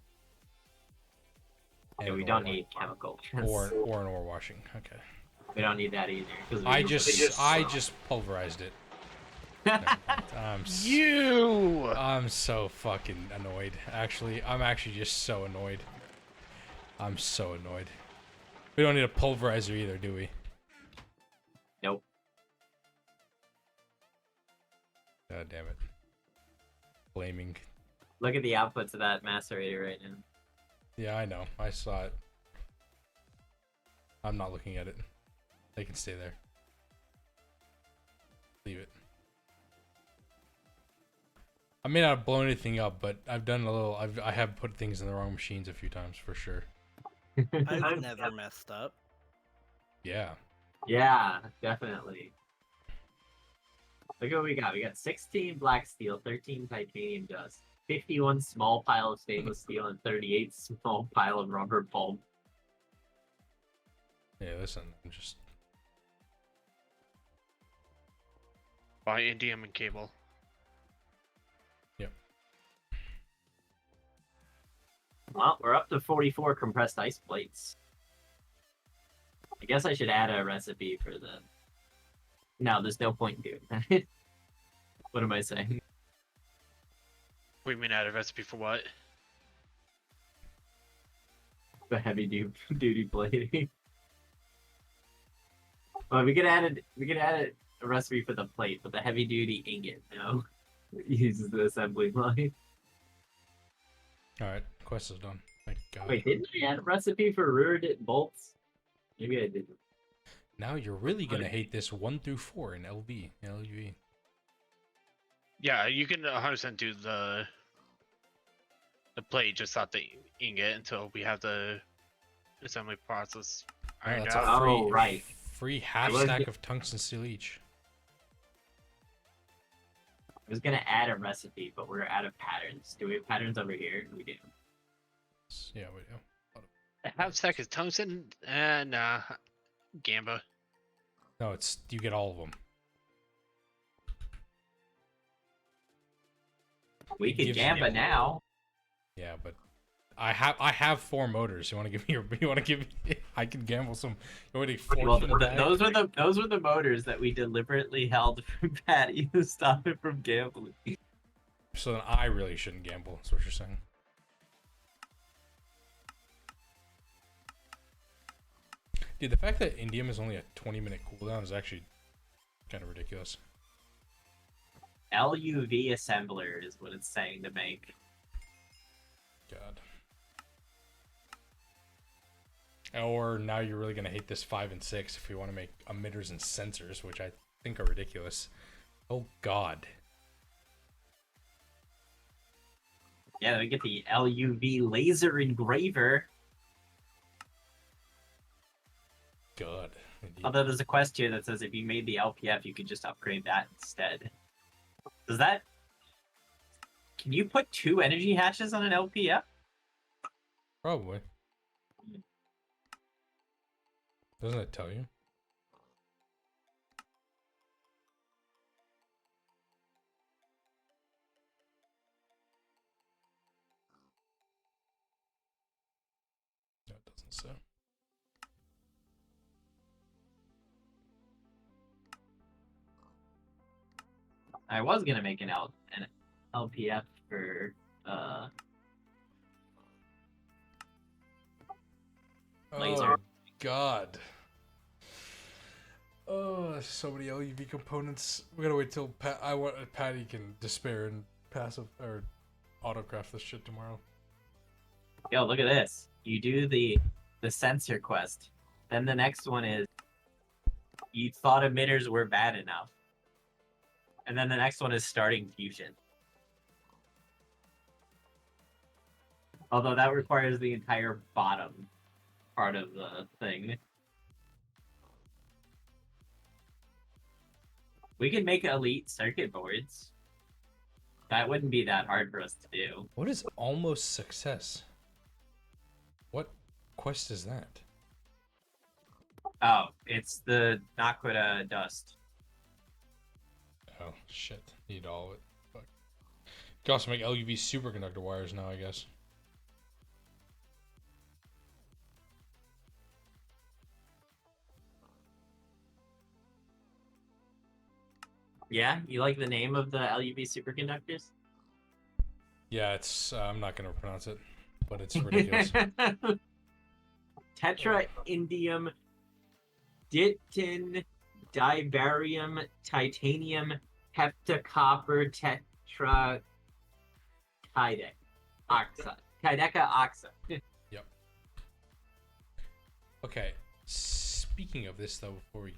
Yeah, And we an don't ore need chemical. or an ore washing. Okay. We don't need that either. 'Cause we I usually just pulverized it. Never mind. You! I'm so fucking annoyed. Actually, I'm actually just so annoyed. I'm so annoyed. We don't need a pulverizer either, do we? Nope. God damn it. Blaming. Look at the outputs of that macerator right now. Yeah, I know. I saw it. I'm not looking at it. They can stay there. Leave it. I may not have blown anything up, but I've done a little. I have put things in the wrong machines a few times for sure. I've never messed up. Yeah. Yeah, definitely. Look what we got. We got 16 black steel, 13 titanium dust, 51 small pile of stainless steel, and 38 small pile of rubber pulp. Yeah, listen, I'm just. Buy indium and cable. Yep. Well, we're up to 44 compressed ice plates. I guess I should add a recipe for the... No, there's no point in doing that. What am I saying? We mean add a recipe for what? The heavy duty plating. Well, we could add it a recipe for the plate, but the heavy duty ingot, no. Uses the assembly line. All right, quest is done. Thank God. Wait, didn't I add a recipe for rear bolts? Maybe I didn't. Now you're really gonna hate this 1 through 4 in LUV. Yeah, you can 100% do the plate, just not the ingot until we have the assembly process Oh, ironed that's out. a free, Oh, right. free half was stack get- of tungsten steel each. I was gonna add a recipe, but we're out of patterns. Do we have patterns over here? We do. Yeah, we do. Half stack is tungsten and gamba. No, it's you get all of them. We It could gives gamba you- now. Yeah, but I have 4 motors. You want to give me your? You want to give me? I can gamble some. You want to Well, fortune back? those were the motors that we deliberately held from Patty to stop it from gambling. So then I really shouldn't gamble. That's what you're saying. Dude, the fact that indium is only a 20-minute cooldown is actually kind of ridiculous. LUV assembler is what it's saying to make. God. Or now you're really gonna hate this 5 and 6 if you want to make emitters and sensors, which I think are ridiculous. Oh God. Yeah, we get the LUV laser engraver. God. Although there's a quest here that says if you made the LPF, you could just upgrade that instead. Does that... Can you put 2 energy hatches on an LPF? Probably. Doesn't it tell you? No, it doesn't say. I was gonna make an LPF for laser. Oh God. Oh, there's so many LUV components. We gotta wait till Patty can despair and passive or autocraft this shit tomorrow. Yo, look at this. You do the sensor quest. Then the next one is you thought emitters were bad enough. And then the next one is starting fusion. Although that requires the entire bottom part of the thing. We can make elite circuit boards. That wouldn't be that hard for us to do. What is almost success? What quest is that? Oh, it's the Naquita dust. Oh shit! Need all of it. Fuck. You can also make LUV superconductor wires now, I guess. Yeah, you like the name of the LUV superconductors? Yeah, it's. I'm not gonna pronounce it, but it's ridiculous. Tetra indium ditin dibarium titanium heptacopper tetra Kaideca oxide. Okay. Speaking of this, though, before we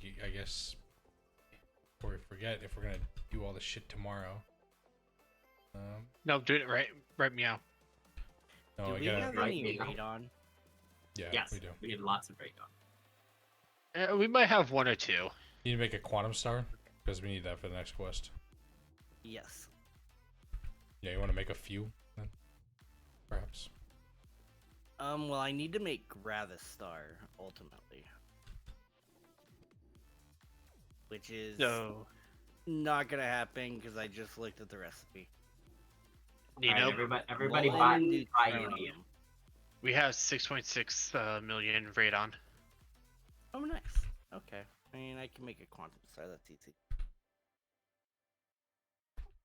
forget, if we're gonna do all this shit tomorrow. No, do it right meow. No, Do I we gotta. have Right, any yeah. radon? Yeah, Yes, we do. we have lots of radon. We might have 1 or 2. You need to make a quantum star because we need that for the next quest. Yes. Yeah, you want to make a few, then? Perhaps. Well, I need to make Gravis Star ultimately, which is So, not gonna happen because I just looked at the recipe. you Alright, know, everybody Molten buy neutronium. indium. we have 6.6 million radon. Oh, nice. Okay. I mean, I can make a quantum star. That's easy.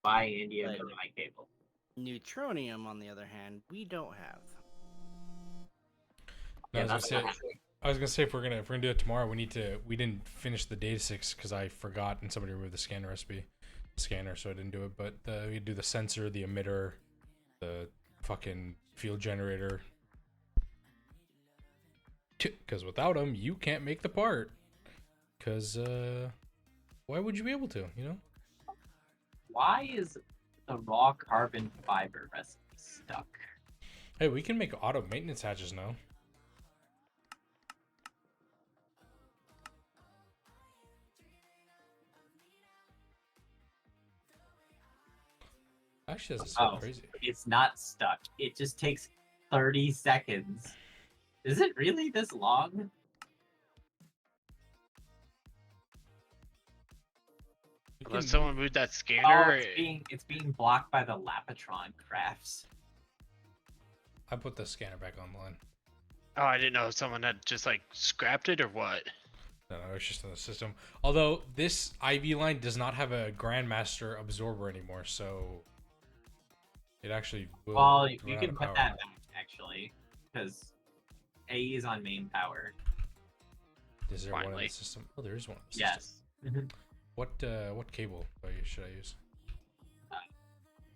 Buy indium Right. and my cable. Neutronium, on the other hand, we don't have. No, Yeah, as I that's said, not I was gonna say if we're gonna do it tomorrow, we didn't finish the data 6 because I forgot and somebody removed the scanner, so I didn't do it. But we do the sensor, the emitter, the fucking field generator. Because without them, you can't make the part. Because why would you be able to? You know. Why is the raw carbon fiber recipe stuck? Hey, we can make auto maintenance hatches now. Actually, that's so crazy. It's not stuck. It just takes 30 seconds. Is it really this long? Unless someone moved that Oh, scanner. it's being blocked by the Lapatron crafts. I put the scanner back online. Oh, I didn't know if someone had just like scrapped it or what. No, it's just in the system. Although this IV line does not have a Grandmaster absorber anymore, so it actually will. Well, run you out can of put power. that back actually, because A is on main power. Is there one in Finally. the system? Oh, there is one in the system. Yes. What cable should I use?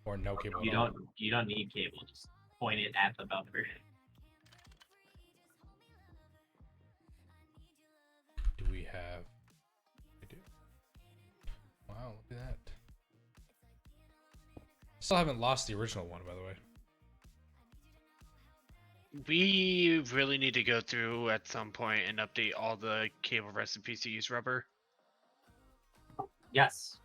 Or no cable You at all? don't need cable. Just point it at the buffer. Do we have? We do. Wow, look at that. Still haven't lost the original one, by the way. We really need to go through at some point and update all the cable recipes to use rubber. Yes.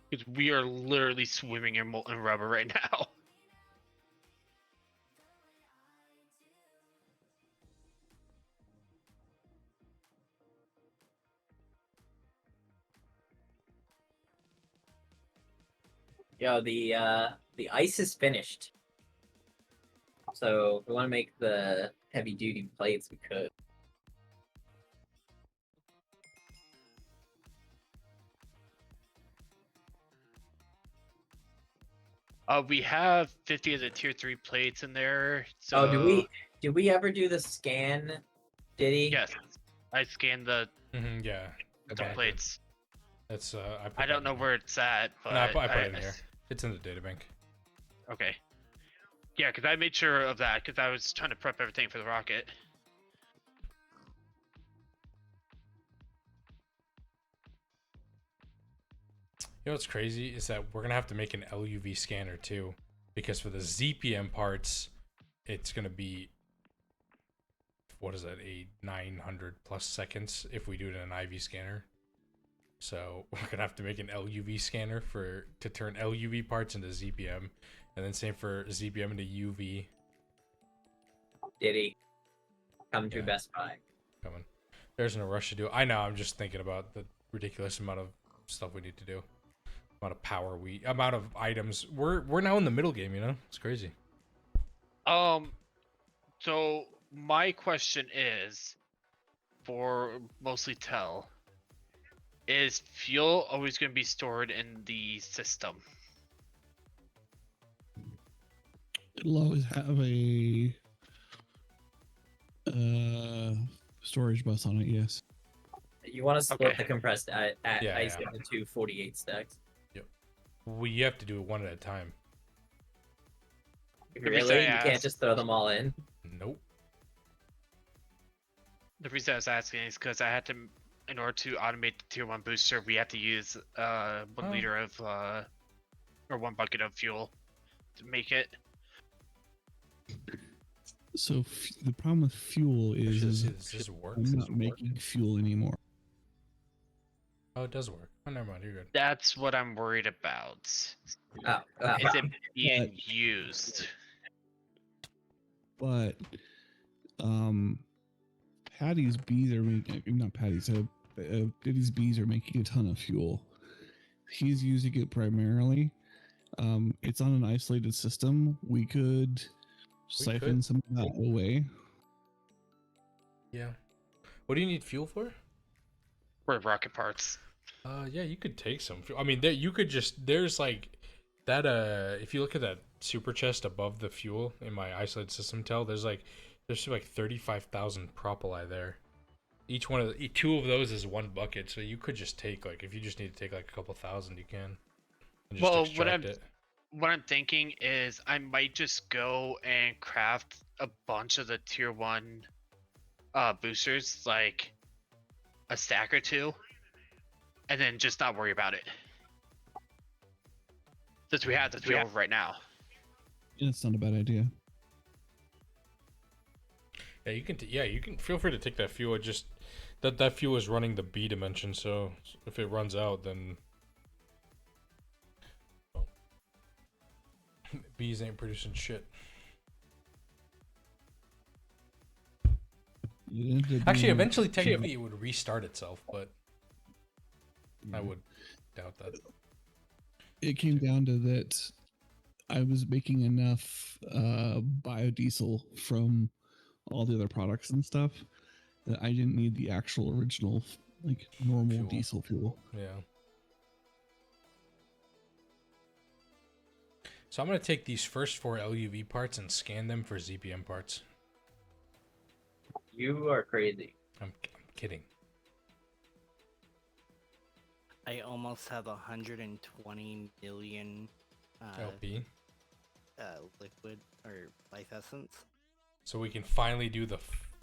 Because we are literally swimming in molten rubber right now. Yo, the ice is finished. So if we want to make the heavy duty plates, we could. We have 50 of the tier 3 plates in there. So Oh, do we ever do the scan? Diddy? yes, I scanned the Yeah. the plates. That's I don't know where it's at, but No, I put it in here. It's in the databank. Okay. Yeah, because I made sure of that because I was trying to prep everything for the rocket. You know what's crazy is that we're gonna have to make an LUV scanner too, because for the ZPM parts, it's gonna be, what is that, a 900 plus seconds if we do it in an IV scanner. So we're gonna have to make an LUV scanner to turn LUV parts into ZPM, and then same for ZPM into UV. Diddy. Come to Yeah. Best Buy. Coming. There's no rush to do it. I know. I'm just thinking about the ridiculous amount of stuff we need to do. Amount of power amount of items. We're now in the middle game. You know, it's crazy. So my question is, for mostly Tell, is fuel always going to be stored in the system? It'll always have a storage bus on it. Yes. You want to split Okay. the compressed ice Yeah. into two 48 stacks. We have to do it one at a time. reason Really? I You can't asked- just throw them all in? Nope. The reason I was asking is because I had to, in order to automate the tier 1 booster, we have to use 1 liter of, or 1 bucket of fuel to make it. So the problem with fuel is Does this work? I'm not making fuel anymore. Oh, it does work. Oh, never mind. You're good. That's what I'm worried about. Oh, Is it being used? But Patty's bees are making, not Patty's, Diddy's bees are making a ton of fuel. He's using it primarily. It's on an isolated system. We could siphon some of that away. Yeah. What do you need fuel for? For rocket parts. Yeah, you could take some fuel. I mean, you could just, there's like that, if you look at that super chest above the fuel in my isolated system tell, there's like 35,000 propyli there. Each one of two of those is one bucket, so you could just take like if you just need to take like a couple thousand, you can. And just Well, extract it. what I'm thinking is I might just go and craft a bunch of the tier 1 boosters, like a stack or two, and then just not worry about it. Since we have the fuel right now. It's not a bad idea. Yeah, you can. You can feel free to take that fuel. It just that fuel is running the B dimension, so if it runs out, then well, B's ain't producing shit. Actually, eventually, technically, it would restart itself, but I would doubt that. It came down to that. I was making enough biodiesel from all the other products and stuff that I didn't need the actual original, like normal Fuel. diesel fuel. Yeah. So I'm gonna take these first 4 LUV parts and scan them for ZPM parts. You are crazy. I'm kidding. I almost have 120 million LP. liquid or life essence. So we can finally do the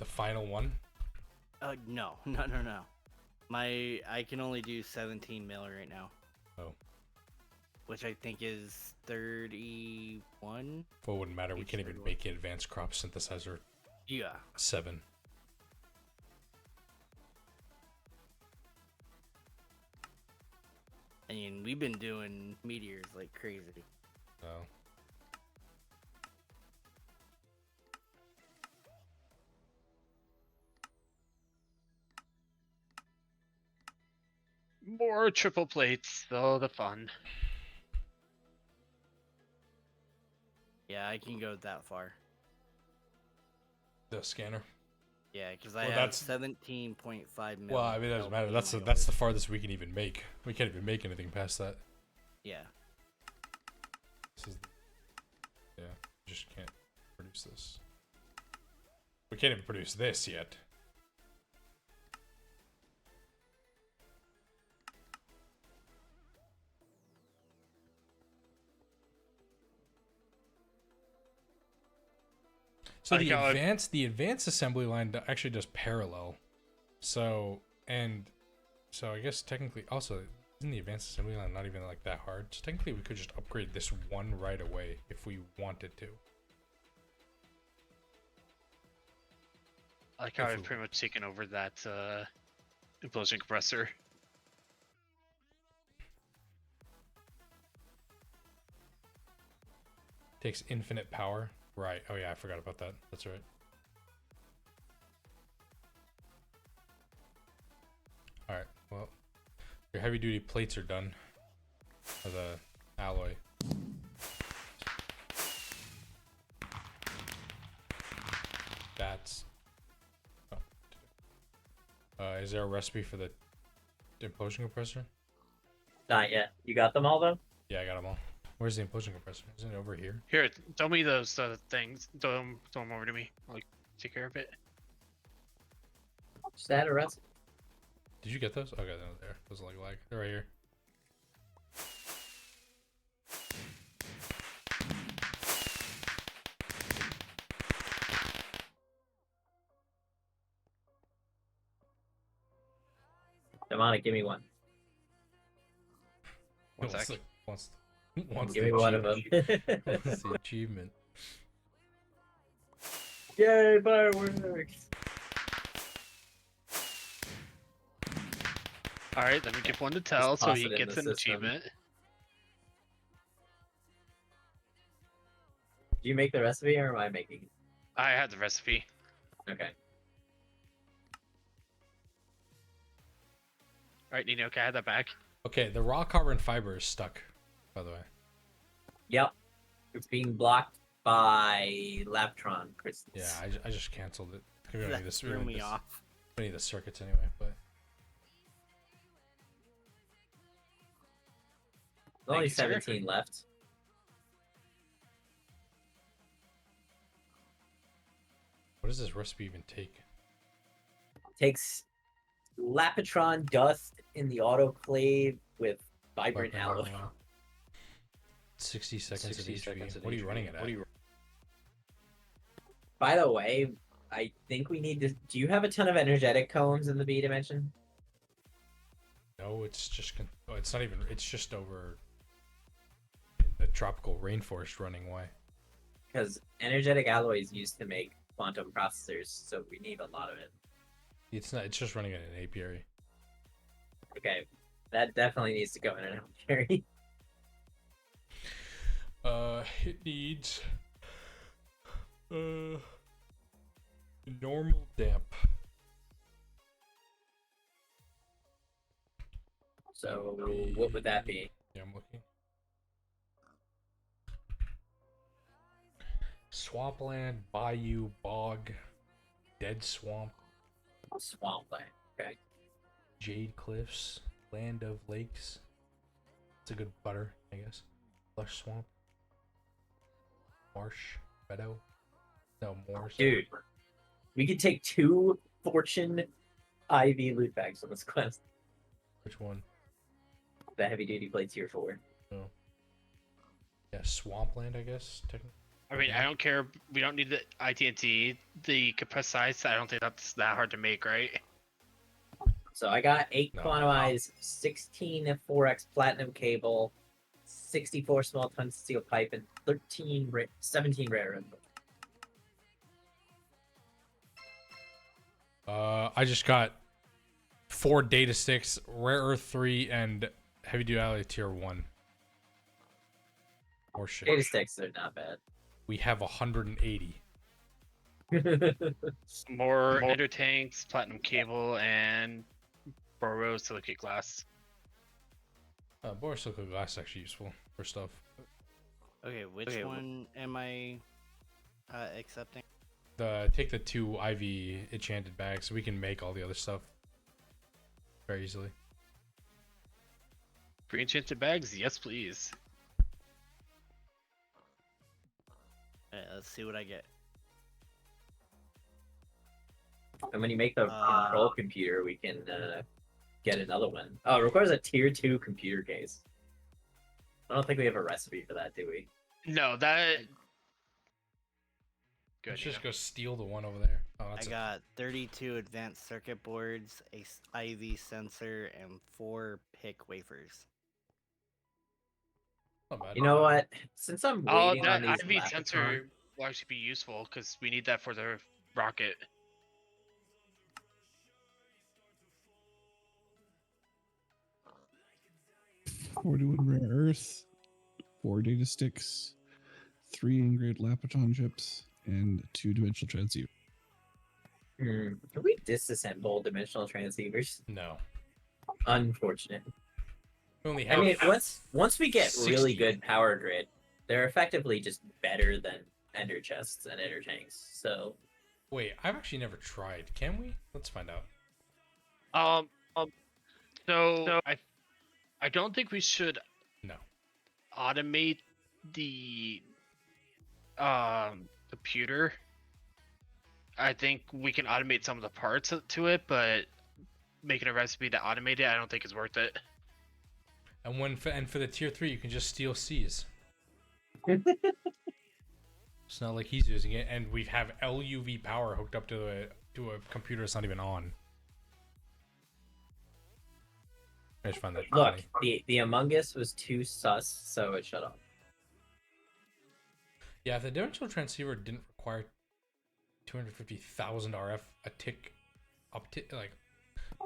final one. No. I can only do 17 mil right now. Oh. Which I think is 31. Well, it wouldn't matter. We can't even make an advanced crop synthesizer. Yeah. 7. I mean, we've been doing meteors like crazy. Oh. More triple plates, though, the fun. Yeah, I can go that far. The scanner. Yeah, because I Well, have that's- 17.5 mil. Well, I mean, it doesn't matter. LP That's in my the order. farthest we can even make. We can't even make anything past that. Yeah. This is. Yeah, just can't produce this. We can't even produce this yet. So Like how the advanced assembly line actually does parallel. So I guess technically also isn't the advanced assembly line not even like that hard? So technically we could just upgrade this one right away if we wanted to. I like how If I've we- pretty much taken over that implosion compressor. Takes infinite power. Right. Oh yeah, I forgot about that. That's right. Alright, well. Your heavy duty plates are done. For the alloy. That's is there a recipe for the implosion compressor? Not yet. You got them all though? Yeah, I got them all. Where's the implosion compressor? Isn't it over here? Here, throw me those things. Throw them over to me. I'll take care of it. Just add a recipe. Did you get those? Okay, they're not there. Those are like lag. They're right here. Demonic, give me one. One Wants sec. wants Give the me one of them. achievement. Wants the achievement. Yay, fireworks! Alright, let me give one to Tell so toss he it in gets the an system. achievement. Do you make the recipe or am I making it? I had the recipe. Okay. Alright, Nino, can I have that back? Okay, the raw carbon fiber is stuck, by the way. Yep. It's being blocked by Laptron crystals. Yeah, I just canceled it. We don't need That this. We threw don't need me this. off. We need the circuits anyway, but There's only Thank you, sir. 17 left. What does this recipe even take? Takes Lapatron dust in the autoclave with vibrant Weapon, alloy. 60 seconds of HP. What are you running it at? By the way, I think we need to. Do you have a ton of energetic cones in the B dimension? No, it's just. Oh, it's not even. It's just over in the tropical rainforest running away. Because energetic alloy is used to make quantum processors, so we need a lot of it. It's not. It's just running in an apiary. Okay, that definitely needs to go in an apiary. It needs. Normal damp. So what would that be? Yeah, I'm looking. Swampland, bayou, bog, dead swamp, Swampland. Okay. jade cliffs, land of lakes. It's a good butter, I guess. Lush swamp, marsh, meadow. No, moors. Dude, we could take 2 fortune IV loot bags on this quest. Which one? The heavy duty plate tier 4. Oh. Yeah, swampland, I guess. Technically. I mean, I don't care. We don't need the ITNT. The compressed size, I don't think that's that hard to make, right? So I got 8 No. quantumized, 16 4x platinum cable, 64 small tons steel pipe, and 17 rare earth. I just got 4 data sticks, rare earth 3, and heavy duty alloy tier 1. Or shit. Data sticks are not bad. We have 180. More ender tanks, platinum cable, and borosilicate glass. Borosilicate glass is actually useful for stuff. Okay, which one am I accepting? Take the 2 IV enchanted bags so we can make all the other stuff very easily. Free enchanted bags? Yes, please. Alright, let's see what I get. And when you make the control computer, we can get another one. Oh, it requires a tier 2 computer case. I don't think we have a recipe for that, do we? No, that. Good. Let's just go steal the one over there. Oh, I that's got 32 advanced circuit boards, a IV sensor, and 4 pick wafers. not bad. You know what? Since I'm Oh, waiting on that these IV sensor will actually be useful because we need that for the rocket. $41 rare earth, 4 data sticks, 3 engraved Lapatron chips, and 2 dimensional transceiver. Can we disassemble dimensional transceivers? No. Unfortunate. We only I have. mean, once we get 60. really good power grid, they're effectively just better than ender chests and ender tanks. So Wait, I've actually never tried. Can we? Let's find out. So I don't think we should No. automate the computer. I think we can automate some of the parts to it, but making a recipe to automate it, I don't think is worth it. And for the tier 3, you can just steal C's. It's not like he's using it, and we have LUV power hooked up to a computer that's not even on. I just find that look, funny. the Among Us was too sus, so it shut off. Yeah, if the dimensional transceiver didn't require 250,000 RF a tick, like.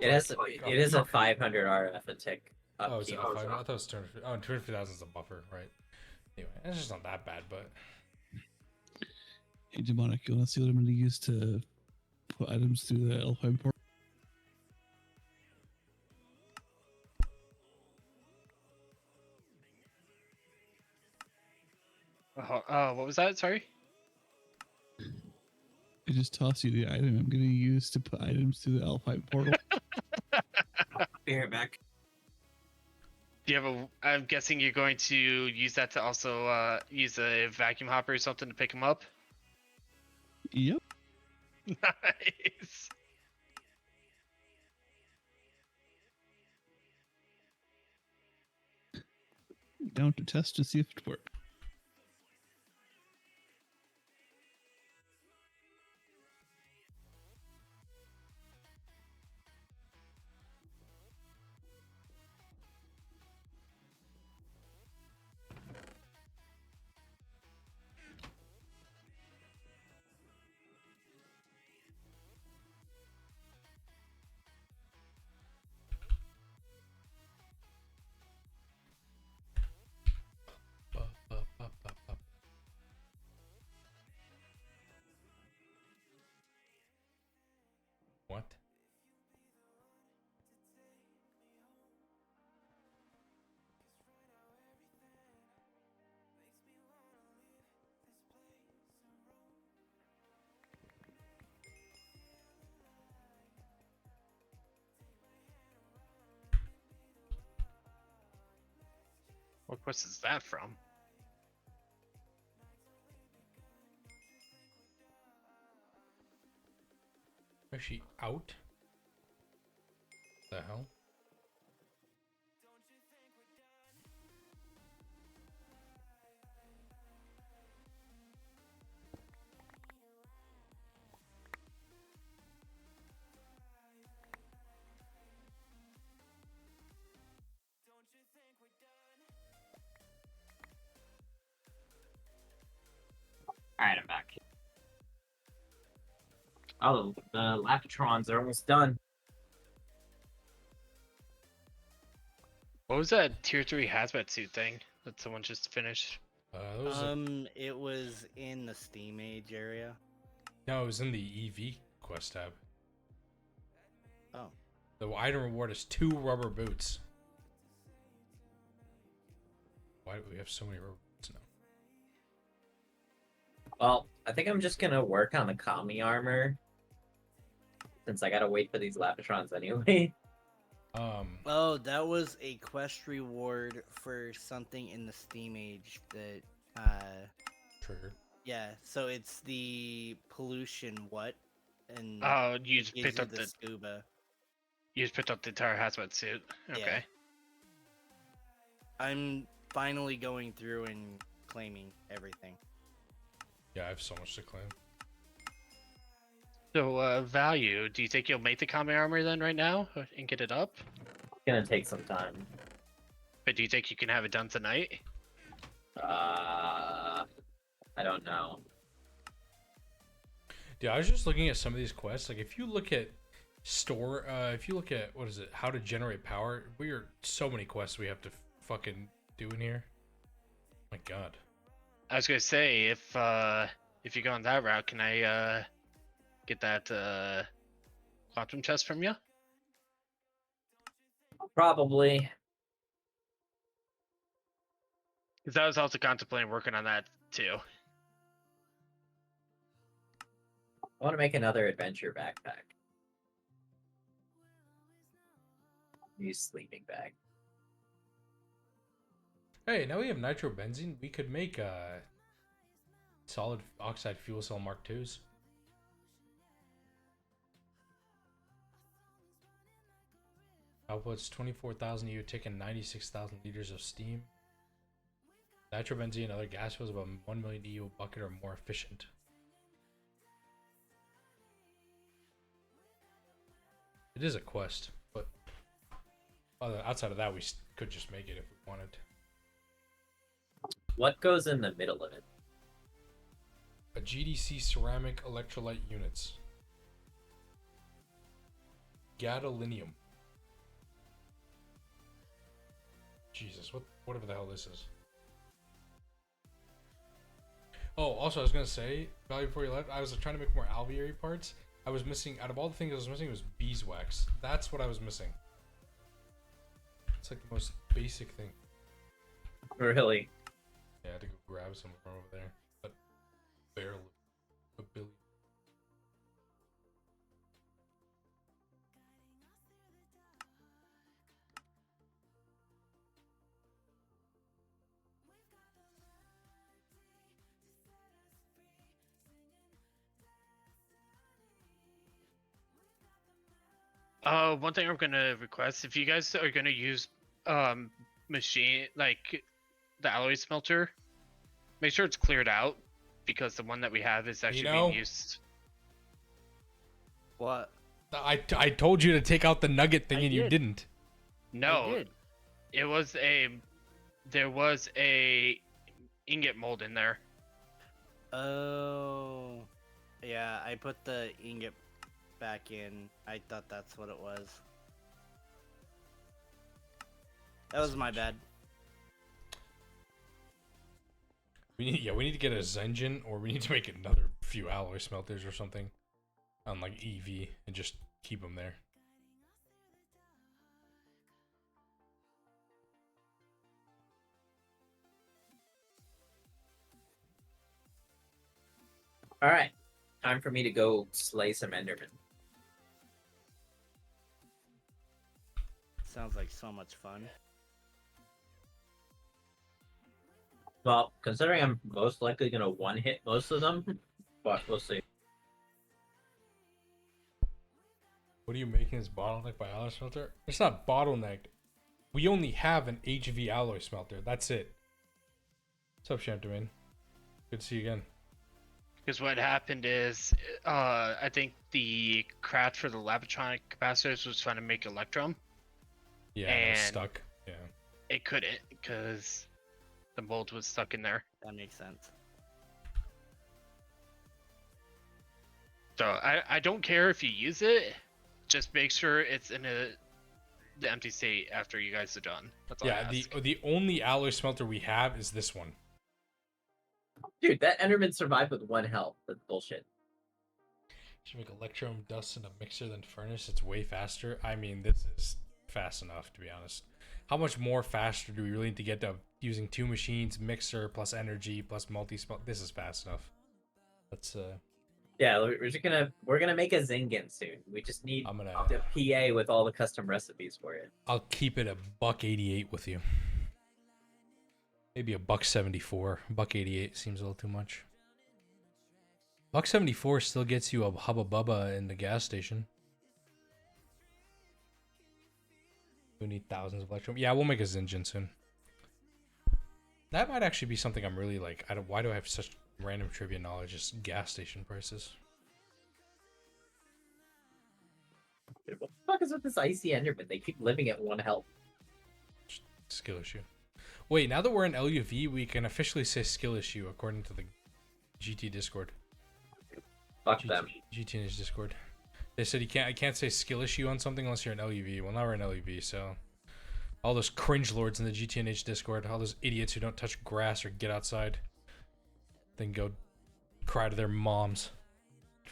It is a 500 RF a tick. Oh, is it 500? I thought it was 250. Oh, 250,000 is a buffer, right? Anyway, it's just not that bad, but. Hey, Demonic, you want to see what I'm going to use to put items through the Alpine port? What was that? Sorry. I just tossed you the item I'm going to use to put items through the Alpine portal. Be right back. Do you have a? I'm guessing you're going to use that to also use a vacuum hopper or something to pick them up. Yep. Nice. Down to test to see if it works. What? What quest is that from? Is she out? The hell? Alright, I'm back. Oh, the Lapatrons are almost done. What was that tier 3 hazmat suit thing that someone just finished? Those It was in the Steam Age area. no, it was in the EV quest tab. Oh. The item reward is 2 rubber boots. Why do we have so many rubber boots now? Well, I think I'm just gonna work on the Kami armor. Since I gotta wait for these Lapatrons anyway. Oh, that was a quest reward for something in the Steam Age that Triggered. yeah, so it's the pollution and Oh, you it just gives picked you up the the scuba. entire hazmat suit. Okay. Yeah. I'm finally going through and claiming everything. Yeah, I have so much to claim. So, value. Do you think you'll make the Kami armor then right now and get it up? It's gonna take some time. But do you think you can have it done tonight? I don't know. Dude, I was just looking at some of these quests. Like, if you look at if you look at what is it, how to generate power, we are so many quests we have to fucking do in here. My God. I was gonna say if you go on that route, can I get that quantum chest from you? Probably. Because I was also contemplating working on that too. I want to make another adventure backpack. Use sleeping bag. Hey, now we have nitrobenzene. We could make solid oxide fuel cell Mark IIs. Outputs 24,000 EU tick and 96,000 liters of steam. Nitrobenzene and other gas fuels about 1 million EU bucket are more efficient. It is a quest, but outside of that, we could just make it if we wanted. What goes in the middle of it? A GDC ceramic electrolyte units. Gadolinium. Jesus, whatever the hell this is. Oh, also I was gonna say, Value before you left, I was trying to make more alveoli parts. I was missing, out of all the things I was missing, was beeswax. That's what I was missing. It's like the most basic thing. Really? Yeah, I had to go grab some from over there, but barely. A billion. One thing I'm gonna request, if you guys are gonna use machine like the alloy smelter, make sure it's cleared out because the one that we have is actually being used. What? I told you to take out the nugget thing I and you did. didn't. I No, did. there was a ingot mold in there. Oh. Yeah, I put the ingot back in. I thought that's what it was. That was my bad. We need to get a Zengen, or we need to make another few alloy smelters or something on like EV and just keep them there. All right, time for me to go slay some Endermen. Sounds like so much fun. Well, considering I'm most likely gonna one-hit most of them, but we'll see. What are you making this bottleneck by alloy smelter? It's not bottlenecked. We only have an HV alloy smelter. That's it. What's up, Shamterman? Good to see you again. Because what happened is, I think the craft for the Labotronic capacitors was trying to make Electrum. Yeah, it was And- stuck. Yeah. It couldn't because the mold was stuck in there. That makes sense. So I don't care if you use it, just make sure it's in the empty state after you guys are done. That's all I Yeah, ask. the only alloy smelter we have is this one. Dude, that Enderman survived with 1 health. That's bullshit. Should make electrum dust in a mixer than furnace. It's way faster. I mean, this is fast enough, to be honest. How much more faster do we really need to get to using 2 machines, mixer plus energy plus multi-smelt? This is fast enough. Let's Yeah, we're gonna make a Zingen soon. We just need I'm gonna the PA with all the custom recipes for it. I'll keep it a $1.88 with you. Maybe a $1.74. $1.88 seems a little too much. $1.74 still gets you a Hubba Bubba in the gas station. We need thousands of electrum. Yeah, we'll make a Zinjin soon. That might actually be something I'm really like. Why do I have such random trivia knowledge? Just gas station prices. Dude, what the fuck is with this icy Enderman? They keep living at 1 health. Skill issue. Wait, now that we're in LUV, we can officially say skill issue according to the GT Discord. Fuck them. GTNH Discord. They said I can't say skill issue on something unless you're in LUV. Well, now we're in LUV, so all those cringe lords in the GTNH Discord, all those idiots who don't touch grass or get outside, then go cry to their moms.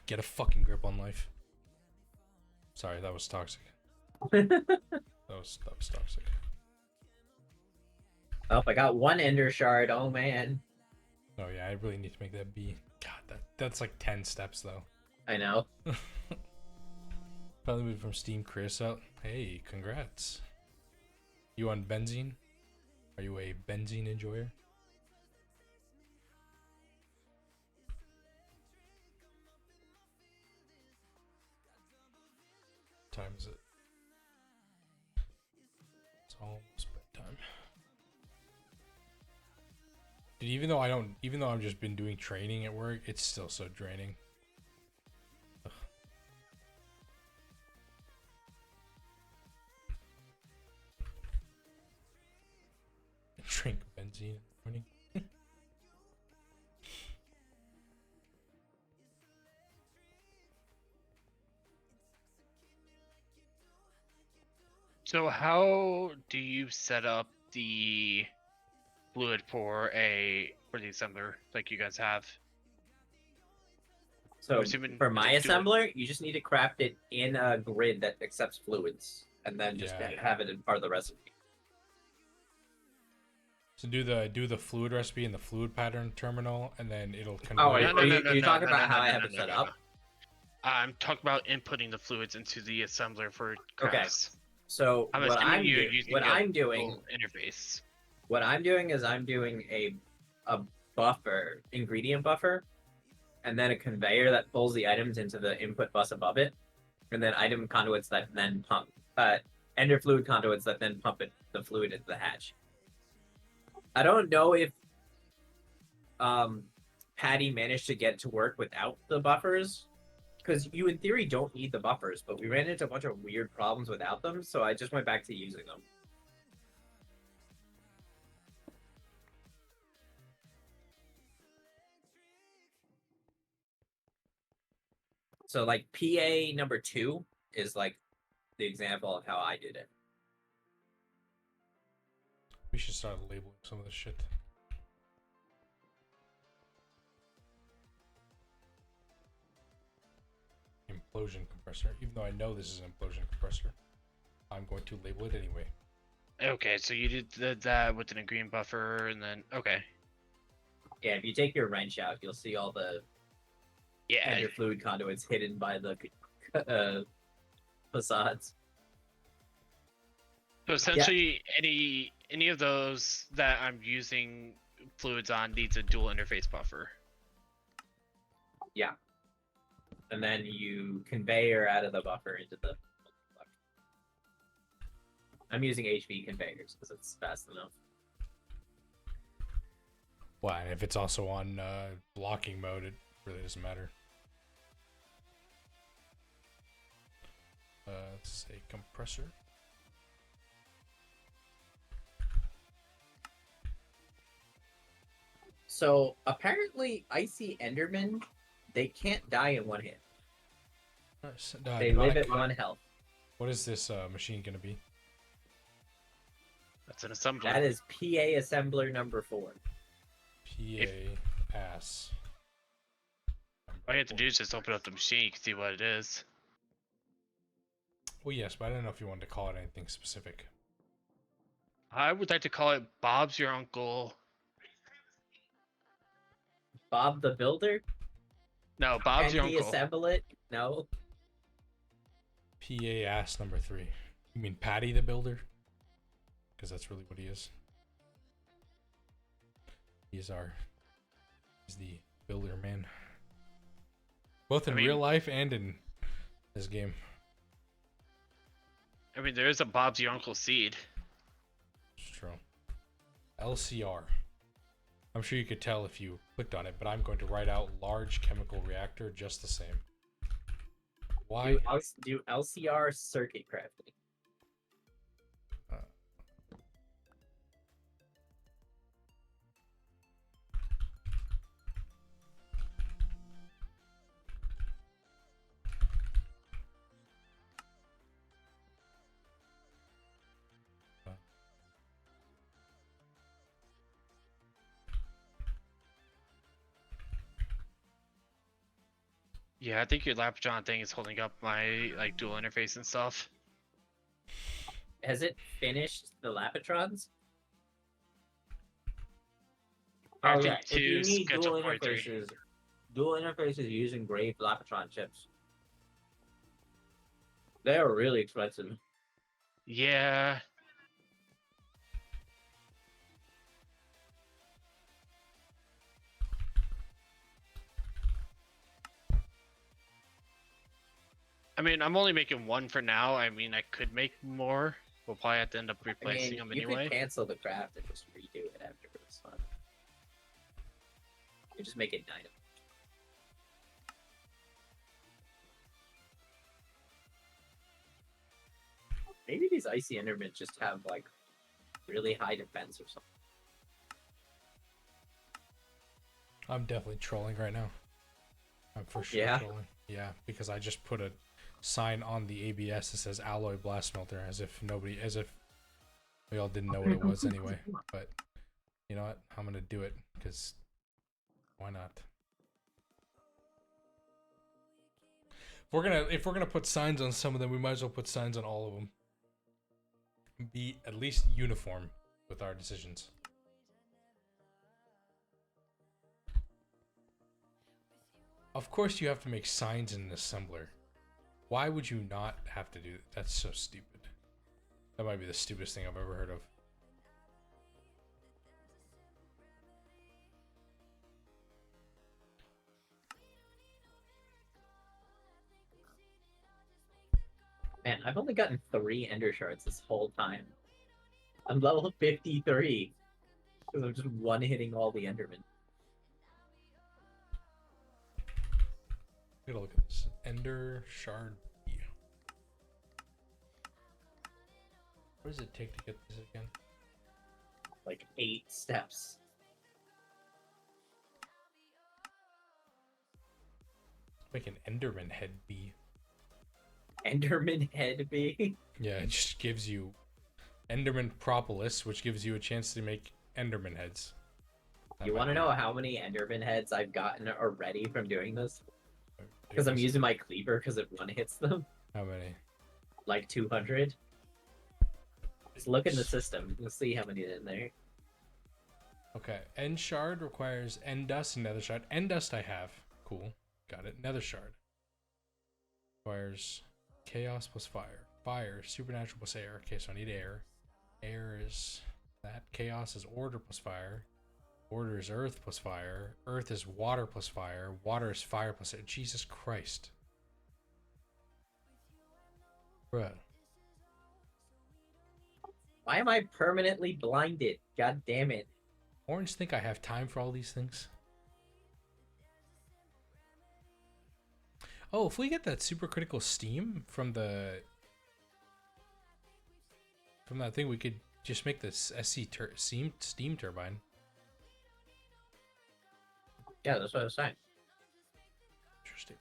Get a fucking grip on life. Sorry, that was toxic. that was toxic. Oh, I got 1 Ender Shard. Oh man. Oh yeah, I really need to make that be. God, that's like 10 steps though. I know. Finally moved from Steam Chris out. Hey, congrats. You on benzene? Are you a benzene enjoyer? What time is it? It's almost bedtime. Dude, even though I've just been doing training at work, it's still so draining. Ugh. Drink benzene in the morning. So how do you set up the fluid for the assembler like you guys have? So assuming for my it's dual- assembler, you just need to craft it in a grid that accepts fluids, and then just Yeah. have it in part of the recipe. So do the fluid recipe in the fluid pattern terminal, and then it'll convert. Oh, wait, No, no, are no, you, no, are you no, talking no, about no, how no, I no, have no, it no, set no, up? no. I'm talking about inputting the fluids into the assembler for crafts. So I'm what assuming I'm you're doing, using what a I'm doing, full interface. what I'm doing is I'm doing a buffer, ingredient buffer, and then a conveyor that pulls the items into the input bus above it, and then item conduits that then pump, ender fluid conduits that then pump the fluid into the hatch. I don't know if Patty managed to get to work without the buffers, because you in theory don't need the buffers, but we ran into a bunch of weird problems without them, so I just went back to using them. So like PA number 2 is like the example of how I did it. We should start labeling some of this shit. Implosion compressor. Even though I know this is an implosion compressor, I'm going to label it anyway. Okay, so you did that with an green buffer, and then okay. Yeah, if you take your wrench out, you'll see all the Yeah. ender fluid conduits hidden by the facades. So essentially, any of those that I'm using fluids on needs a dual interface buffer. Yeah. And then you conveyor out of the buffer into the. I'm using HV conveyors because it's fast enough. Well, and if it's also on blocking mode, it really doesn't matter. Let's say compressor. So apparently, icy Endermen, they can't die in one hit. They live at 1 health. What is this machine gonna be? That's an assembler. That is PA assembler number 4. PA ass. All you have to do is just open up the machine. You can see what it is. Well, yes, but I don't know if you wanted to call it anything specific. I would like to call it Bob's Your Uncle. Bob the Builder? No, Bob's Can Your he Uncle. assemble it? No. PA ass number 3. You mean Patty the Builder? Because that's really what he is. He's the builder man. Both in real life and in this game. I mean, there is a Bob's Your Uncle seed. It's true. LCR. I'm sure you could tell if you clicked on it, but I'm going to write out large chemical reactor just the same. Why? Do LCR circuit crafting. Yeah, I think your Laptron thing is holding up my like dual interface and stuff. Has it finished the Lapatrons? Oh yeah, if you need dual interfaces use engraved Lapatron chips. They're really expensive. Yeah. I mean, I'm only making one for now. I mean, I could make more. We'll probably have to end up replacing them anyway. You could cancel the craft and just redo it after. It's fun. You just make it 9. Maybe these icy Endermen just have like really high defense or something. I'm definitely trolling right now. I'm for sure trolling. Yeah, because I just put a sign on the ABS that says alloy blast melter as if we all didn't know what it was anyway. But you know what? I'm gonna do it because why not? If we're gonna put signs on some of them, we might as well put signs on all of them. Be at least uniform with our decisions. Of course you have to make signs in an assembler. Why would you not have to do that? That's so stupid. That might be the stupidest thing I've ever heard of. Man, I've only gotten 3 Ender Shards this whole time. I'm level 53 because I'm just one-hitting all the Endermen. I gotta look at this. Ender Shard B. What does it take to get this again? Like 8 steps. Make an Enderman head B. Enderman head B. Yeah, it just gives you Enderman propolis, which gives you a chance to make Enderman heads. That You might want to be- know how many Enderman heads I've gotten already from doing this? Dude, Because I'm this- using my cleaver because it one-hits them. How many? Like 200. Just look in the system. You'll see how many are in there. Okay, End Shard requires End Dust and Nether Shard. End Dust I have. Cool. Got it. Nether Shard requires Chaos plus Fire. Fire, Supernatural plus Air. Okay, so I need Air. Air is that. Chaos is Order plus Fire. Order is Earth plus Fire. Earth is Water plus Fire. Water is Fire plus Air. Jesus Christ. Bruh. Why am I permanently blinded? God damn it. Orange think I have time for all these things? Oh, if we get that supercritical steam from that thing, we could just make this steam turbine. Yeah, that's what I was saying. Interesting.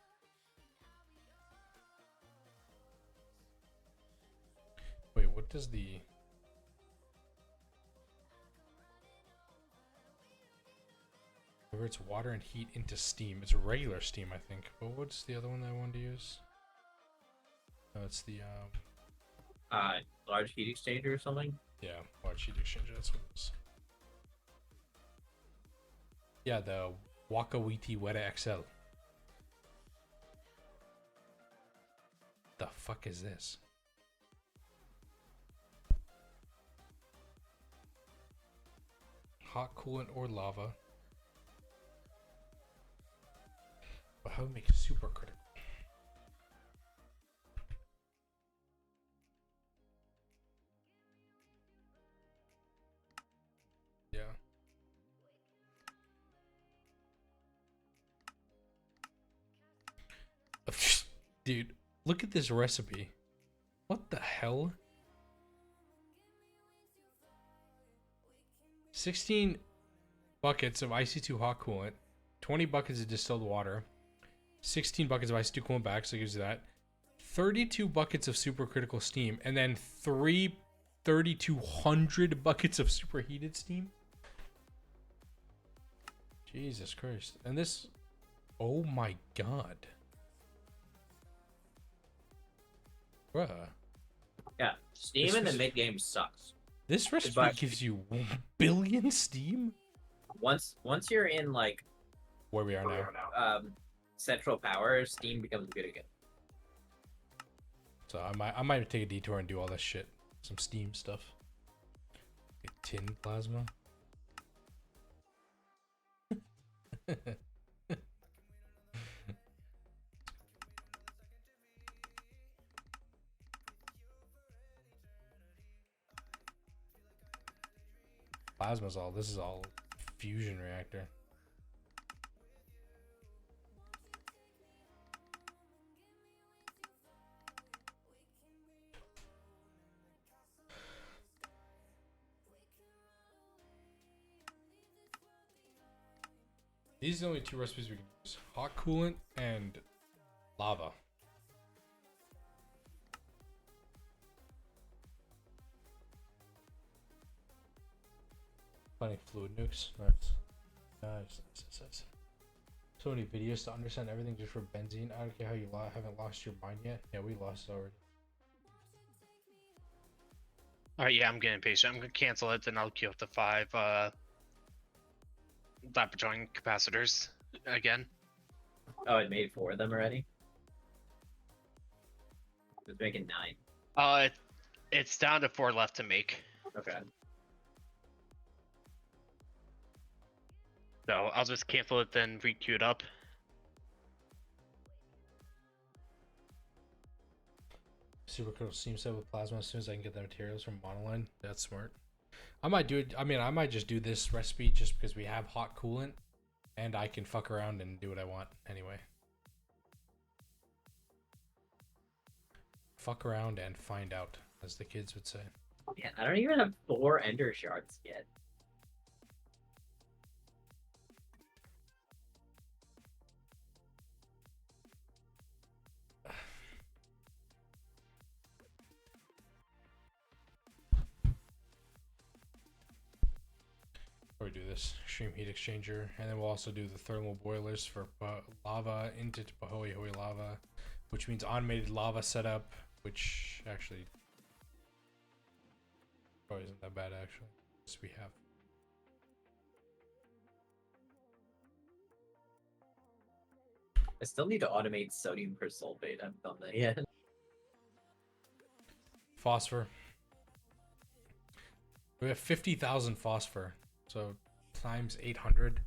Wait, what does the... Converts water and heat into steam. It's regular steam, I think. But what's the other one that I wanted to use? No, it's the Large heat exchanger or something? yeah, large heat exchanger. That's what it is. Yeah, the Wakawiti Weta XL. The fuck is this? Hot coolant or lava. But how do we make it super critical? Yeah. Dude, look at this recipe. What the hell? 16 buckets of IC2 hot coolant, 20 buckets of distilled water, 16 buckets of IC2 coolant back, so it gives you that. 32 buckets of supercritical steam, and then 3,200 buckets of superheated steam. Jesus Christ. And this... Oh my god. Bruh. Yeah, steam This in the was- mid-game sucks. This recipe But- gives you 1 billion steam? Once you're in, like, Where we are now. central power, steam becomes good again. So I might take a detour and do all that shit. Some steam stuff. Like tin plasma. Plasma's all. This is all fusion reactor. These are the only 2 recipes we can use. Hot coolant and lava. Finding fluid nukes. Nice. Nice. So many videos to understand everything just for benzene. I don't care how you haven't lost your mind yet. Yeah, we lost it already. Alright, yeah, I'm getting impatient. I'm gonna cancel it, then I'll queue up the 5 Lapatron capacitors again. Oh, it made 4 of them already? It's making 9. It's down to 4 left to make. Okay. So I'll just cancel it, then re-queue it up. supercritical steam set with plasma as soon as I can get the materials from monoline. That's smart. I might do it. I mean, I might just do this recipe just because we have hot coolant, and I can fuck around and do what I want anyway. Fuck around and find out, as the kids would say. Yeah, I don't even have 4 ender shards yet. Or we do this extreme heat exchanger, and then we'll also do the thermal boilers for lava into Pahoe Hoi lava, which means automated lava setup, which actually probably isn't that bad actually. Yes, we have. I still need to automate sodium persulfate. I haven't done that yet. Phosphor. We have 50,000 phosphor. So times 800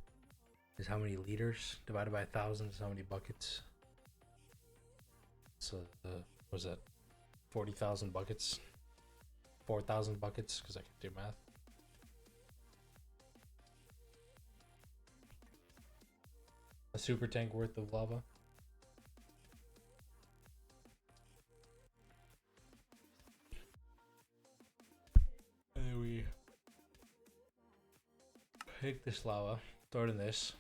is how many liters, divided by 1,000 is how many buckets. So what was that? 40,000 buckets. 4,000 buckets, because I can do math. A super tank worth of lava. And then we take this lava, throw it in this.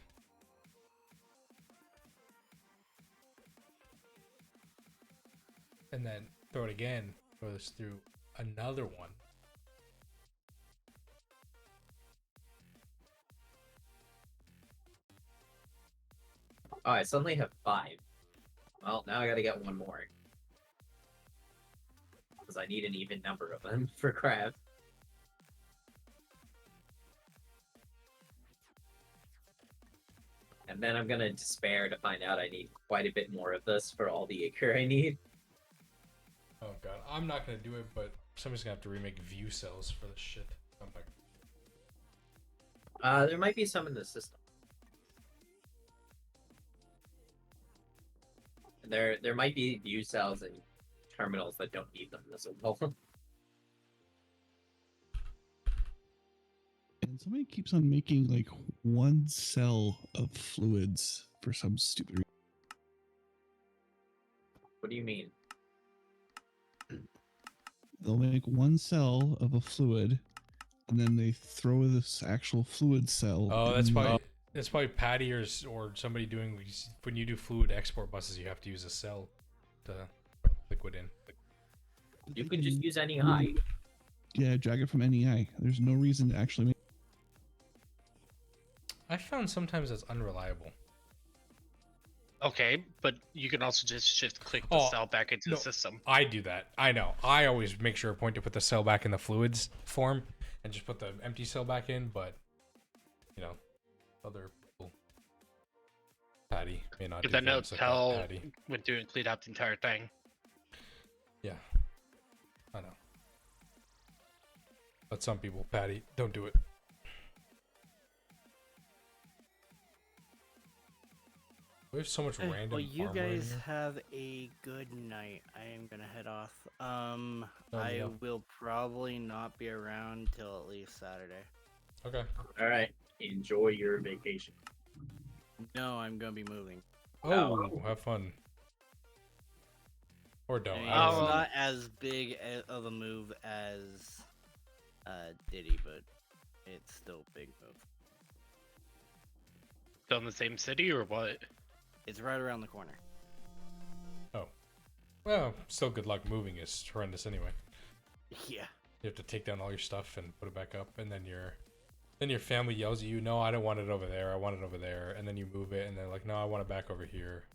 And then throw it again, throw this through another one. Oh, I suddenly have 5. Well, now I gotta get 1 more. Because I need an even number of them for craft. And then I'm gonna despair to find out I need quite a bit more of this for all the acre I need. Oh god, I'm not gonna do it, but somebody's gonna have to remake view cells for this shit. I'm like, There might be some in the system. There might be view cells and terminals that don't need them as well. And somebody keeps on making like 1 cell of fluids for some stupid reason. What do you mean? They'll make 1 cell of a fluid, and then they throw this actual fluid cell. oh, in that's the- probably Patty or somebody doing, when you do fluid export buses, you have to use a cell to liquid in. You can just use any eye. Yeah, drag it from NEI. There's no reason to actually make. I found sometimes that's unreliable. Okay, but you can also just shift click the Oh, cell back into no. the system. I do that. I know. I always make sure a point to put the cell back in the fluids form and just put the empty cell back in, but you know, other people, Patty may not do But then it'll things like that, tell Patty. when to clean out the entire thing. Yeah, I know. But some people, Patty, don't do it. We have so much random. Well, you armor in guys here. have a good night. I am gonna head off. I yeah. will probably not be around till at least Saturday. Okay. Alright. Enjoy your vacation. No, I'm gonna be moving. Oh, have fun. Or don't. I mean, I don't it's know. not as big of a move as Diddy, but it's still a big move. Still in the same city or what? It's right around the corner. Well, still good luck moving is horrendous anyway. Yeah. You have to take down all your stuff and put it back up, and then your family yells at you, "No, I don't want it over there. I want it over there." And then you move it, and they're like, "No, I want it back over here."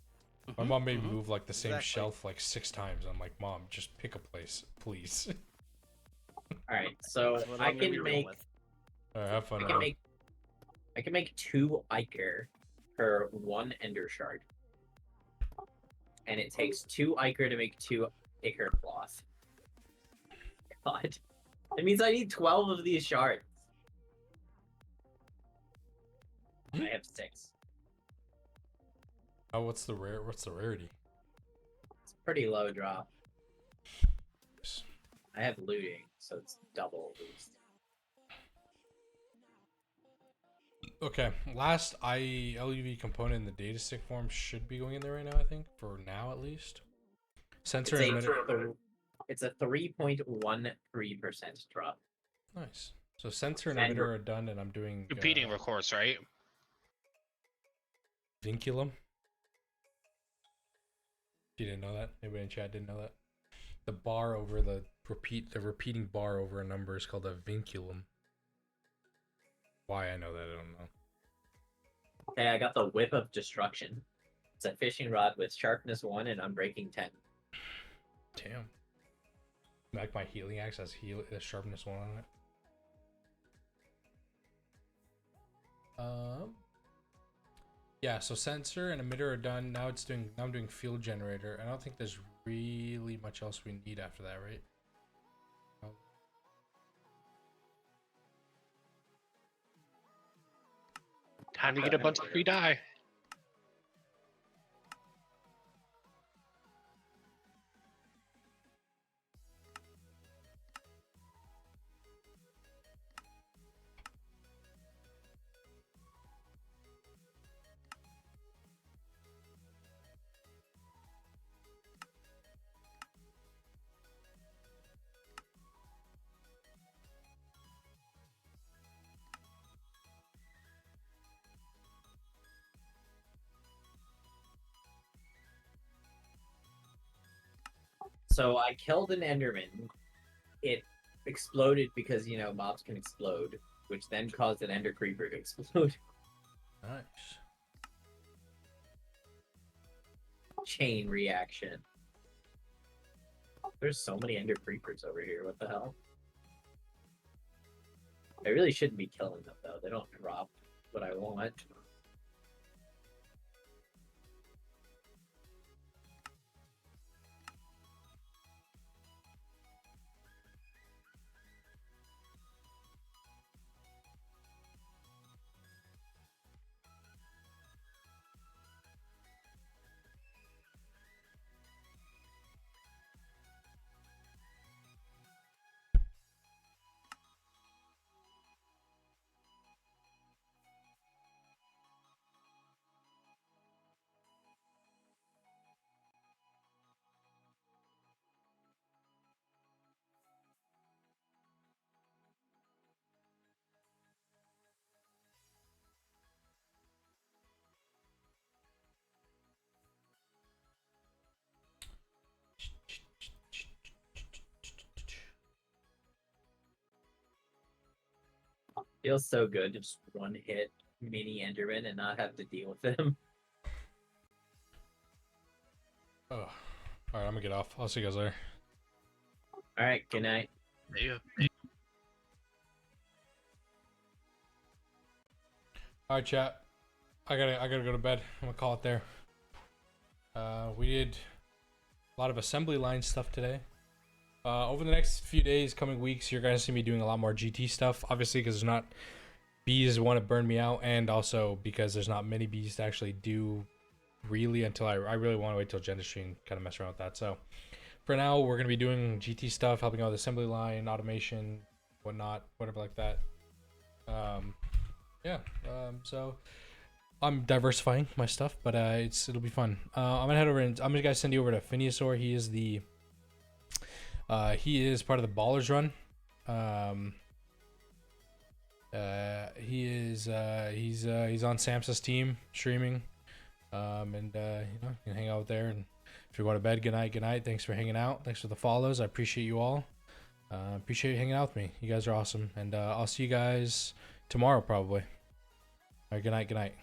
My mom made me move like the same Exactly. shelf like 6 times. I'm like, "Mom, just pick a place, please." Alright, so That's what I I'm gonna be can rolling make with. All right, have fun. I can make 2 Iker per 1 Ender Shard. And it takes 2 Iker to make 2 Iker cloth. God. It means I need 12 of these shards. I have 6. Oh, what's the rarity? It's pretty low drop. Nice. I have looting, so it's double at least. Okay, last LUV component in the data stick form should be going in there right now, I think, for now at least. Sensor It's and emitter. it's a 3.13% drop. Nice. So sensor and And emitter are done, and I'm doing Repeating, of course, right? vinculum. You didn't know that? Anybody in chat didn't know that? The bar over the repeating bar over a number is called a vinculum. Why I know that, I don't know. Okay, I got the Whip of Destruction. It's a fishing rod with sharpness 1 and unbreaking 10. Damn. Like my healing axe has sharpness 1 on it. Yeah, so sensor and emitter are done. Now I'm doing field generator. I don't think there's really much else we need after that, right? Time to get a bunch of free dye. So I killed an Enderman. It exploded because, mobs can explode, which then caused an Ender Creeper to explode. Nice. Chain reaction. There's so many Ender Creepers over here. What the hell? I really shouldn't be killing them, though. They don't drop what I want. Feels so good to just one hit mini Enderman and not have to deal with him. Oh. Alright, I'm gonna get off. I'll see you guys later. Alright, good night. Yeah. Alright, chat. I gotta go to bed. I'm gonna call it there. We did a lot of assembly line stuff today. Over the next few days, coming weeks, you're gonna see me doing a lot more GT stuff. Obviously, because there's not bees want to burn me out, and also because there's not many bees to actually do really until I really want to wait till Gendistry and kind of mess around with that. So for now, we're gonna be doing GT stuff, helping out with assembly line, automation, whatnot, whatever like that. So I'm diversifying my stuff, but it'll be fun. I'm gonna head over and I'm gonna send you over to Phineasaur. He is part of the Ballers Run. He's on Samsa's team streaming. You can hang out there, and if you're going to bed, good night. Thanks for hanging out. Thanks for the follows. I appreciate you all. Appreciate you hanging out with me. You guys are awesome, and I'll see you guys tomorrow probably. All right, good night.